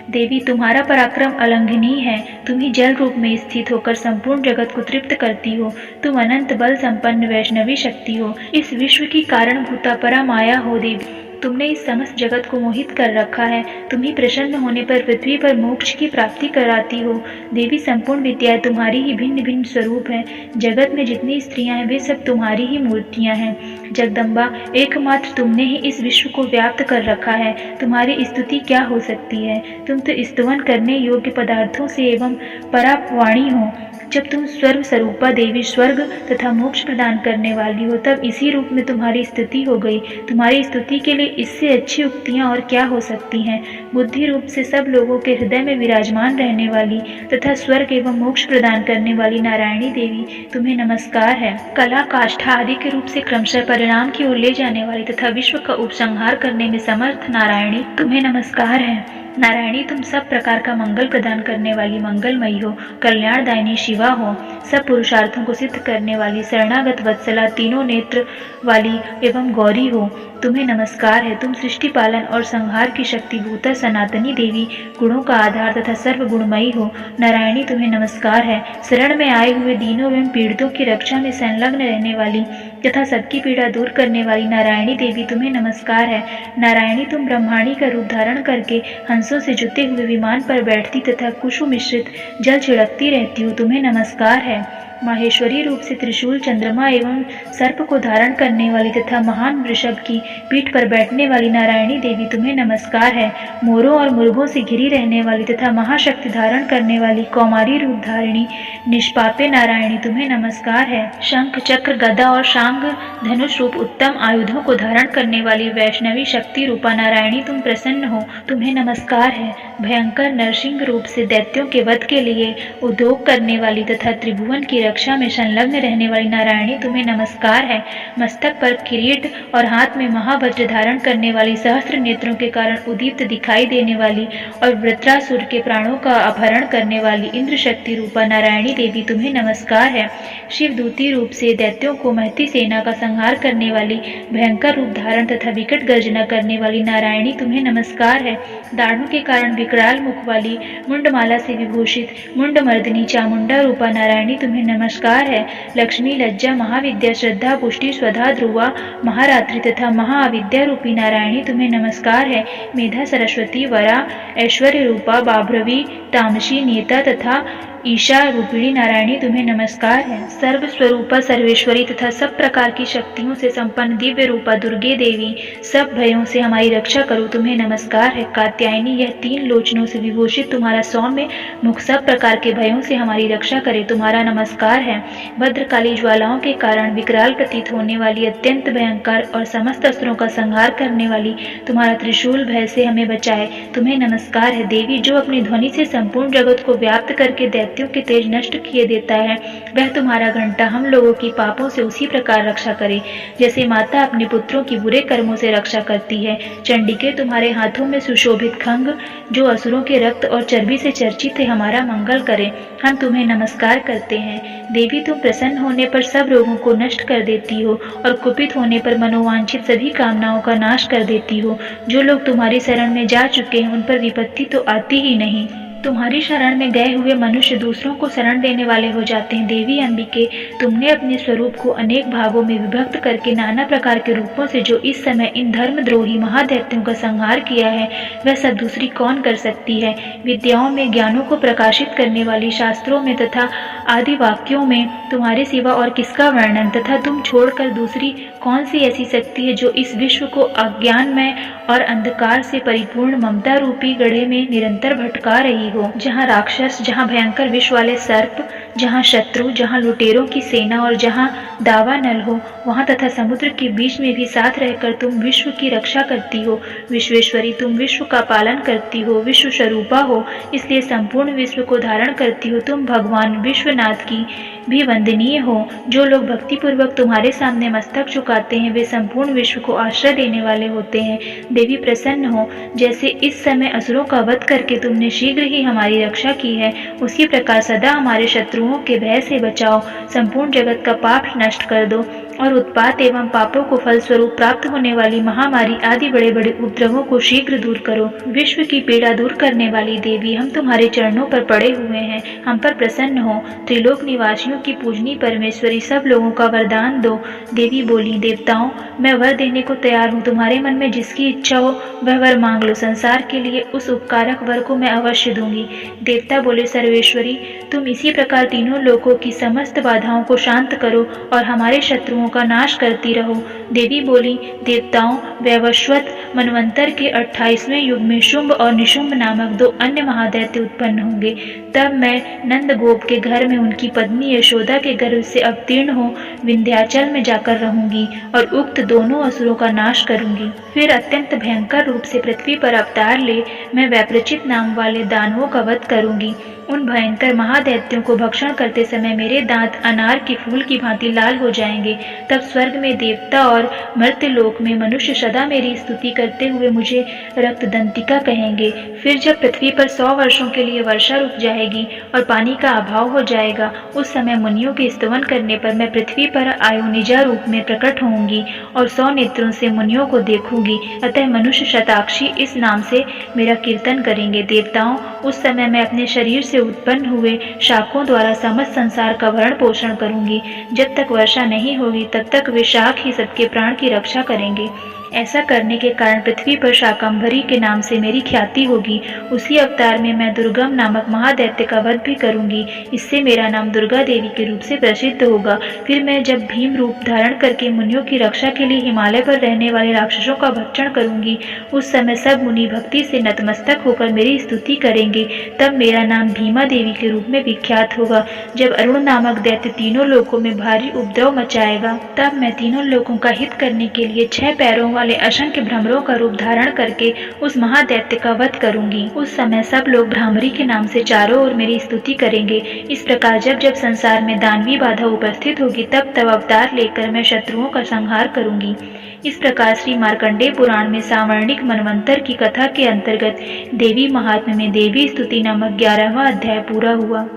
देवी, तुम्हारा पराक्रम अलंघनीय है। तुम ही जल रूप में स्थित होकर संपूर्ण जगत को तृप्त करती हो। तुम अनंत बल संपन्न वैष्णवी शक्ति हो। इस विश्व की कारणभूता परा माया हो देवी। तुमने इस समस्त जगत को मोहित कर रखा है। तुम ही प्रसन्न होने पर पृथ्वी पर मोक्ष की प्राप्ति कराती हो। देवी, संपूर्ण विद्याएं तुम्हारी ही भिन्न भिन्न स्वरूप है। जगत में जितनी स्त्रियां हैं, वे सब तुम्हारी ही मूर्तियां हैं। जगदम्बा, एकमात्र तुमने ही इस विश्व को व्याप्त कर रखा है। तुम्हारी स्तुति क्या हो सकती है। तुम तो स्तवन करने योग्य पदार्थों से एवं परावाणी हो। जब तुम स्वर्ग स्वरूपा देवी, स्वर्ग तथा मोक्ष प्रदान करने वाली हो, तब इसी रूप में तुम्हारी स्तुति हो गई। तुम्हारी स्तुति के लिए इससे अच्छी उक्तियां और क्या हो सकती हैं। बुद्धि रूप से सब लोगों के हृदय में विराजमान रहने वाली तथा स्वर्ग एवं मोक्ष प्रदान करने वाली नारायणी देवी, तुम्हें नमस्कार है। कला, काष्ठा आदि के रूप से क्रमशः परिणाम की ओर ले जाने वाली तथा विश्व का उपसंहार करने में समर्थ नारायणी, तुम्हें नमस्कार है। नारायणी, तुम सब प्रकार का मंगल प्रदान करने वाली मंगलमयी हो, कल्याणदायिनी शिवा हो। सब पुरुषार्थों को सिद्ध करने वाली शरणागत वत्सला, तीनों नेत्र वाली एवं गौरी हो। तुम्हें नमस्कार है। तुम सृष्टि पालन और संहार की शक्तिभूता सनातनी देवी, गुणों का आधार तथा सर्व गुणमयी हो। नारायणी, तुम्हें नमस्कार है। शरण में आए हुए दीनों एवं पीड़ितों की रक्षा में संलग्न रहने वाली तथा सबकी पीड़ा दूर करने वाली नारायणी देवी तुम्हें नमस्कार है। नारायणी, तुम ब्रह्माणी का रूप धारण करके हंसों से जुते हुए विमान पर बैठती तथा कुसुम मिश्रित जल छिड़कती रहती हो, तुम्हें नमस्कार है। माहेश्वरी रूप से त्रिशूल, चंद्रमा एवं सर्प को धारण करने वाली तथा महान वृषभ की पीठ पर बैठने वाली नारायणी देवी तुम्हें नमस्कार है। मोरों और मुर्गों से घिरी रहने वाली तथा महाशक्ति धारण करने वाली कौमारी रूप धारिणी निष्पापे नारायणी तुम्हें नमस्कार है। शंख, चक्र, गदा और शांग धनुष रूप उत्तम आयुधों को धारण करने वाली वैष्णवी शक्ति रूपा नारायणी तुम प्रसन्न हो, तुम्हें नमस्कार है। भयंकर नरसिंह रूप से दैत्यों के वध के लिए उद्योग करने वाली तथा त्रिभुवन की रक्षा में संलग्न रहने वाली नारायणी तुम्हें नमस्कार है। मस्तक पर किरीट और हाथ में महावज्र धारण करने वाली, सहस्त्र नेत्रों के कारण उदीप्त दिखाई देने वाली और वृत्रासुर के प्राणों का अपहरण करने वाली इंद्र शक्ति रूपा नारायणी देवी तुम्हें नमस्कार है। शिवदूती रूप से दैत्यों को महती सेना का संहार करने वाली, भयंकर रूप धारण तथा विकट गर्जना करने वाली नारायणी तुम्हें नमस्कार है। दाढ़ों के कारण विकराल मुख वाली, मुंडमाला से विभूषित मुंडमर्दिनी चामुंडा रूपा नारायणी तुम्हें नमस्कार है। लक्ष्मी, लज्जा, महाविद्या, श्रद्धा, पुष्टि, स्वधा, ध्रुवा, महारात्रि तथा महाविद्या रूपी नारायणी तुम्हें नमस्कार है। मेधा, सरस्वती, वरा, ऐश्वर्य रूपा, बाभ्रवी, तामसी, नेता तथा ईशा रूपिणी नारायणी तुम्हें नमस्कार है। सर्व स्वरूपा, सर्वेश्वरी तथा सब प्रकार की शक्तियों से संपन्न दिव्य रूपा दुर्गे देवी, सब भयों से हमारी रक्षा करो, तुम्हें नमस्कार है। कात्यायनी, यह 3 लोचनों से विभूषित तुम्हारा सौम्य मुख सब प्रकार के भयों से हमारी रक्षा करे, तुम्हारा नमस्कार है। भद्रकाली, ज्वालाओं के कारण विकराल प्रतीत होने वाली, अत्यंत भयंकर और समस्त अस्त्रों का संहार करने वाली तुम्हारा त्रिशूल भय से हमें बचाए, तुम्हें नमस्कार है। देवी, जो अपनी ध्वनि से संपूर्ण जगत को व्याप्त करके दैत्यों के तेज नष्ट किए देता है, वह तुम्हारा घंटा हम लोगों की पापों से उसी प्रकार रक्षा करे जैसे माता अपने पुत्रों की बुरे कर्मों से रक्षा करती है। चंडिके, तुम्हारे हाथों में सुशोभित खंग, जो असुरों के रक्त और चर्बी से चर्चित है, हमारा मंगल करे, हम तुम्हें नमस्कार करते हैं। देवी, तुम प्रसन्न होने पर सब रोगों को नष्ट कर देती हो और कुपित होने पर मनोवांछित सभी कामनाओं का नाश कर देती हो। जो लोग तुम्हारी शरण में जा चुके हैं, उन पर विपत्ति तो आती ही नहीं। तुम्हारी शरण में गए हुए मनुष्य दूसरों को शरण देने वाले हो जाते हैं। देवी अंबिके, तुमने अपने स्वरूप को अनेक भागों में विभक्त करके नाना प्रकार के रूपों से जो इस समय इन धर्मद्रोही महादैत्यों का संहार किया है, वह सब दूसरी कौन कर सकती है। विद्याओं में, ज्ञानों को प्रकाशित करने वाली, शास्त्रों में तथा आदि वाक्यों में तुम्हारे सिवा और किसका वर्णन, तथा तुम छोड़कर दूसरी कौन सी ऐसी शक्ति है जो इस विश्व को अज्ञानमय और अंधकार से परिपूर्ण ममता रूपी गड्ढे में निरंतर भटका रही हो। जहाँ राक्षस, जहाँ भयंकर विष वाले सर्प, जहाँ शत्रु, जहाँ लुटेरों की सेना और जहाँ दावानल हो, वहाँ तथा समुद्र के बीच में भी साथ रहकर तुम विश्व की रक्षा करती हो। विश्वेश्वरी, तुम विश्व का पालन करती हो, विश्व स्वरूपा हो, इसलिए संपूर्ण विश्व को धारण करती हो। तुम भगवान विश्वनाथ की भी वंदनीय हो। जो लोग भक्तिपूर्वक तुम्हारे सामने मस्तक झुकाते हैं, वे संपूर्ण विश्व को आश्रय देने वाले होते हैं। देवी, प्रसन्न हो। जैसे इस समय असुरों का वध करके तुमने शीघ्र ही हमारी रक्षा की है, उसी प्रकार सदा हमारे शत्रुओं के भय से बचाओ। संपूर्ण जगत का पाप नष्ट कर दो और उत्पात एवं पापों को फलस्वरूप प्राप्त होने वाली महामारी आदि बड़े बड़े उपद्रवों को शीघ्र दूर करो। विश्व की पीड़ा दूर करने वाली देवी, हम तुम्हारे चरणों पर पड़े हुए हैं, हम पर प्रसन्न हो। त्रिलोक निवासियों की पूजनी परमेश्वरी, सब लोगों का वरदान दो। देवी बोली, देवताओं, मैं वर देने को तैयार हूँ, तुम्हारे मन में जिसकी इच्छा हो वह वर मांग लो। संसार के लिए उस उपकारक वर को मैं अवश्य दूंगी। देवता बोले, सर्वेश्वरी, तुम इसी प्रकार तीनों लोकों की समस्त बाधाओं को शांत करो और हमारे शत्रुओं का नाश करती रहो। देवी बोली, देवताओं, वैवस्वत मनवंतर के 28वें युग में शुंभ और निशुंभ नामक 2 अन्य महादैत्य उत्पन्न होंगे। तब मैं नंद गोप के घर में उनकी पत्नी यशोदा के गर्भ से अवतीर्ण हो विंध्याचल में जाकर रहूंगी और उक्त दोनों असुरों का नाश करूंगी। फिर अत्यंत भयंकर रूप से पृथ्वी पर अवतार ले मैं वैप्रचित नाम वाले दानवों का वध करूंगी। उन भयंकर महादैत्यों को भक्षण करते समय मेरे दांत अनार के फूल की भांति लाल हो जाएंगे। तब स्वर्ग में देवता और मर्त्यलोक में मनुष्य सदा मेरी स्तुति करते हुए मुझे रक्तदंतिका कहेंगे। फिर जब पृथ्वी पर 100 वर्षों के लिए वर्षा रुक जाएगी और पानी का अभाव हो जाएगा, उस समय मुनियों के स्तवन करने पर मैं पृथ्वी पर आयोनिजा रूप में प्रकट होंगी और 100 नेत्रों से मुनियों को देखूंगी। अतः मनुष्य शताक्षी इस नाम से मेरा कीर्तन करेंगे। देवताओं, उस समय मैं अपने शरीर से उत्पन्न हुए शाकों द्वारा समस्त संसार का भरण पोषण करूंगी। जब तक वर्षा नहीं होगी तब तक वे शाक ही सबके प्राण की रक्षा करेंगे। ऐसा करने के कारण पृथ्वी पर शाकंभरी के नाम से मेरी ख्याति होगी। उसी अवतार में मैं दुर्गम नामक महादैत्य का वध भी करूंगी। इससे मेरा नाम दुर्गा देवी के रूप से प्रसिद्ध होगा। फिर मैं जब भीम रूप धारण करके मुनियों की रक्षा के लिए हिमालय पर रहने वाले राक्षसों का भक्षण करूंगी, उस समय सब मुनि भक्ति से नतमस्तक होकर मेरी स्तुति करेंगे। तब मेरा नाम भीमा देवी के रूप में विख्यात होगा। जब अरुण नामक दैत्य तीनों लोकों में भारी उपद्रव मचाएगा, तब मैं तीनों लोकों का हित करने के लिए 6 पैरों वाले असंख्य भ्रमरों का रूप धारण करके उस महादैत्य का वध करूंगी। उस समय सब लोग भ्रामरी के नाम से चारों ओर मेरी स्तुति करेंगे। इस प्रकार जब जब संसार में दानवी बाधा उपस्थित होगी तब तब अवतार लेकर मैं शत्रुओं का संहार करूंगी। इस प्रकार श्री मार्कंडेय पुराण में सावर्णिक मनवंतर की कथा के अंतर्गत देवी महात्म्य में देवी स्तुति नामक 11वां अध्याय पूरा हुआ।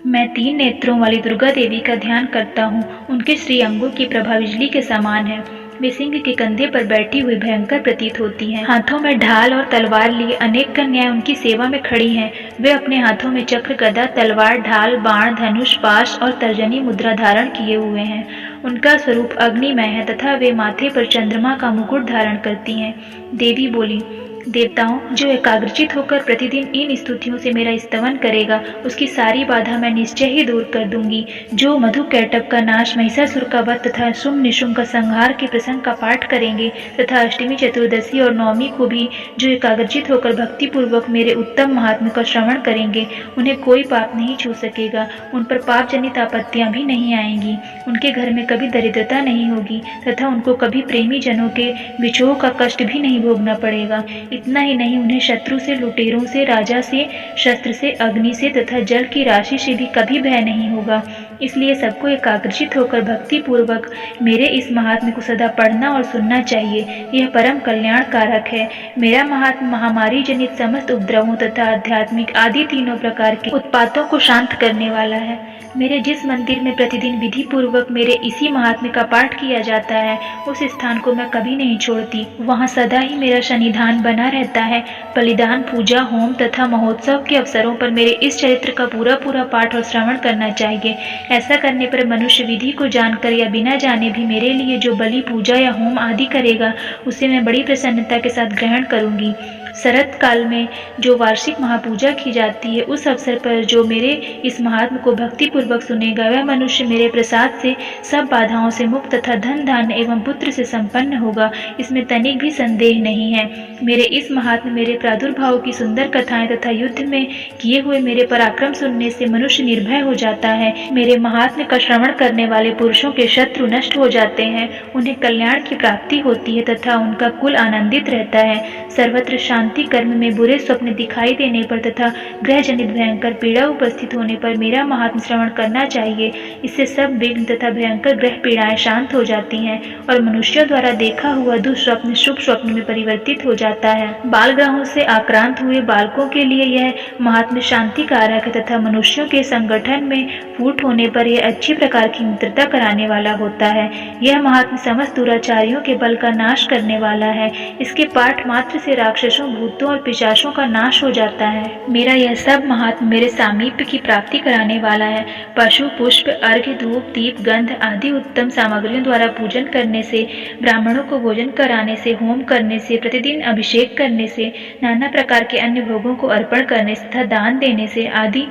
मैं 3 नेत्रों वाली दुर्गा देवी का ध्यान करता हूँ। उनके श्री अंगों की प्रभा बिजली के समान है। वे सिंह के कंधे पर बैठी हुई भयंकर प्रतीत होती हैं। हाथों में ढाल और तलवार लिए अनेक कन्याएं उनकी सेवा में खड़ी हैं। वे अपने हाथों में चक्र, गदा, तलवार, ढाल, बाण, धनुष, पाश और तर्जनी मुद्रा धारण किए हुए हैं। उनका स्वरूप अग्निमय है तथा वे माथे पर चंद्रमा का मुकुट धारण करती हैं। देवी बोली, देवताओं, जो एकाग्रचित होकर प्रतिदिन इन स्तुतियों से मेरा स्तवन करेगा, उसकी सारी बाधा मैं निश्चय ही दूर कर दूंगी। जो मधु कैटभ का नाश, महिषासुर का वध तथा शुंभ निशुंभ का संहार के प्रसंग का पाठ करेंगे तथा अष्टमी, चतुर्दशी और नवमी को भी जो एकाग्रचित होकर भक्ति पूर्वक मेरे उत्तम महात्म्य का श्रवण करेंगे, उन्हें कोई पाप नहीं छू सकेगा। उन पर पाप जनित आपत्तियां भी नहीं आएंगी। उनके घर में कभी दरिद्रता नहीं होगी तथा उनको कभी प्रेमी जनों के विछोह का कष्ट भी नहीं भोगना पड़ेगा। इतना ही नहीं, उन्हें शत्रु से, लुटेरों से, राजा से, शस्त्र से, अग्नि से तथा जल की राशि से भी कभी भय नहीं होगा। इसलिए सबको एकाग्रचित होकर भक्ति पूर्वक मेरे इस महात्म्य को सदा पढ़ना और सुनना चाहिए। यह परम कल्याण कारक है। मेरा महात्म्य महामारी जनित समस्त उपद्रवों तथा आध्यात्मिक आदि तीनों प्रकार के उत्पातों को शांत करने वाला है। मेरे जिस मंदिर में प्रतिदिन विधि पूर्वक मेरे इसी महात्म्य का पाठ किया जाता है, उस स्थान को मैं कभी नहीं छोड़ती। वहाँ सदा ही मेरा सन्निधान बना रहता है। बलिदान, पूजा, होम तथा महोत्सव के अवसरों पर मेरे इस चरित्र का पूरा पूरा पाठ और श्रवण करना चाहिए। ऐसा करने पर मनुष्य विधि को जानकर या बिना जाने भी मेरे लिए जो बलि, पूजा या होम आदि करेगा, उसे मैं बड़ी प्रसन्नता के साथ ग्रहण करूंगी। शरत काल में जो वार्षिक महापूजा की जाती है, उस अवसर पर जो मेरे इस महात्म्य को भक्ति पूर्वक सुनेगा, वह मनुष्य मेरे प्रसाद से सब बाधाओं से मुक्त तथा धन, धान्य एवं पुत्र से संपन्न होगा। इसमें तनिक भी संदेह नहीं है। मेरे इस महात्म्य, मेरे प्रादुर्भाव की सुंदर कथाएं तथा युद्ध में किए हुए मेरे पराक्रम सुनने से मनुष्य निर्भय हो जाता है। मेरे महात्म्य का श्रवण करने वाले पुरुषों के शत्रु नष्ट हो जाते हैं, उन्हें कल्याण की प्राप्ति होती है तथा उनका कुल आनंदित रहता है। सर्वत्र शांति, कर्म में बुरे स्वप्न दिखाई देने पर तथा ग्रह जनित भयंकर पीड़ा उपस्थित होने पर मेरा महात्म्य श्रवण करना चाहिए। इससे सब विघ्न तथा भयंकर ग्रह पीड़ाएं शांत हो जाती हैं और मनुष्यों द्वारा देखा हुआ दुष्स्वप्न शुभ स्वप्न में परिवर्तित हो जाता है। बाल ग्रहों से आक्रांत हुए बालकों के लिए यह महात्म्य शांति कारक है तथा मनुष्यों के संगठन में फूट होने पर यह अच्छी प्रकार की मित्रता कराने वाला होता है। यह महात्म्य समस्त दुराचारियों के बल का नाश करने वाला है। इसके पाठ मात्र से राक्षसों, भूतों और पिशाचों का नाश हो जाता है। मेरा यह सब महात्म्य मेरे सामीप्य की प्राप्ति कराने वाला है। पशु, पुष्प, अर्घ्य, धूप, दीप, गंध आदि उत्तम सामग्रियों द्वारा पूजन करने से, ब्राह्मणों को भोजन कराने से, होम करने से, प्रतिदिन अभिषेक करने से, नाना प्रकार के अन्य भोगों को अर्पण करने से तथा दान देने से आदि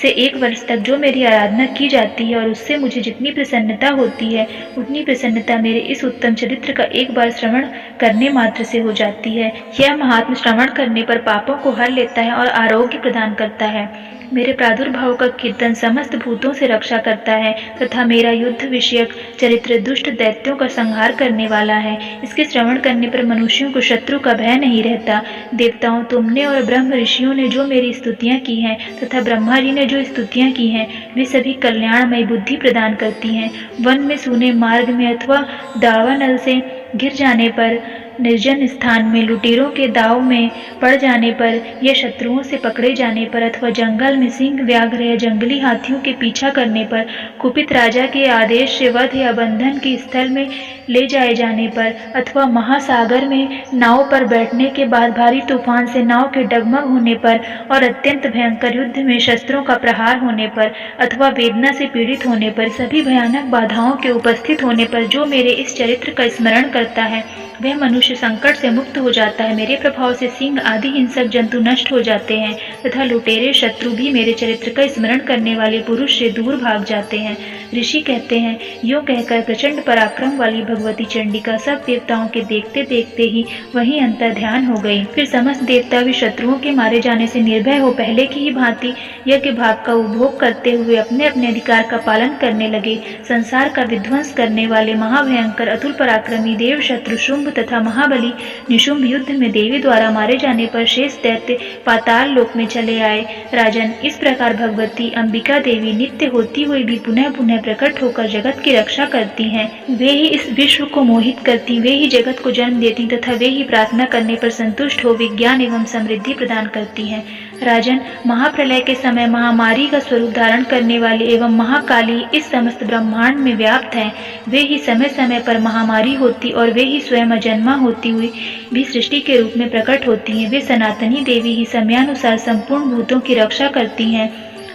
से 1 वर्ष तक जो मेरी आराधना की जाती है और उससे मुझे जितनी प्रसन्नता होती है, उतनी प्रसन्नता मेरे इस उत्तम चरित्र का एक बार श्रवण करने मात्र से हो जाती है। यह महात्म्य श्रवण करने पर पापों को हर लेता है और आरोग्य प्रदान करता है। मेरे प्रादुर्भाव का कीर्तन समस्त भूतों से रक्षा करता है तथा मेरा युद्ध विषयक चरित्र दुष्ट दैत्यों का संहार करने वाला है। इसके श्रवण करने पर मनुष्यों को शत्रु का भय नहीं रहता। देवताओं, तुमने और ब्रह्म ऋषियों ने जो मेरी स्तुतियां की हैं तथा ब्रह्मा जी ने जो स्तुतियां की हैं, वे सभी कल्याणमय बुद्धि प्रदान करती हैं। वन में, सूने मार्ग में अथवा दावा नल से गिर जाने पर निर्जन स्थान में लुटेरों के दाव में पड़ जाने पर या शत्रुओं से पकड़े जाने पर अथवा जंगल में सिंह, व्याघ्र या जंगली हाथियों के पीछा करने पर, कुपित राजा के आदेश से वध या बंधन के स्थल में ले जाए जाने पर, अथवा महासागर में नाव पर बैठने के बाद भारी तूफान से नाव के डगमग होने पर और अत्यंत भयंकर युद्ध में शस्त्रों का प्रहार होने पर अथवा वेदना से पीड़ित होने पर, सभी भयानक बाधाओं के उपस्थित होने पर जो मेरे इस चरित्र का स्मरण करता है वह मनुष्य संकट से मुक्त हो जाता है। मेरे प्रभाव से सिंह आदि हिंसक जंतु नष्ट हो जाते हैं तथा लुटेरे शत्रु भी मेरे चरित्र का स्मरण करने वाले पुरुष से दूर भाग जाते हैं। ऋषि कहते हैं, यूं कहकर प्रचंड पराक्रम वाली भगवती चंडिका सब देवताओं के देखते देखते ही वहीं अंतर ध्यान हो गई। फिर समस्त देवता भी शत्रुओं के मारे जाने से निर्भय हो पहले की ही भांति यज्ञ भाग का उपभोग करते हुए अपने अपने अधिकार का पालन करने लगे। संसार का विध्वंस करने वाले महाभयंकर अतुल पराक्रमी देव शत्रु शुंभ तथा महाबली निशुंभ युद्ध में देवी द्वारा मारे जाने पर शेष दैत्य पाताल लोक में चले आए। राजन, इस प्रकार भगवती अंबिका देवी नित्य होती हुई भी पुनः पुनः प्रकट होकर जगत की रक्षा करती हैं। वे ही इस विश्व को मोहित करती, वे ही जगत को जन्म देती तथा वे ही प्रार्थना करने पर संतुष्ट हो विज्ञान एवं समृद्धि प्रदान करती हैं। राजन, महाप्रलय के समय महामारी का स्वरूप धारण करने वाली एवं महाकाली इस समस्त ब्रह्मांड में व्याप्त हैं। वे ही समय समय पर महामारी होती और वे ही स्वयं अजन्मा होती हुई भी सृष्टि के रूप में प्रकट होती हैं। वे सनातनी देवी ही समयानुसार संपूर्ण भूतों की रक्षा करती हैं।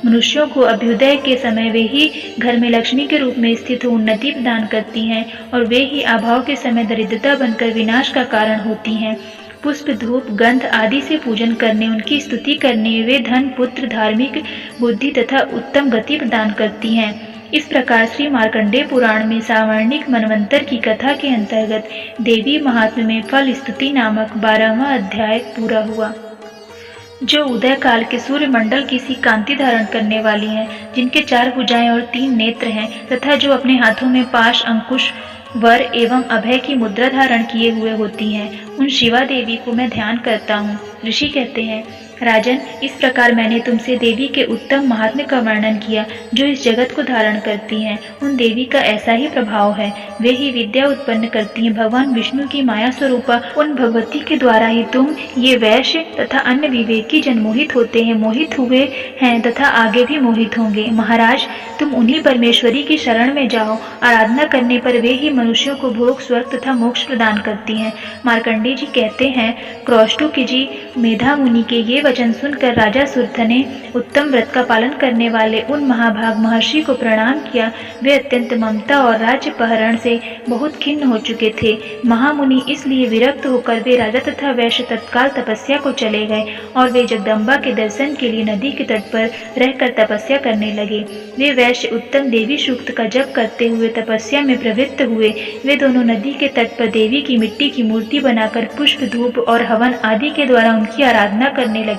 मनुष्यों को अभ्युदय के समय वे ही घर में लक्ष्मी के रूप में स्थित हो उन्नति प्रदान करती हैं और वे ही अभाव के समय दरिद्रता बनकर विनाश का कारण होती हैं। पुष्प, धूप, गंध आदि से पूजन करने, उनकी स्तुति करने वे धन, पुत्र, धार्मिक बुद्धि तथा उत्तम गति प्रदान करती हैं। इस प्रकार श्री मार्कंडेय पुराण में सावर्णिक मनवंतर की कथा के अंतर्गत देवी महात्म्य में फल स्तुति नामक 12वां अध्याय पूरा हुआ। जो उदय काल के सूर्य मंडल की सी कांति धारण करने वाली हैं, जिनके 4 भुजाएं और 3 नेत्र हैं तथा जो अपने हाथों में पाश, अंकुश, वर एवं अभय की मुद्रा धारण किए हुए होती हैं, उन शिवा देवी को मैं ध्यान करता हूँ। ऋषि कहते हैं, राजन, इस प्रकार मैंने तुमसे देवी के उत्तम महात्म्य का वर्णन किया जो इस जगत को धारण करती हैं। उन देवी का ऐसा ही प्रभाव है, वे ही विद्या उत्पन्न करती हैं। भगवान विष्णु की माया स्वरूपा उन भगवती के द्वारा ही तुम ये वैश्य तथा अन्य विवेकी जन मोहित होते हैं, मोहित हुए हैं तथा आगे भी मोहित होंगे। महाराज, तुम उन्हीं परमेश्वरी की शरण में जाओ। आराधना करने पर वे ही मनुष्यों को भोग, स्वर्ग तथा मोक्ष प्रदान करती हैं। मार्कंडेय जी कहते हैं, क्रौष्टुक जी मेधा मुनि के ये वचन सुनकर राजा सुरथ ने उत्तम व्रत का पालन करने वाले उन महाभाग महर्षि को प्रणाम किया। वे अत्यंत ममता और राज्य पहरण से बहुत खिन्न हो चुके थे। महामुनि इसलिए विरक्त होकर वे राजा तथा वैश्य तत्काल तपस्या को चले गए और वे जगदम्बा के दर्शन के लिए नदी के तट पर रहकर तपस्या करने लगे। वे वैश्य उत्तम देवी सूक्त का जप करते हुए तपस्या में प्रवृत्त हुए। वे दोनों नदी के तट पर देवी की मिट्टी की मूर्ति बनाकर पुष्प, धूप और हवन आदि के द्वारा उनकी आराधना करने लगे।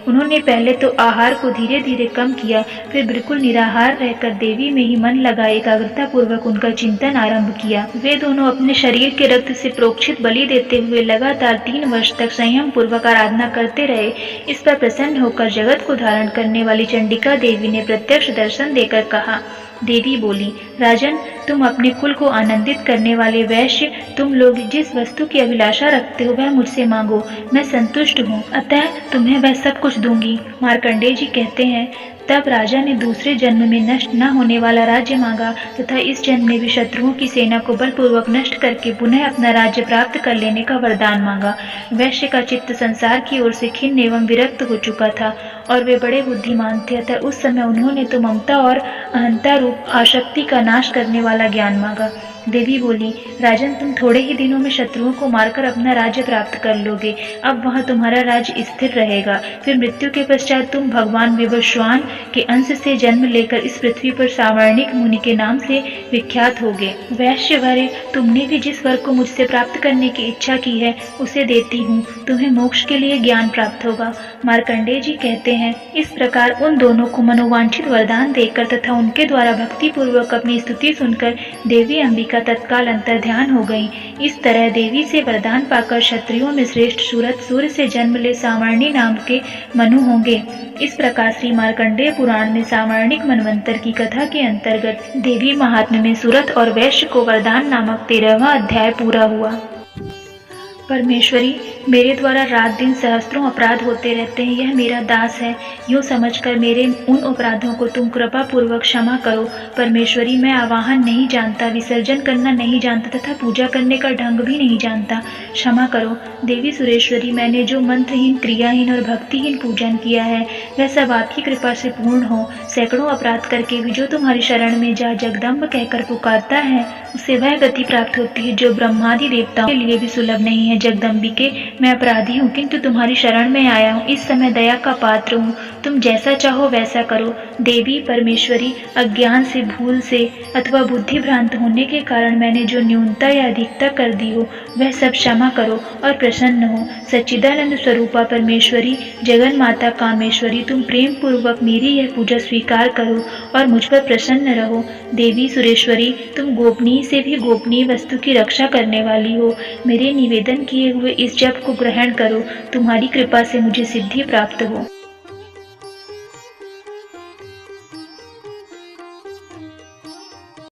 उन्होंने पहले तो आहार को धीरे धीरे कम किया, फिर बिल्कुल निराहार रहकर देवी में ही मन लगा एकाग्रता पूर्वक उनका चिंतन आरंभ किया। वे दोनों अपने शरीर के रक्त से प्रोक्षित बलि देते हुए लगातार 3 वर्ष तक संयम पूर्वक आराधना करते रहे। इस पर प्रसन्न होकर जगत को धारण करने वाली चंडिका देवी ने प्रत्यक्ष दर्शन देकर कहा। देवी बोली, राजन, तुम अपने कुल को आनंदित करने वाले वैश्य, तुम लोग जिस वस्तु की अभिलाषा रखते हो वह मुझसे मांगो, मैं संतुष्ट हूँ, अतः तुम्हें वह सब कुछ दूंगी। मार्कंडेय जी कहते हैं, तब राजा ने दूसरे जन्म में नष्ट न होने वाला राज्य मांगा तथा इस जन्म में भी शत्रुओं की सेना को बलपूर्वक नष्ट करके पुनः अपना राज्य प्राप्त कर लेने का वरदान मांगा। वैश्य का चित्त संसार की ओर से खिन्न एवं विरक्त हो चुका था और वे बड़े बुद्धिमान थे, अतः उस समय उन्होंने तो ममता और अहंता रूप आसक्ति का नाश करने वाला ज्ञान मांगा। देवी बोली, राजन, तुम थोड़े ही दिनों में शत्रुओं को मारकर अपना राज्य प्राप्त कर लोगे। अब वहां तुम्हारा राज्य स्थिर रहेगा। फिर मृत्यु के पश्चात तुम भगवान विवस्वान के अंश से जन्म लेकर इस पृथ्वी पर सावर्णिक मुनि के नाम से विख्यात होगे। वैश्यवर्य, तुमने भी जिस वर को मुझसे प्राप्त करने की इच्छा की है उसे देती हूँ। तुम्हें मोक्ष के लिए ज्ञान प्राप्त होगा। मार्कंडेय जी कहते हैं, इस प्रकार उन दोनों को मनोवांछित वरदान देकर तथा उनके द्वारा भक्ति पूर्वक अपनी स्तुति सुनकर देवी अंबिका तत्काल अंतर ध्यान हो गई। इस तरह देवी से वरदान पाकर क्षत्रियों में श्रेष्ठ सूरत सूर्य से जन्म ले सावर्णी नाम के मनु होंगे। इस प्रकार श्री मार्कंडेय पुराण में सावर्णिक मनवंतर की कथा के अंतर्गत देवी महात्म्य में सूरत और वैश्य को वरदान नामक 13वां अध्याय पूरा हुआ। परमेश्वरी, मेरे द्वारा रात दिन सहस्त्रों अपराध होते रहते हैं, यह मेरा दास है, यूँ समझकर मेरे उन अपराधों को तुम कृपा पूर्वक क्षमा करो। परमेश्वरी, मैं आवाहन नहीं जानता, विसर्जन करना नहीं जानता तथा पूजा करने का ढंग भी नहीं जानता, क्षमा करो। देवी सुरेश्वरी, मैंने जो मंत्रहीन, क्रियाहीन और भक्तिहीन पूजन किया है वह सब आपकी कृपा से पूर्ण हो। सैकड़ों अपराध करके भी जो तुम्हारी शरण में जा जगदम्ब कहकर पुकारता है उसे वह गति प्राप्त होती है जो ब्रह्मादि देवताओं के लिए भी सुलभ नहीं है। जगदम्बिके, मैं अपराधी हूँ किंतु तुम्हारी शरण में आया हूँ, इस समय दया का पात्र हूँ, तुम जैसा चाहो वैसा करो। देवी परमेश्वरी, अज्ञान से, भूल से अथवा बुद्धि भ्रांत होने के कारण मैंने जो न्यूनता या अधिकता कर दी हो वह सब क्षमा करो और प्रसन्न हो। सच्चिदानंद स्वरूपा परमेश्वरी, जगन माता कामेश्वरी, तुम प्रेम पूर्वक मेरी यह पूजा स्वीकार करो और मुझ पर प्रसन्न रहो। देवी सुरेश्वरी, तुम गोपनीय से भी गोपनीय वस्तु की रक्षा करने वाली हो, मेरे निवेदन किए हुए इस जप को ग्रहण करो, तुम्हारी कृपा से मुझे सिद्धि प्राप्त हो।